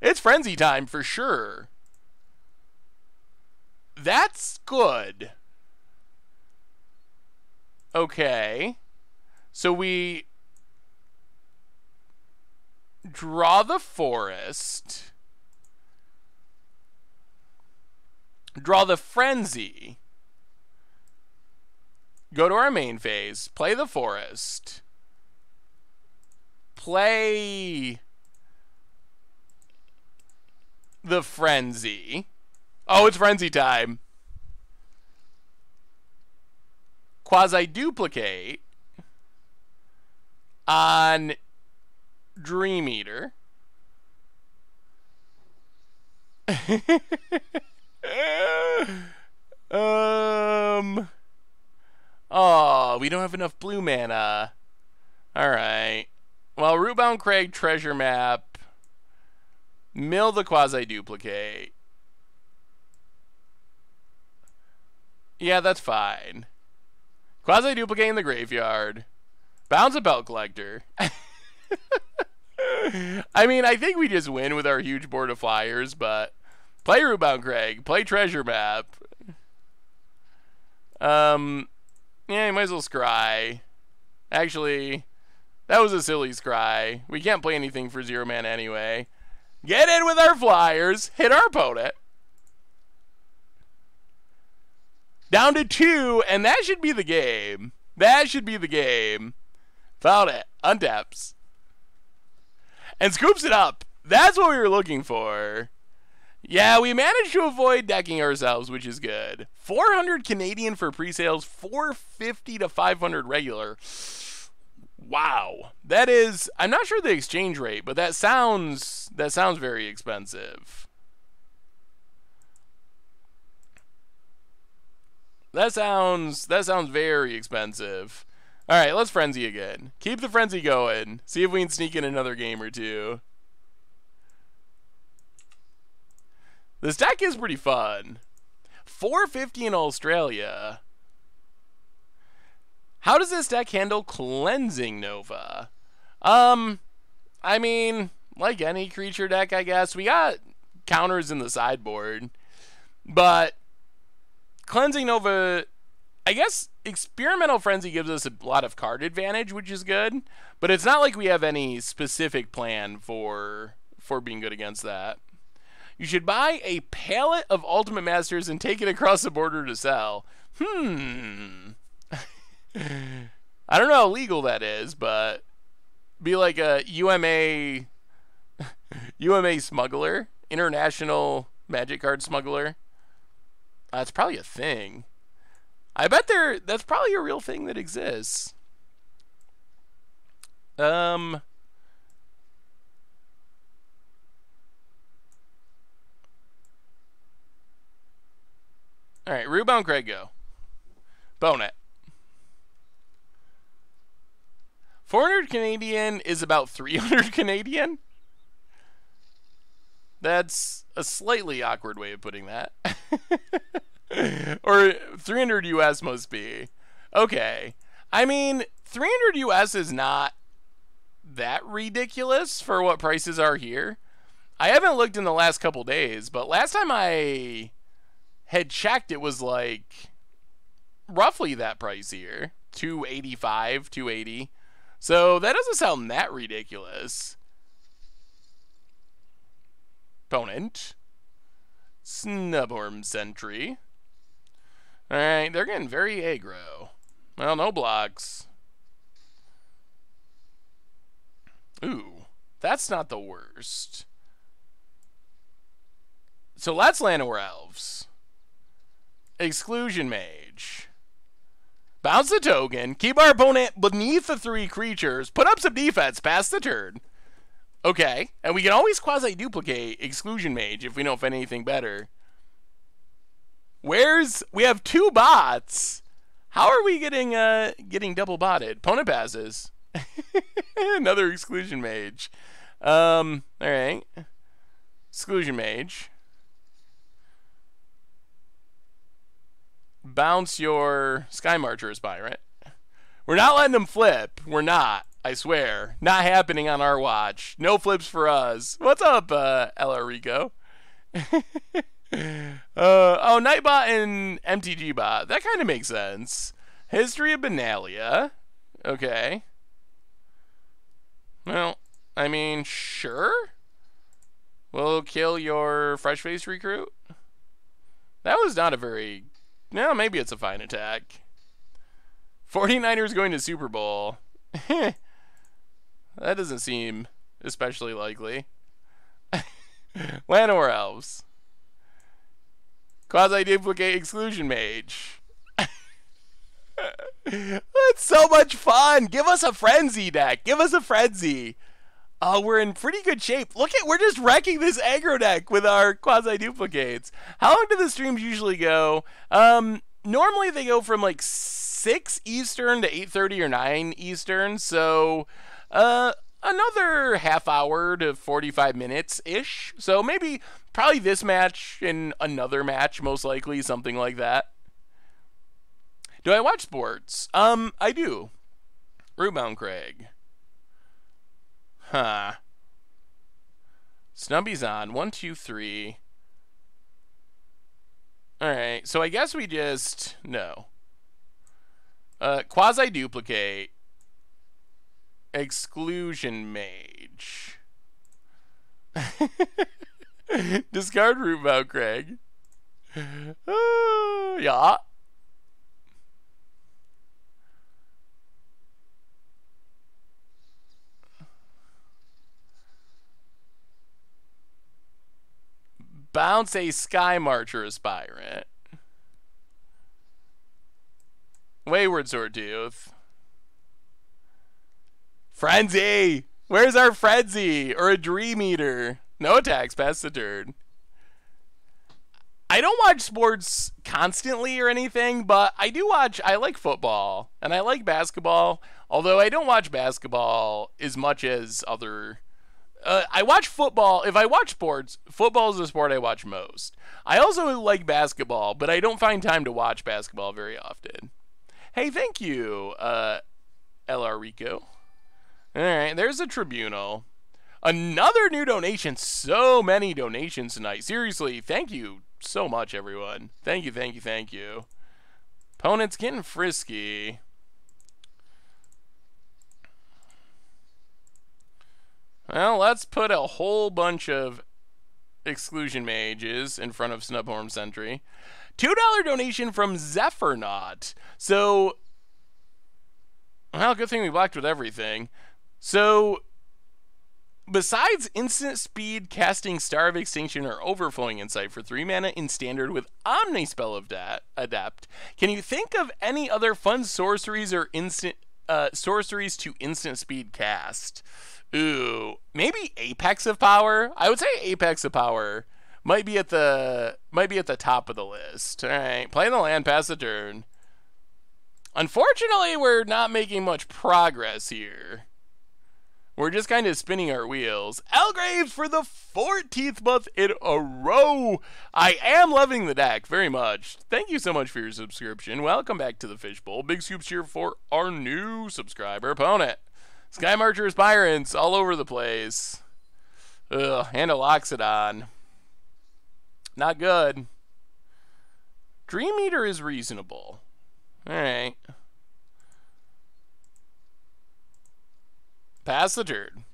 It's Frenzy time for sure. That's good. Okay. So we draw the forest. Draw the Frenzy. Go to our main phase. Play the forest. Play the Frenzy. Oh, it's Frenzy time. Quasi-duplicate on Dream Eater. Oh, we don't have enough blue mana. Alright. Well, Rootbound Crag, Treasure Map. Mill the Quasi-duplicate. Yeah, that's fine. Quasi-duplicate in the graveyard. Bounce a Belt Collector. I mean, I think we just win with our huge board of flyers, but play Rootbound Crag, play Treasure Map. Yeah, you might as well scry. Actually, that was a silly scry. We can't play anything for 0 mana anyway. Get in with our flyers, hit our opponent. Down to 2, and that should be the game. That should be the game. Found it. Untaps. And scoops it up. That's what we were looking for. Yeah, we managed to avoid decking ourselves, which is good. 400 Canadian for pre-sales, 450 to 500 regular. Wow. That is, I'm not sure the exchange rate, but that sounds very expensive. That sounds very expensive. All right, let's Frenzy again. Keep the Frenzy going. See if we can sneak in another game or two. This deck is pretty fun. 450 in Australia. How does this deck handle Cleansing Nova? I mean, like any creature deck, I guess. We got counters in the sideboard. But Cleansing Nova, I guess Experimental Frenzy gives us a lot of card advantage, which is good. But it's not like we have any specific plan for being good against that. You should buy a pallet of Ultimate Masters and take it across the border to sell. I don't know how legal that is, but be like a UMA smuggler, international magic card smuggler. That's probably a thing. I bet that's probably a real thing that exists. All right, Rootbound Crag, go. Bone it. 400 Canadian is about 300 Canadian. That's a slightly awkward way of putting that. Or 300 US must be. Okay. I mean, 300 US is not that ridiculous for what prices are here. I haven't looked in the last couple days, but last time I had checked, it was like roughly that price here. 285, 280. So that doesn't sound that ridiculous. Opponent. Snubworm Sentry. Alright, they're getting very aggro. Well, no blocks. Ooh, that's not the worst. So let's land our elves. Exclusion Mage. Bounce the token. Keep our opponent beneath the 3 creatures. Put up some defense. Pass the turn. Okay. And we can always quasi-duplicate Exclusion Mage if we know of anything better. We have 2 bots. How are we getting double botted? Opponent passes. Another Exclusion Mage. Alright. Exclusion Mage. Bounce your Sky Marcher's Pirate. We're not letting them flip. We're not. I swear. Not happening on our watch. No flips for us. What's up, LR Rico? Oh, Nightbot and MTG Bot. That kind of makes sense. History of Benalia. Okay. Well, I mean, sure. We'll kill your Fresh Face Recruit. That was not a very... No, maybe it's a fine attack. 49ers going to Super Bowl. That doesn't seem especially likely. Llanowar Elves. Quasi-duplicate Exclusion Mage. That's so much fun. Give us a Frenzy deck. Give us a Frenzy. We're in pretty good shape. Look at, we're just wrecking this aggro deck with our quasi-duplicates. How long do the streams usually go? Normally they go from like 6 Eastern to 8:30 or 9 Eastern. So, another half hour to 45 minutes-ish. So maybe, probably this match and another match, most likely, something like that. Do I watch sports? I do. Rootbound Craig. Huh. Snubby's on. 1, 2, 3. Alright, so I guess we just... No. Quasi-duplicate. Exclusion Mage. Discard Rootbound Craig. Yeah. Bounce a Sky Marcher Aspirant. Wayward Swordtooth. Frenzy! Where's our Frenzy? Or a Dream Eater? No attacks, pass the turn. I don't watch sports constantly or anything, but I do watch, I like football, and I like basketball, although I don't watch basketball as much as other... I watch football. If I watch sports, football is the sport I watch most. I also like basketball, but I don't find time to watch basketball very often. Hey, thank you, LR Rico. Alright, there's a Tribunal. Another new donation. So many donations tonight. Seriously, thank you so much, everyone. Thank you, thank you, thank you. Opponent's getting frisky. Well, let's put a whole bunch of Exclusion Mages in front of Snubhorn Sentry. $2 donation from Zephyrnaut. So, well, good thing we blocked with everything. So, besides instant speed, casting Star of Extinction, or Overflowing Insight for 3 mana in Standard with Omnispell of Adept, can you think of any other fun sorceries or instant sorceries to instant speed cast? Ooh, maybe Apex of Power. I would say Apex of Power might be at the top of the list. All right, play the land, pass the turn. Unfortunately, we're not making much progress here. We're just kind of spinning our wheels. Elgraves for the 14th month in a row. I am loving the deck very much. Thank you so much for your subscription. Welcome back to the Fishbowl. Big scoops here for our new subscriber opponent. Sky Marcher Aspirants all over the place. Ugh, and a Loxodon. Not good. Dream Eater is reasonable. Alright. Pass the turn.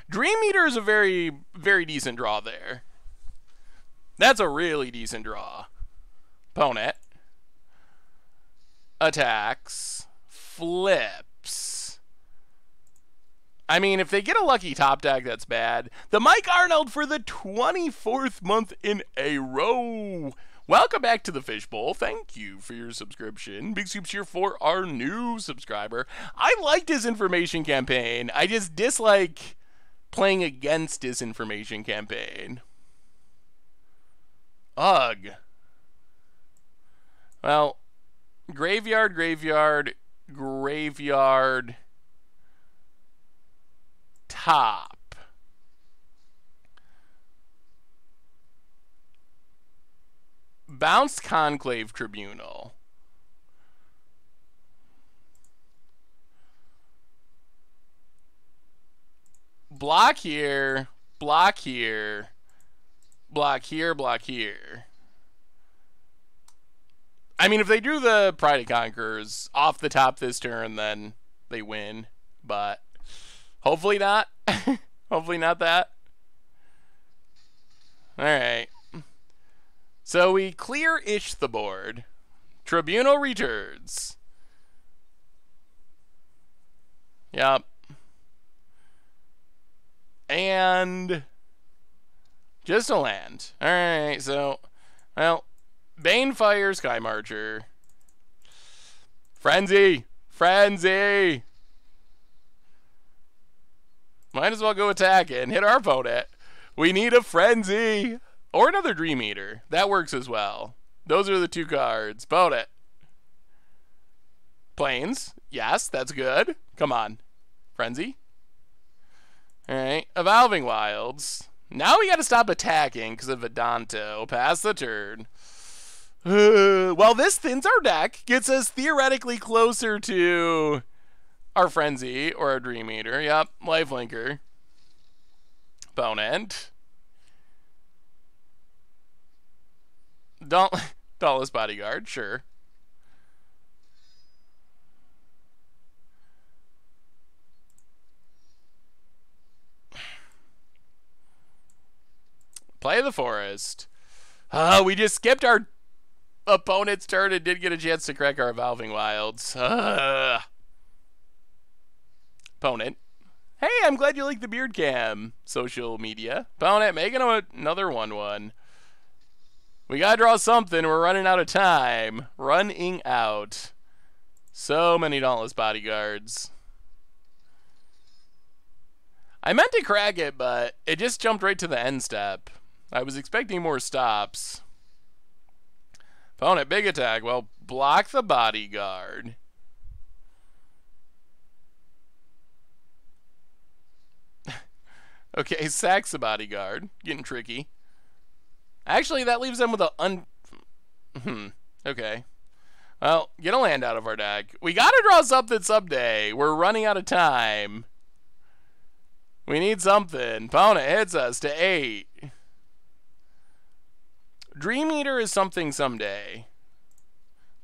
Dream Eater is a very, very decent draw there. That's a really decent draw. Opponent. Attacks. Flips. I mean, if they get a lucky top deck, that's bad. The Mike Arnold for the 24th month in a row. Welcome back to the Fishbowl. Thank you for your subscription. Big soups here for our new subscriber. I like disinformation campaign. I just dislike playing against disinformation campaign. Ugh. Well, graveyard, graveyard, graveyard, top. Bounced Conclave Tribunal. Block here, block here, block here, block here. I mean, if they do the Pride of Conquerors off the top this turn, then they win. But hopefully not. Hopefully not that. Alright. So we clear-ish the board. Tribunal returns. Yep. And just a land. Alright, so, well, Banefire, Sky Marcher. Frenzy! Frenzy! Might as well go attack it and hit our opponent. We need a Frenzy! Or another Dream Eater. That works as well. Those are the two cards. Opponent. Plains. Yes, that's good. Come on. Frenzy. Alright. Evolving Wilds. Now we gotta stop attacking because of Vedanto. Pass the turn. Well, this thins our deck. Gets us theoretically closer to our Frenzy or our Dream Eater. Yep. Lifelinker. Opponent. Dauntless Bodyguard, sure. Play the Forest. We just skipped our opponent's turn and did get a chance to crack our Evolving Wilds. Opponent. Hey, I'm glad you like the beard cam. Social media. Opponent, making another 1/1. We gotta draw something. We're running out of time. Running out. So many Dauntless Bodyguards. I meant to crack it, but it just jumped right to the end step. I was expecting more stops. Opponent, big attack. Well, block the Bodyguard. Okay, sacks the Bodyguard. Getting tricky. Actually, that leaves them with a okay. Well, get a land out of our deck. We gotta draw something someday. We're running out of time. We need something. Opponent hits us to 8. Dream Eater is something someday.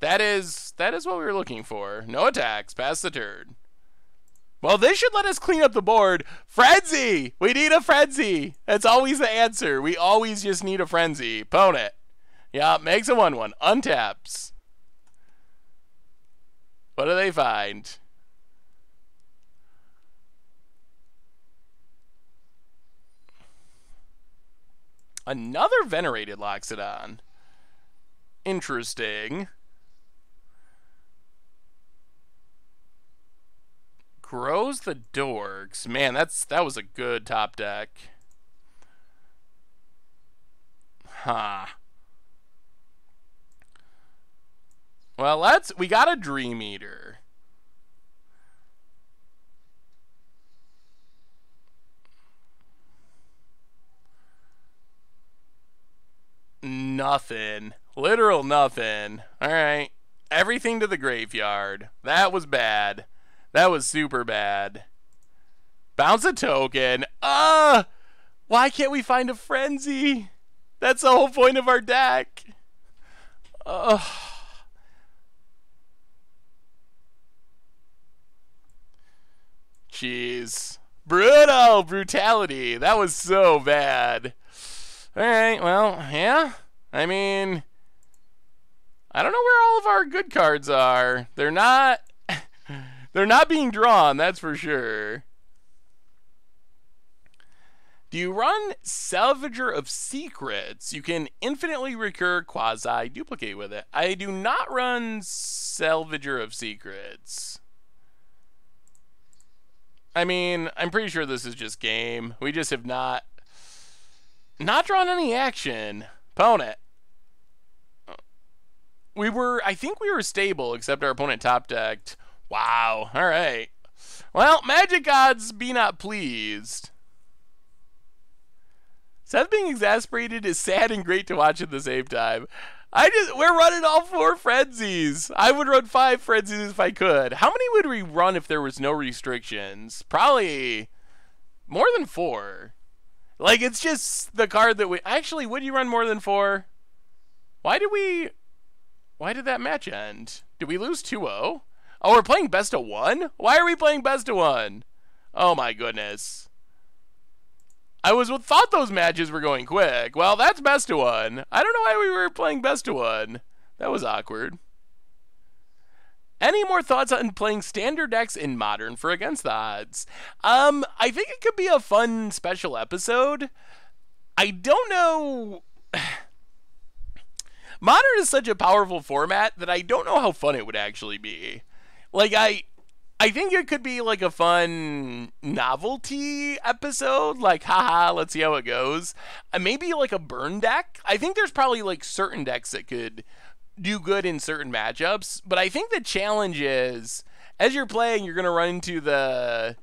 That is what we were looking for. No attacks. Pass the turn. Well, this should let us clean up the board. Frenzy! We need a Frenzy. That's always the answer. We always just need a Frenzy. Opponent. Yeah, makes a 1/1. Untaps. What do they find? Another Venerated Loxodon. Interesting. Grows the Dorks. Man, that was a good top deck. Huh. Well, we got a Dream Eater. Nothing. Literal nothing. Alright. Everything to the graveyard. That was bad. That was super bad. Bounce a token. Why can't we find a Frenzy? That's the whole point of our deck. Jeez. Brutality. That was so bad. Alright, well, yeah. I mean, I don't know where all of our good cards are. They're not being drawn, that's for sure. Do you run Salvager of Secrets? You can infinitely recur quasi-duplicate with it. I do not run Salvager of Secrets. I mean, I'm pretty sure this is just game. We just have not drawn any action. Opponent. I think we were stable, except our opponent top decked. Wow, alright. Well, Magic Gods be not pleased. Seth being exasperated is sad and great to watch at the same time. We're running all 4 frenzies. I would run 5 frenzies if I could. How many would we run if there was no restrictions? Probably more than 4. Like, it's just the card that we... Actually, would you run more than 4? Why did that match end? Did we lose 2-0? Oh, we're playing best of 1? Why are we playing best of 1? Oh my goodness. I thought those matches were going quick. Well, that's best of 1. I don't know why we were playing best of 1. That was awkward. Any more thoughts on playing standard decks in Modern for Against the Odds? I think it could be a fun special episode. I don't know... Modern is such a powerful format that I don't know how fun it would actually be. Like, I think it could be like a fun novelty episode, like, haha, let's see how it goes. Maybe like a burn deck. I think there's probably like certain decks that could do good in certain matchups, but I think the challenge is, as you're playing, you're going to run into the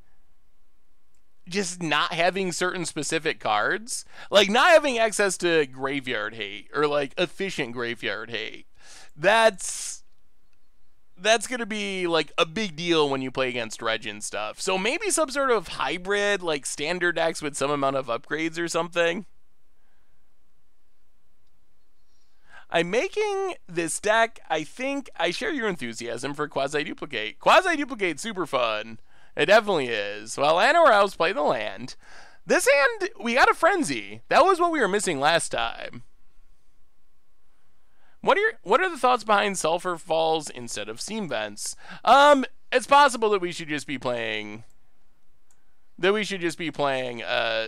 just not having certain specific cards. Like, not having access to graveyard hate, or like efficient graveyard hate. That's going to be like a big deal when you play against Reg and stuff. So maybe some sort of hybrid, like standard decks with some amount of upgrades or something. I'm making this deck. I think I share your enthusiasm for Quasi-Duplicate. Quasi-Duplicate's super fun. It definitely is. Well, Llanowar play the land. This hand, we got a Frenzy. That was what we were missing last time. What are the thoughts behind Sulfur Falls instead of Steam Vents? It's possible that we should just be playing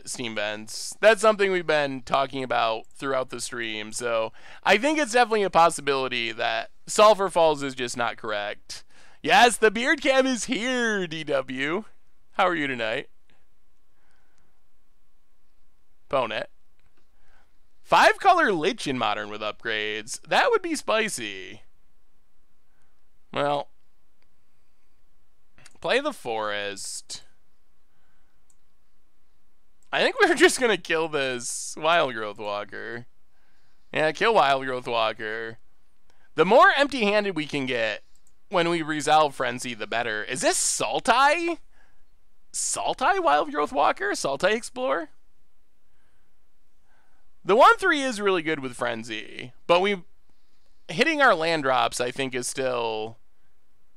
Steam Vents. That's something we've been talking about throughout the stream, so I think it's definitely a possibility that Sulfur Falls is just not correct. Yes, the beard cam is here, DW. How are you tonight? Opponent. 5-color Lich in Modern with upgrades. That would be spicy. Well, play the Forest. I think we're just going to kill this Wild Growth Walker. Yeah, kill Wild Growth Walker. The more empty-handed we can get when we resolve Frenzy, the better. Is this Sultai? Sultai Wild Growth Walker? Sultai Explorer? The 1/3 is really good with Frenzy, but hitting our land drops, I think, is still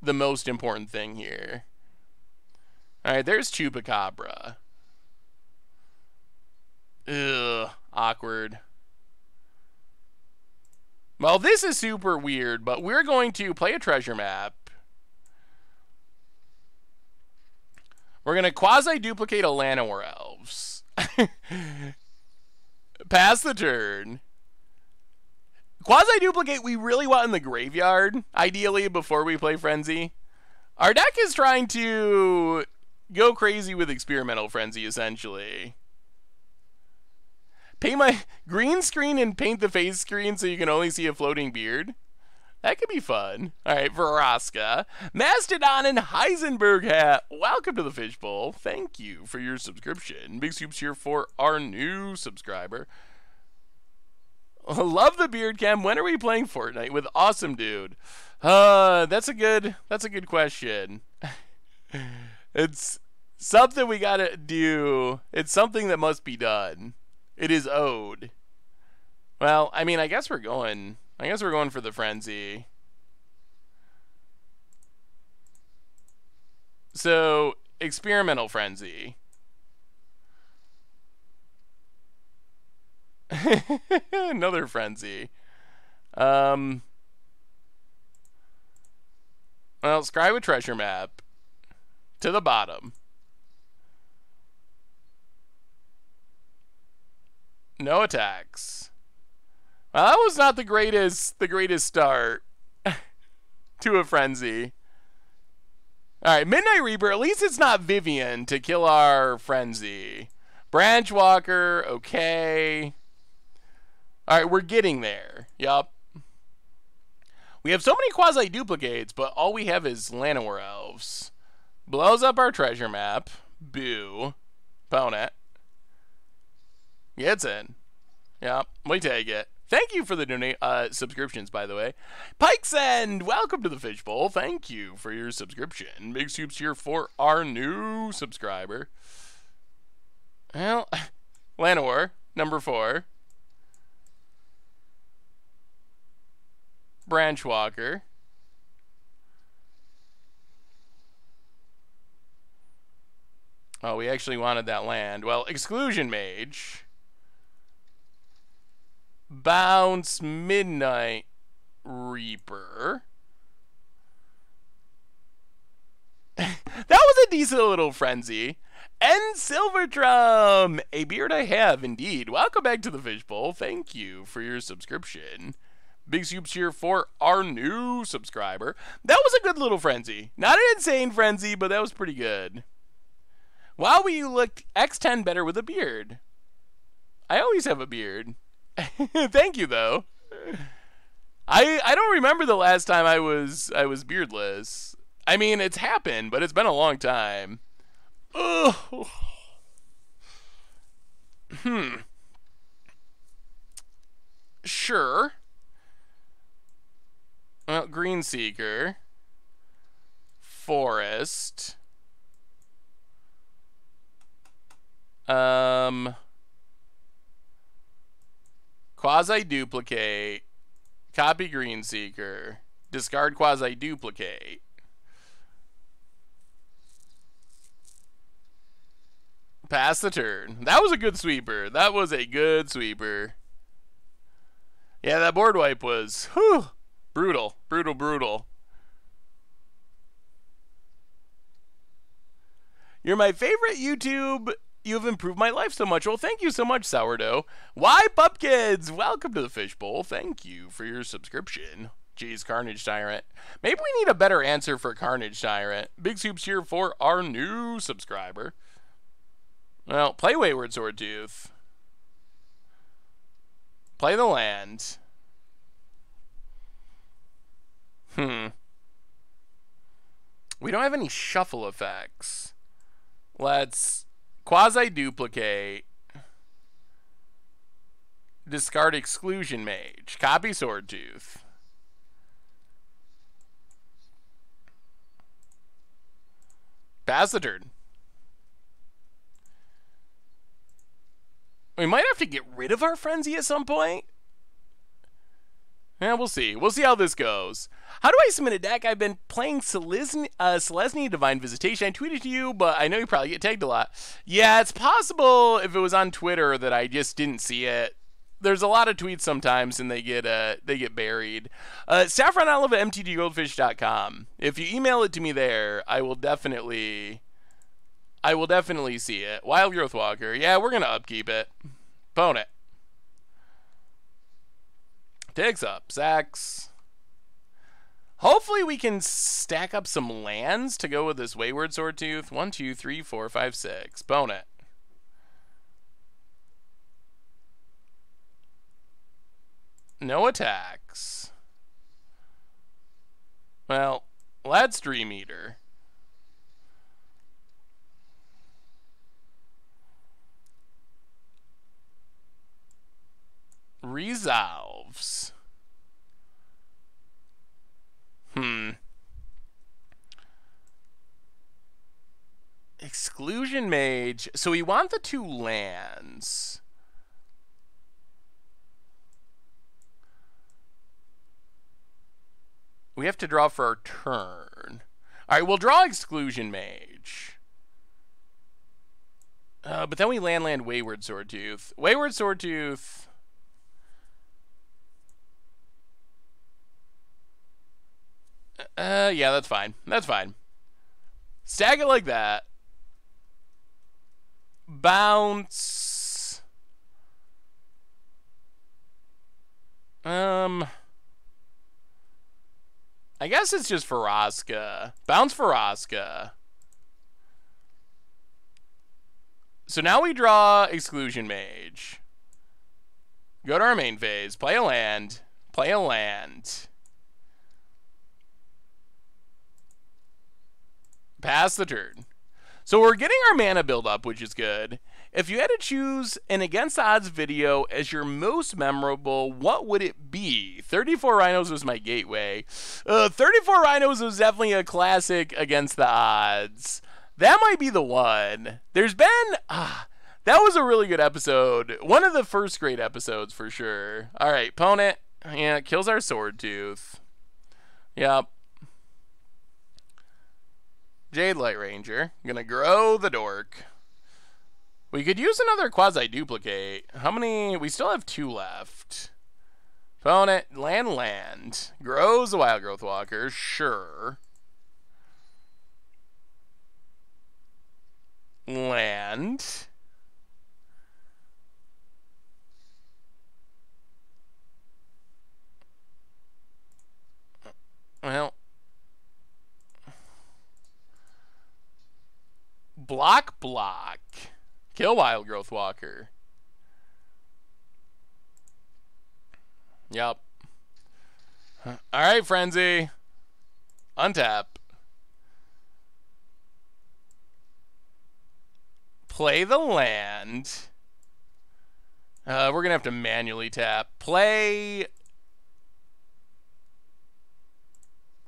the most important thing here. Alright, there's Chupacabra. Ugh, awkward. Well, this is super weird, but we're going to play a treasure map. We're going to quasi-duplicate a Llanowar Elves. Pass the turn. Quasi-duplicate we really want in the graveyard, ideally, before we play Frenzy. Our deck is trying to go crazy with Experimental Frenzy, essentially. Paint my green screen and paint the face screen so you can only see a floating beard. That could be fun. Alright, Veraska. Mastodon and Heisenberg hat. Welcome to the Fishbowl. Thank you for your subscription. Big soups here for our new subscriber. Love the beard cam. When are we playing Fortnite with Awesome Dude? That's a good question. It's something we gotta do. It's something that must be done. It is owed. Well, I mean, I guess we're going for the Frenzy. So, Experimental Frenzy. Another Frenzy. Well, scry with treasure map. To the bottom. No attacks. Well, that was not the greatest start to a frenzy. Alright, Midnight Reaper. At least it's not Vivian to kill our frenzy. Branch Walker, okay. Alright, we're getting there. Yup. We have so many quasi-duplicates, but all we have is Llanowar Elves. Blows up our treasure map. Boo. Opponent. Gets in. Yep, we take it. Thank you for the subscriptions, by the way. Pikes End, welcome to the Fishbowl. Thank you for your subscription. Big soups here for our new subscriber. Well, Llanowar, number 4. Branch Walker. Oh, we actually wanted that land. Well, Exclusion Mage. Bounce Midnight Reaper. That was a decent little frenzy. And Silver Drum, a beard I have indeed. Welcome back to the Fishbowl. Thank you for your subscription. Big soups here for our new subscriber. That was a good little frenzy. Not an insane frenzy, but that was pretty good. Wow, you looked X10 better with a beard. I always have a beard. Thank you, though. I don't remember the last time I was beardless. I mean, it's happened, but it's been a long time. Ugh. Sure. Well, Green Seeker. Forest. Quasi-duplicate. Copy Green Seeker. Discard quasi-duplicate. Pass the turn. That was a good sweeper. That was a good sweeper. Yeah, that board wipe was whew, brutal. Brutal, brutal. You're my favorite YouTube. You've improved my life so much. Well, thank you so much, Sourdough. Why, Pupkids? Welcome to the Fishbowl. Thank you for your subscription. Jeez, Carnage Tyrant. Maybe we need a better answer for Carnage Tyrant. Big soups here for our new subscriber. Well, play Wayward Swordtooth. Play the land. We don't have any shuffle effects. Let's quasi-duplicate. Discard Exclusion Mage. Copy Swordtooth. Pass the turn. We might have to get rid of our frenzy at some point. Yeah, we'll see. We'll see how this goes. How do I submit a deck? I've been playing Selesnya Divine Visitation. I tweeted to you, but I know you probably get tagged a lot. Yeah, it's possible if it was on Twitter that I just didn't see it. There's a lot of tweets sometimes, and they get buried. SaffronOlive at mtggoldfish.com. If you email it to me there, I will definitely see it. Wild Growth Walker. Yeah, we're gonna upkeep it. Opponent. Takes up. Sacks. Hopefully we can stack up some lands to go with this Wayward Swordtooth. 1, 2, 3, 4, 5, 6. Opponent. No attacks. Well, let's Dream Eater. Resolves. Exclusion Mage. So we want the 2 lands. We have to draw for our turn. Alright, we'll draw Exclusion Mage. But then we land Wayward Swordtooth. Wayward Swordtooth. Yeah, that's fine. That's fine. Stack it like that. Bounce. I guess it's just Faraska. Bounce Faraska. So now we draw Exclusion Mage. Go to our main phase. Play a land. Play a land. Pass the turn. So we're getting our mana build up, which is good. If you had to choose an Against the Odds video as your most memorable, what would it be? 34 Rhinos was my gateway. 34 Rhinos was definitely a classic Against the Odds. That might be the one. There's been... that was a really good episode. One of the first great episodes for sure. Alright, opponent. Yeah, kills our Sword Tooth. Yep. Jade Light Ranger. Gonna grow the dork. We could use another Quasi-Duplicate. How many? We still have 2 left. Opponent, land. Grows a Wild Growth Walker. Sure. Land. Well. Block. Kill Wild Growth Walker. Yep. Alright, Frenzy. Untap. Play the land. We're going to have to manually tap. Play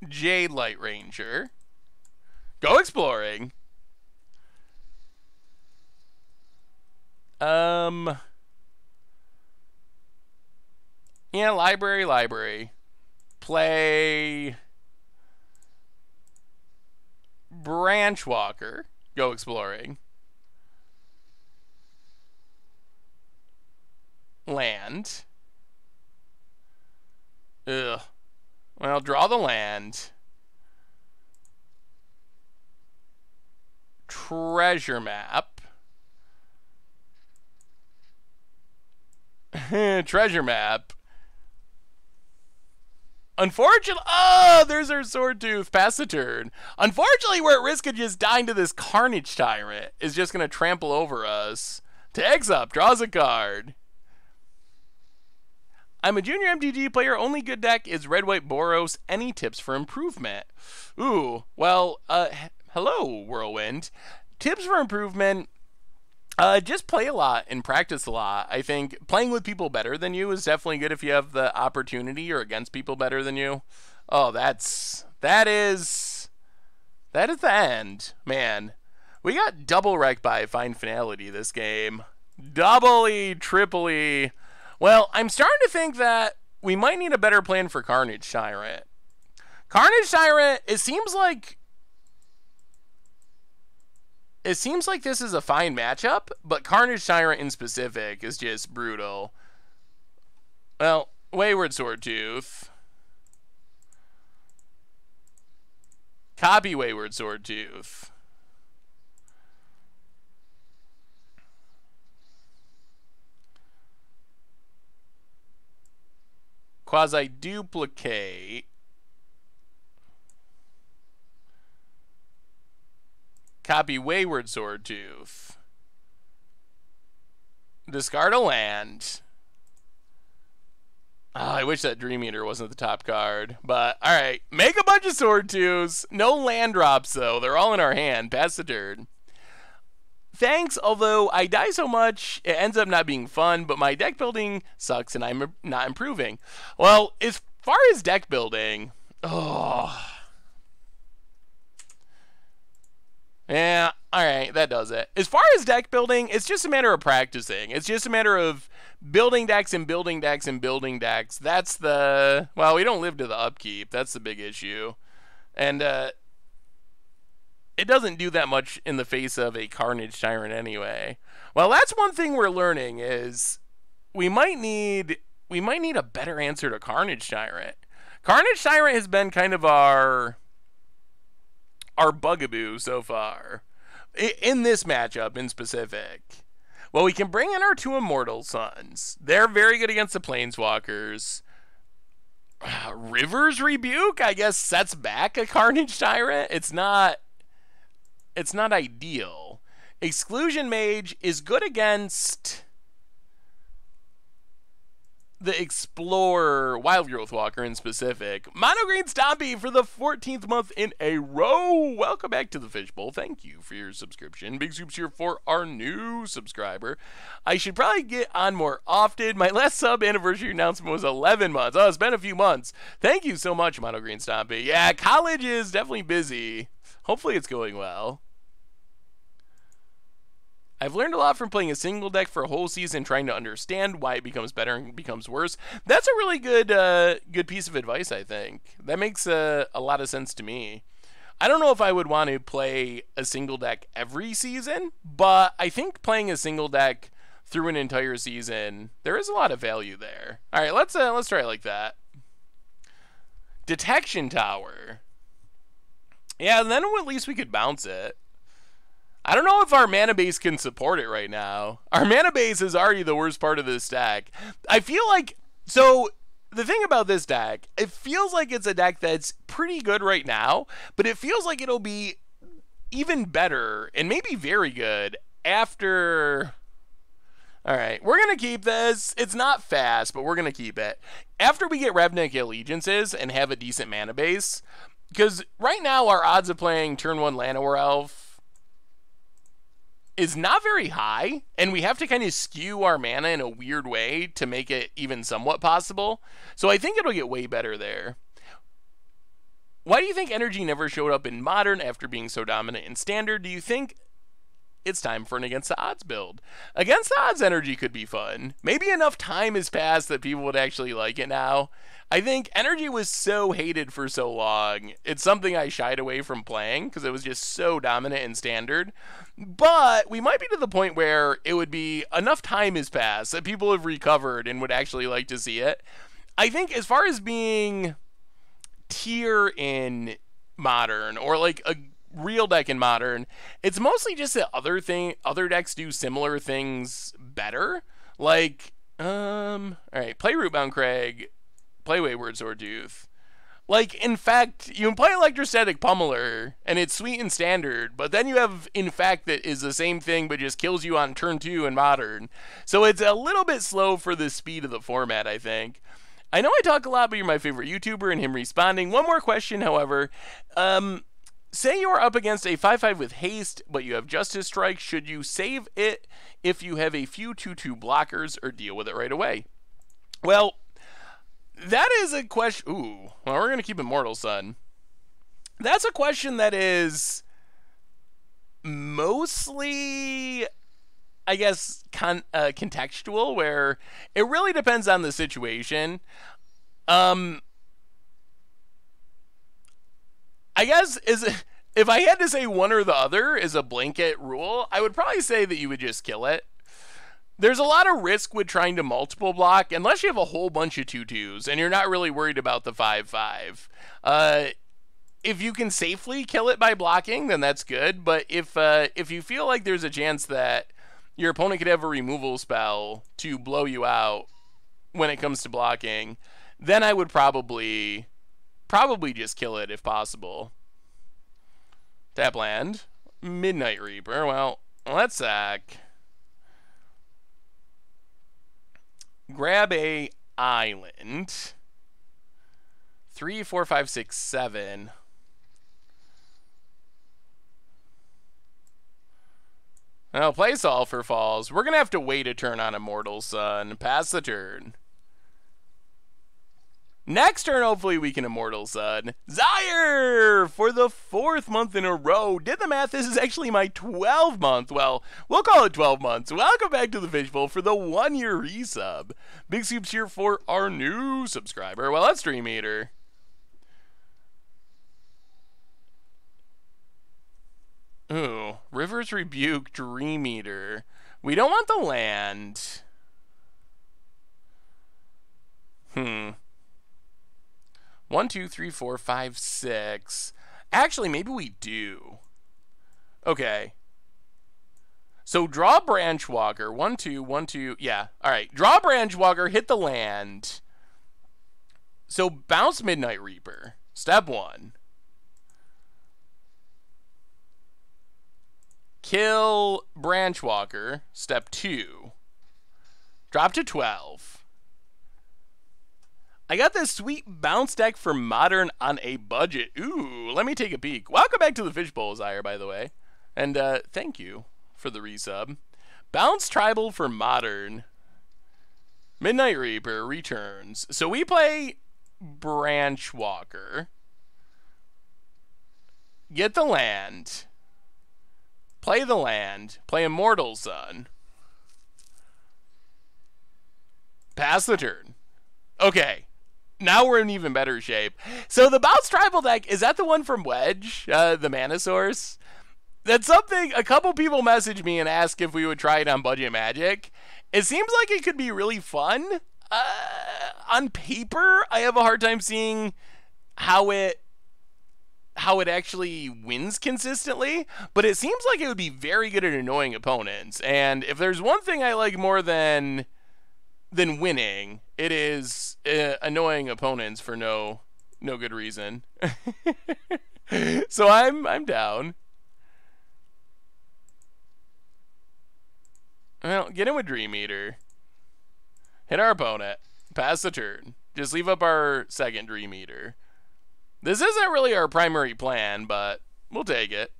Jade Light Ranger. Go exploring. Yeah, library. Play Branch Walker. Go exploring. Land. Ugh. Well, draw the land. Treasure map. Treasure map. Unfortunately, there's our Sword Tooth. Pass the turn. Unfortunately, we're at risk of just dying to this Carnage Tyrant. Is just going to trample over us. Tags up. Draws a card. I'm a junior MTG player. Only good deck is Red White Boros. Any tips for improvement? Ooh, well, hello, Whirlwind. Tips for improvement. Just play a lot and practice a lot. I think playing with people better than you is definitely good if you have the opportunity, or against people better than you. Oh, that is the end, man. We got double wrecked by Fine Finality this game. Doubly, triply. Well, I'm starting to think that we might need a better plan for Carnage Tyrant. Carnage Tyrant, it seems like this is a fine matchup, but Carnage Tyrant in specific is just brutal. Well, Wayward Sword Tooth. Copy Wayward Sword Tooth. Quasi-Duplicate. Copy Wayward Sword Tooth. Discard a land. Oh, I wish that Dream Eater wasn't the top card. But, alright. Make a bunch of Sword Tooths. No land drops, though. They're all in our hand. Pass the turn. Thanks, although I die so much, it ends up not being fun, but my deck building sucks and I'm not improving. Well, as far as deck building... Oh... Yeah, alright, that does it. As far as deck building, it's just a matter of practicing. It's just a matter of building decks and building decks and building decks. That's the... Well, we don't live to the upkeep. That's the big issue. And, it doesn't do that much in the face of a Carnage Tyrant anyway. Well, that's one thing we're learning is we might need a better answer to Carnage Tyrant. Carnage Tyrant has been kind of our bugaboo so far in this matchup in specific. Well, we can bring in our 2 Immortal Sons. They're very good against the Planeswalkers. River's Rebuke, I guess, sets back a Carnage Tyrant. It's not ideal. Exclusion Mage is good against the Explorer Wild Growth Walker in specific. Mono Green Stompy for the 14th month in a row. Welcome back to the Fishbowl. Thank you for your subscription. Big soups here for our new subscriber. I should probably get on more often. My last sub anniversary announcement was 11 months. Oh, it's been a few months. Thank you so much, Mono Green Stompy. Yeah, college is definitely busy. Hopefully it's going well. I've learned a lot from playing a single deck for a whole season, trying to understand why it becomes better and becomes worse. That's a really good piece of advice, I think. That makes a lot of sense to me. I don't know if I would want to play a single deck every season, but I think playing a single deck through an entire season, there is a lot of value there. All right, let's try it like that. Detection Tower. Yeah, then at least we could bounce it. I don't know if our mana base can support it right now. Our mana base is already the worst part of this deck. I feel like, so the thing about this deck, it feels like it's a deck that's pretty good right now, but it feels like it'll be even better and maybe very good after. All right, we're going to keep this. It's not fast, but we're going to keep it. After we get Ravnik Allegiances and have a decent mana base, because right now our odds of playing turn 1 Llanowar Elf is not very high, and we have to kind of skew our mana in a weird way to make it even somewhat possible. So I think it'll get way better there. Why do you think energy never showed up in Modern after being so dominant in Standard? Do you think it's time for an Against the Odds build? Against the Odds energy could be fun. Maybe enough time has passed that people would actually like it now. I think energy was so hated for so long. It's something I shied away from playing because it was just so dominant in Standard. But we might be to the point where it would be enough time has passed that people have recovered and would actually like to see it. I think as far as being tier in Modern or like a real deck in Modern, it's mostly just that other decks do similar things better. Like, all right, play Rootbound Crag, play Wayward Swortooth. Like, in fact, you can play Electrostatic Pummeler, and it's sweet in Standard, but then you have In Fact that is the same thing, but just kills you on turn 2 in Modern. So it's a little bit slow for the speed of the format, I think. I know I talk a lot, but you're my favorite YouTuber, and him responding. One more question, however. Say you are up against a 5/5 with haste, but you have Justice Strike. Should you save it if you have a few 2/2 blockers, or deal with it right away? Well, that is a question. Ooh, well, we're going to keep Immortal Sun. That's a question that is mostly, I guess, contextual, where it really depends on the situation. I guess if I had to say one or the other is a blanket rule, I would probably say that you would just kill it. There's a lot of risk with trying to multiple block, unless you have a whole bunch of 2/2s, and you're not really worried about the 5/5. If you can safely kill it by blocking, then that's good, but if you feel like there's a chance that your opponent could have a removal spell to blow you out when it comes to blocking, then I would probably just kill it if possible. Tap land. Midnight Reaper. Well, let's sack. Grab a island. 3, 4, 5, 6, 7. Now play Sulfur Falls. We're going to have to wait a turn on Immortal Sun. Pass the turn. Next turn, hopefully we can Immortal Sun. Zyre! For the 4th month in a row. Did the math. This is actually my 12th month. Well, we'll call it 12 months. Welcome back to the Fishbowl for the 1-year resub. Big soups here for our new subscriber. Well, that's Dream Eater. Ooh, River's Rebuke, Dream Eater. We don't want the land. 1, 2, 3, 4, 5, 6. Actually, maybe we do. Okay. So draw Branch Walker. 1, 2, 1, 2. 1, 2. Yeah. All right. Draw Branch Walker. Hit the land. So bounce Midnight Reaper. Step 1. Kill Branchwalker. Step 2. Drop to 12. I got this sweet bounce deck for Modern on a budget. Ooh, let me take a peek. Welcome back to the Fishbowl, Zyre, by the way. And thank you for the resub. Bounce Tribal for Modern. Midnight Reaper returns. So we play Branchwalker. Get the land. Play the land. Play Immortal Sun. Pass the turn. Okay. Now we're in even better shape. So the Bounce Tribal deck, is that the one from Wedge? The Mana Source? That's something, a couple people messaged me and asked if we would try it on Budget Magic. It seems like it could be really fun. On paper, I have a hard time seeing how it actually wins consistently, but it seems like it would be very good at annoying opponents. And if there's one thing I like more than winning, it is annoying opponents for no good reason. So I'm down. Well, get in with Dream Eater. Hit our opponent. Pass the turn. Just leave up our second Dream Eater. This isn't really our primary plan, but we'll take it.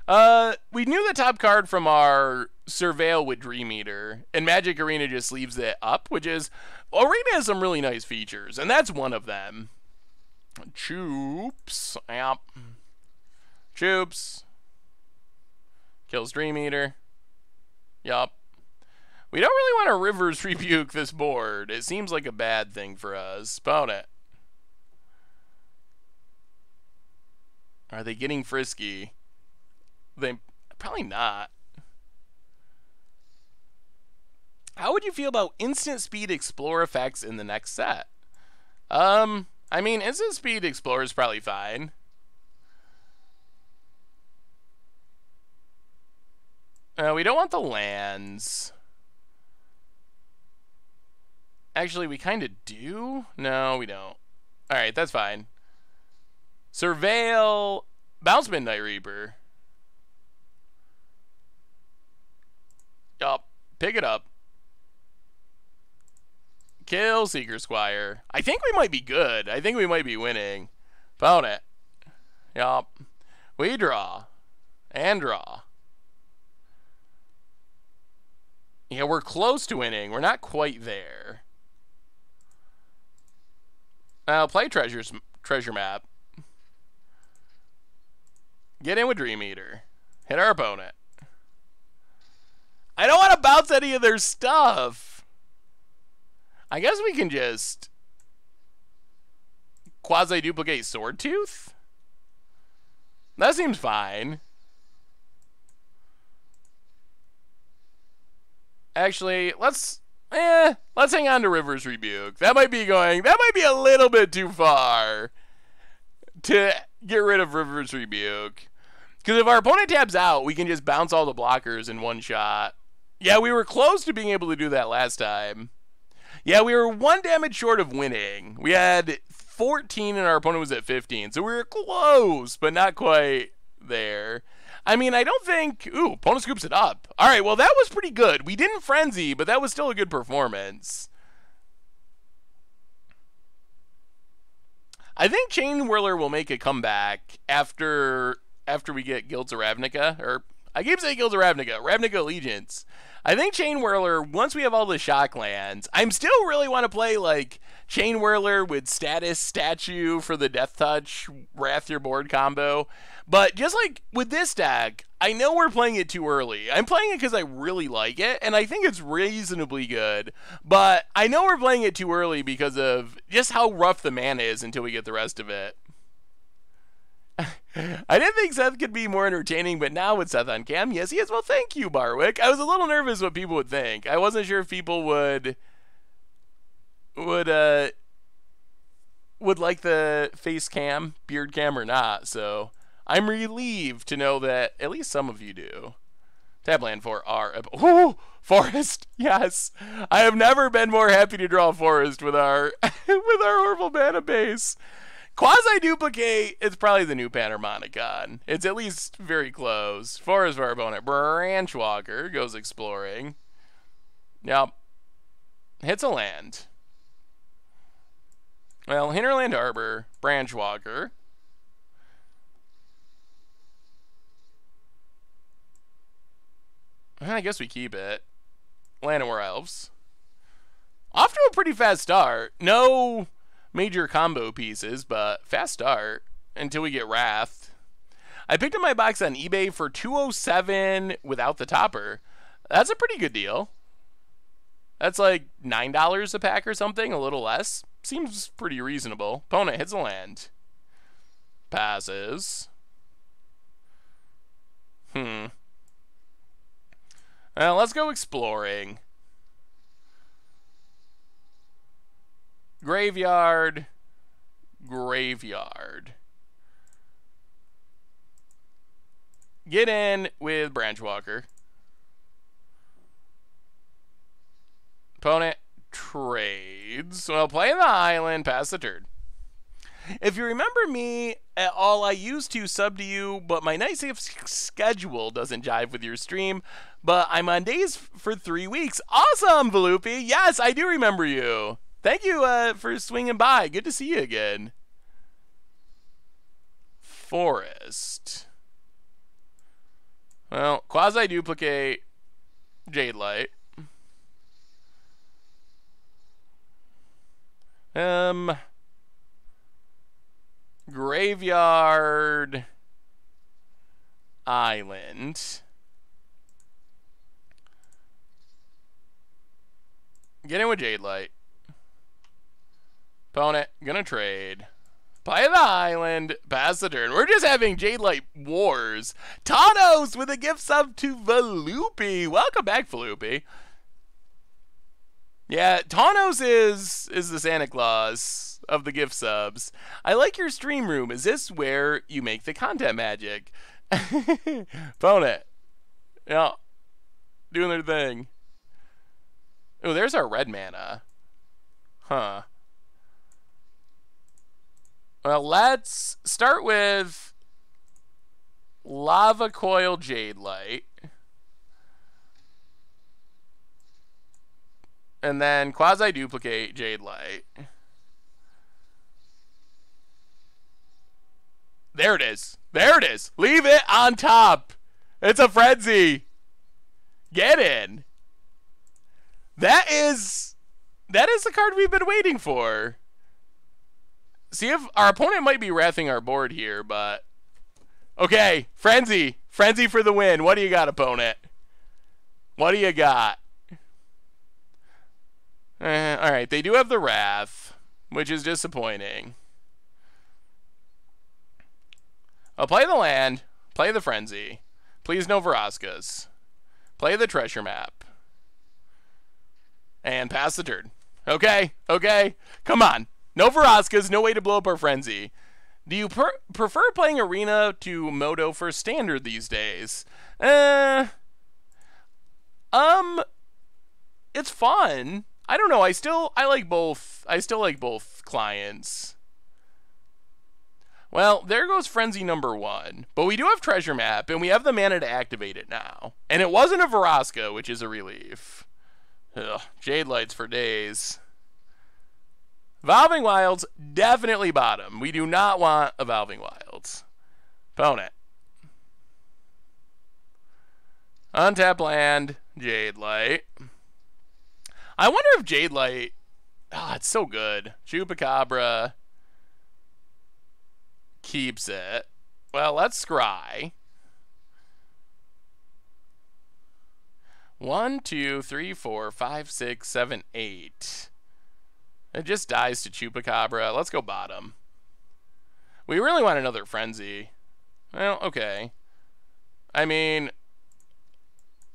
We knew the top card from our Surveil with Dream Eater, and Magic Arena just leaves it up, which is, Arena has some really nice features, and that's one of them. Choops. Yep. Choops. Kills Dream Eater. Yup. We don't really want to Rivers Rebuke this board. It seems like a bad thing for us. Opponent. Are they getting frisky? They probably not. How would you feel about instant speed explore effects in the next set? I mean, instant speed explore is probably fine. We don't want the lands. Actually, we kind of do. No, we don't. All right, that's fine. Surveil, bounce Midnight Reaper. Yup, pick it up. Kill Seeker Squire. I think we might be good. I think we might be winning. Opponent. Yup. We draw. And draw. Yeah, we're close to winning. We're not quite there. I'll play treasure map. Get in with Dream Eater. Hit our opponent. I don't want to bounce any of their stuff. I guess we can just quasi-duplicate Sword Tooth. That seems fine. Actually, let's hang on to Rivers Rebuke. That might be a little bit too far to get rid of Rivers Rebuke. Because if our opponent taps out, we can just bounce all the blockers in one shot. Yeah, we were close to being able to do that last time. Yeah, we were 1 damage short of winning. We had 14 and our opponent was at 15. So we were close, but not quite there. I mean, I don't think... Ooh, opponent scoops it up. All right, well, that was pretty good. We didn't Frenzy, but that was still a good performance. I think Chain Whirler will make a comeback after we get Guilds of Ravnica. Or, I keep saying Guilds of Ravnica. Ravnica Allegiance. I think Chain Whirler, once we have all the shock lands, I'm still really want to play, like, Chain Whirler with Status Statue for the Death Touch, Wrath Your Board combo. But just like with this deck, I know we're playing it too early. I'm playing it because I really like it, and I think it's reasonably good. But I know we're playing it too early because of just how rough the mana is until we get the rest of it. I didn't think Seth could be more entertaining, but now with Seth on cam, yes, he is. Well, thank you, Barwick. I was a little nervous what people would think. I wasn't sure if people would like the face cam, beard cam, or not. So I'm relieved to know that at least some of you do. Tap land for our... Ooh! Forest! Yes! I have never been more happy to draw a forest with our with our Orville mana base. Quasi-duplicate is probably the new Panharmonicon. It's at least very close. Forest for our opponent. Branch Walker goes exploring. Yep. Hits a land. Well, Hinterland Harbor, Branch Walker. I guess we keep it. Llanowar Elves. Off to a pretty fast start. No major combo pieces, but fast start until we get Wrath. I picked up my box on eBay for $207 without the topper. That's a pretty good deal. That's like $9 a pack or something, a little less. Seems pretty reasonable. Opponent hits a land. Passes. Well, let's go exploring. Graveyard. Graveyard. Get in with Branch Walker. Opponent trades. Well, play the island, pass the turn. If you remember me at all, I used to sub to you, but my night shift schedule doesn't jive with your stream. But I'm on days for 3 weeks. Awesome, Valupi. Yes, I do remember you. Thank you for swinging by. Good to see you again. Forest. Well, quasi-duplicate Jade Light. Graveyard Island. Get in with Jade Light. Opponent, gonna trade. Play the island, pass the turn. We're just having Jade Light wars. Tanos with a gift sub to Valupi. Welcome back, Valupi. Yeah, Tanos is the Santa Claus of the gift subs. I like your stream room. Is this where you make the content magic? Opponent. Yeah. Doing their thing. Oh, there's our red mana. Huh. Well, let's start with Lava Coil Jade Light. And then quasi-duplicate Jade Light. There it is. There it is. Leave it on top. It's a frenzy. Get in. That is the card we've been waiting for. See if our opponent might be wrathing our board here, but okay, Frenzy. Frenzy for the win. What do you got, opponent? What do you got? Alright, they do have the Wrath, which is disappointing. I'll play the land, play the Frenzy. Please no Veraskas. Play the Treasure Map. And pass the turn. Okay, okay. Come on. No Veraskas, no way to blow up our Frenzy. Do you prefer playing Arena to Moto for Standard these days? It's fun. I don't know. I like both. I still like both clients. Well, there goes Frenzy number 1. But we do have Treasure Map, and we have the mana to activate it now. And it wasn't a Veraska, which is a relief. Ugh, Jade Lights for days. Evolving Wilds, definitely bottom. We do not want Evolving Wilds. Opponent. Untap land, Jade Light. I wonder if Jade Light... Ah, it's so good. Chupacabra keeps it. Well, let's scry. 1, 2, 3, 4, 5, 6, 7, 8. It just dies to Chupacabra. Let's go bottom. We really want another Frenzy. Well, okay. I mean,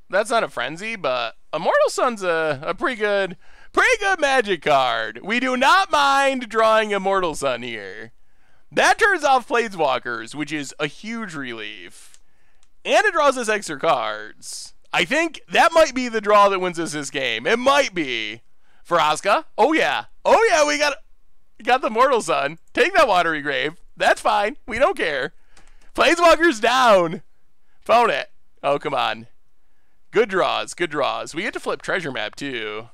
that's not a Frenzy, but Immortal Sun's a pretty good magic card. We do not mind drawing Immortal Sun here. That turns off Planeswalkers, which is a huge relief. And it draws us extra cards. I think that might be the draw that wins us this game. It might be. Vraska. Oh, yeah. Oh, yeah, we got the Mortal Sun. Take that Watery Grave. That's fine. We don't care. Planeswalker's down. Phone it. Oh, come on. Good draws. Good draws. We get to flip Treasure Map, too.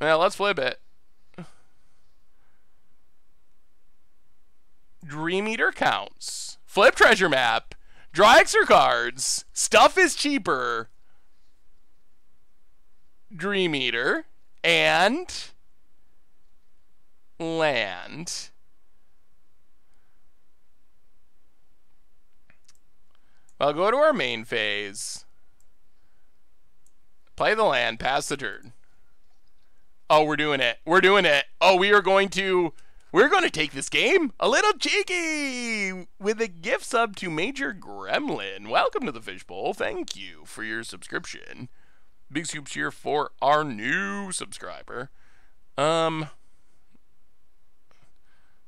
Well, let's flip it. Dream Eater counts. Flip Treasure Map. Draw extra cards. Stuff is cheaper. Dream Eater. And land. I'll go to our main phase. Play the land. Pass the turn. Oh, we're doing it. We're doing it. Oh, we're going to take this game a little cheeky with a gift sub to Major Gremlin. Welcome to the Fishbowl. Thank you for your subscription. Big scoops here for our new subscriber. All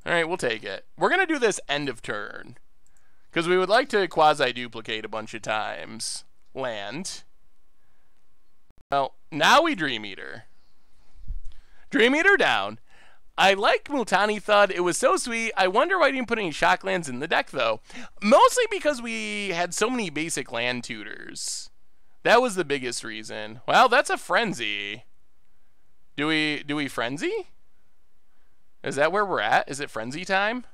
right, we'll take it. We're going to do this end of turn because we would like to quasi-duplicate a bunch of times. Land. Well, now we Dream Eater. Dream Eater down. I like Multani Thud. It was so sweet. I wonder why I didn't put any shock lands in the deck, though. Mostly because we had so many basic land tutors. That was the biggest reason. Well, that's a Frenzy. Do we Frenzy? Is that where we're at? Is it Frenzy time?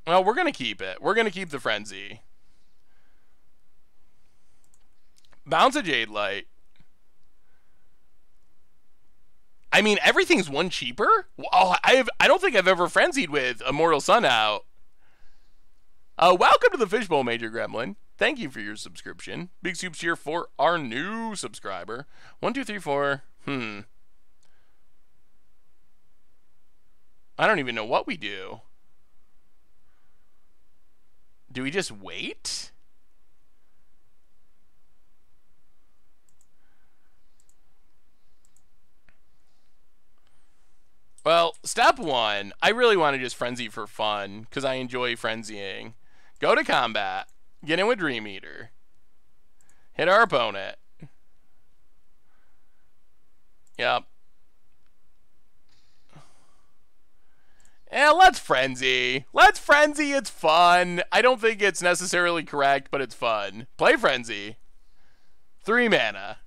Well, we're going to keep it. We're going to keep the Frenzy. Bounce a Jade Light. I mean, everything's one cheaper? Oh, I don't think I've ever frenzied with Immortal Sun out. Welcome to the Fishbowl, Major Gremlin. Thank you for your subscription. Big soups here for our new subscriber. 1, 2, 3, 4. I don't even know what we do. Do we just wait? Well, step one, I really want to just frenzy for fun because I enjoy frenzying. Go to combat, get in with Dream Eater, hit our opponent. Yep. And let's frenzy. Let's frenzy, it's fun. I don't think it's necessarily correct, but it's fun. Play Frenzy. 3 mana.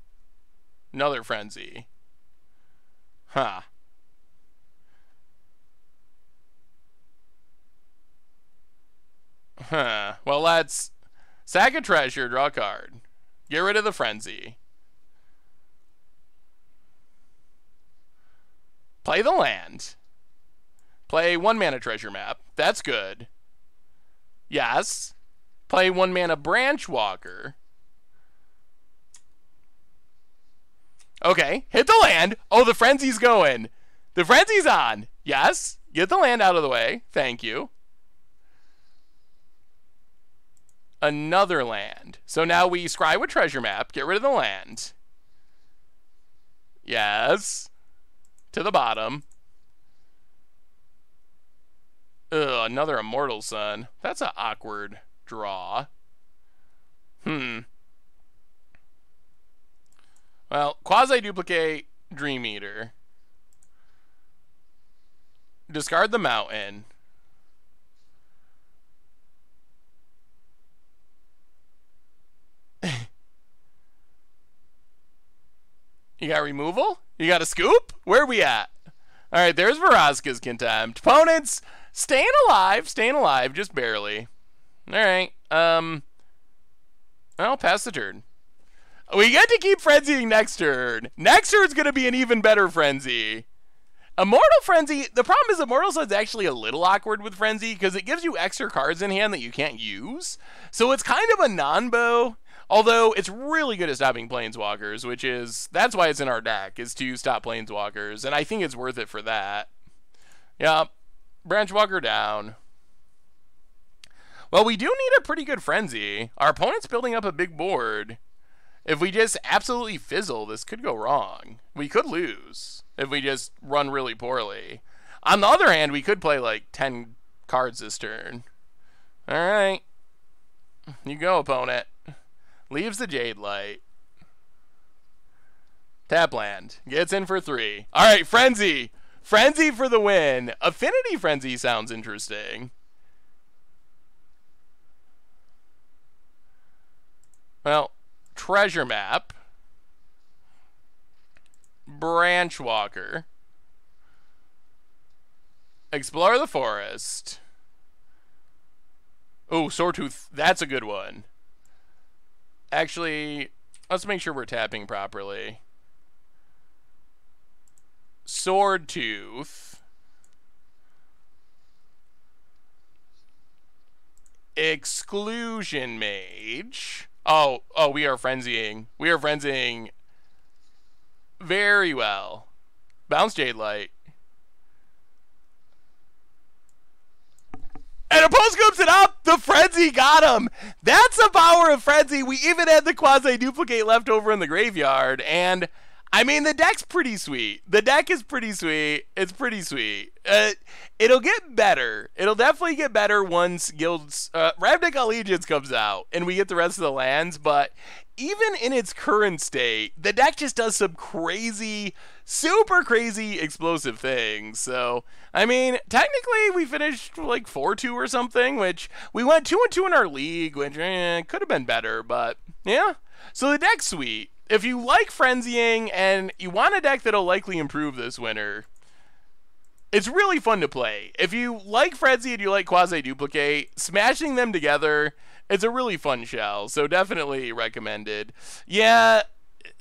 Another Frenzy. Huh. Huh. Well, let's sack a treasure, draw a card. Get rid of the Frenzy. Play the land. Play 1 mana treasure map. That's good. Yes. Play 1 mana branch walker. Okay. Hit the land. Oh, the Frenzy's going. The Frenzy's on. Yes. Get the land out of the way. Thank you. Another land. So now we scry with treasure map. Get rid of the land. Yes. To the bottom. Ugh, another Immortal Sun. That's an awkward draw. Well, quasi-duplicate Dream Eater. Discard the mountain. You got removal? You got a scoop? Where are we at? All right, there's Vraska's Contempt. Opponents staying alive, just barely. All right, well, pass the turn. We get to keep frenzying next turn. Next turn's going to be an even better frenzy. Immortal Frenzy, the problem is Immortal Sun's actually a little awkward with Frenzy because it gives you extra cards in hand that you can't use. So it's kind of a non-bow. Although, it's really good at stopping Planeswalkers, which is, that's why it's in our deck, is to stop Planeswalkers, and I think it's worth it for that. Yep. Branch Walker down. Well, we do need a pretty good Frenzy. Our opponent's building up a big board. If we just absolutely fizzle, this could go wrong. We could lose if we just run really poorly. On the other hand, we could play like 10 cards this turn. All right. You go, opponent. Leaves the Jade Light. Tap land. Gets in for 3. All right, Frenzy. Frenzy for the win. Affinity Frenzy sounds interesting. Well, Treasure Map. Branch Walker. Explore the Forest. Oh, Swordtooth. That's a good one. Actually, let's make sure we're tapping properly. Swordtooth. Exclusion Mage. Oh, we are frenzying. We are frenzying very well. Bounce Jade Light. And opposed scoops it up. The Frenzy got him. That's the power of Frenzy. We even had the Quasi-Duplicate left over in the graveyard. And, I mean, the deck's pretty sweet. The deck is pretty sweet. It's pretty sweet. It'll get better. It'll definitely get better once Guild's Ravnica Allegiance comes out and we get the rest of the lands. But even in its current state, the deck just does some crazy, super crazy explosive things. So, I mean, technically we finished like 4-2 or something, which we went 2-2 in our league, which could have been better, but yeah. So the deck's sweet. If you like frenzying and you want a deck that'll likely improve this winter, it's really fun to play. If you like Frenzy and you like Quasi-Duplicate, smashing them together, it's a really fun shell, so definitely recommended. Yeah,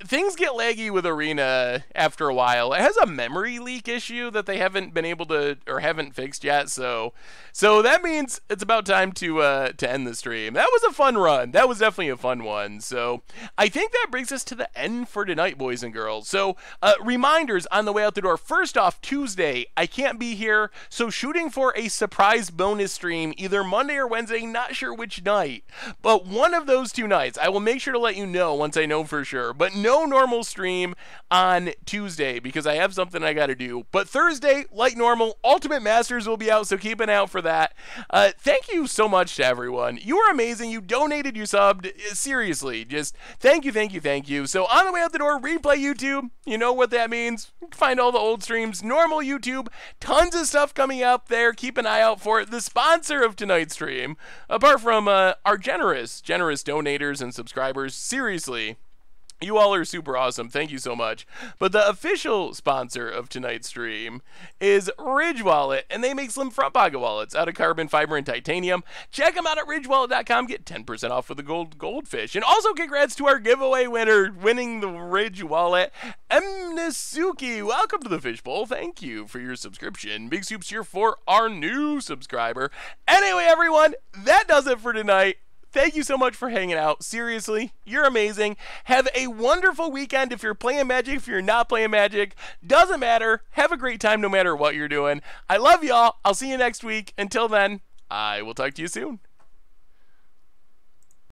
things get laggy with Arena after a while. It has a memory leak issue that they haven't been able to, or haven't fixed yet, so that means it's about time to end the stream. That was a fun run. That was definitely a fun one. So I think that brings us to the end for tonight, boys and girls. So reminders on the way out the door. First off, Tuesday, I can't be here, so shooting for a surprise bonus stream either Monday or Wednesday, not sure which night, but one of those 2 nights. I will make sure to let you know once I know for sure, but no normal stream on Tuesday because I have something I got to do. But Thursday, like normal, Ultimate Masters will be out, so keep an eye out for that. Thank you so much to everyone. You are amazing. You donated, you subbed. Seriously, just thank you, thank you, thank you. So on the way out the door, replay YouTube. You know what that means. Find all the old streams, normal YouTube, tons of stuff coming up there. Keep an eye out for it. The sponsor of tonight's stream, apart from our generous donators and subscribers, seriously, you all are super awesome. Thank you so much. But the official sponsor of tonight's stream is Ridge Wallet, and they make slim front pocket wallets out of carbon fiber and titanium. Check them out at ridgewallet.com. Get 10% off with the goldfish. And also congrats to our giveaway winner winning the Ridge Wallet, Emnisuki. Welcome to the Fishbowl. Thank you for your subscription. Big soups here for our new subscriber. Anyway, everyone, that does it for tonight. Thank you so much for hanging out. Seriously, you're amazing. Have a wonderful weekend if you're playing Magic, if you're not playing Magic. Doesn't matter. Have a great time no matter what you're doing. I love y'all. I'll see you next week. Until then, I will talk to you soon.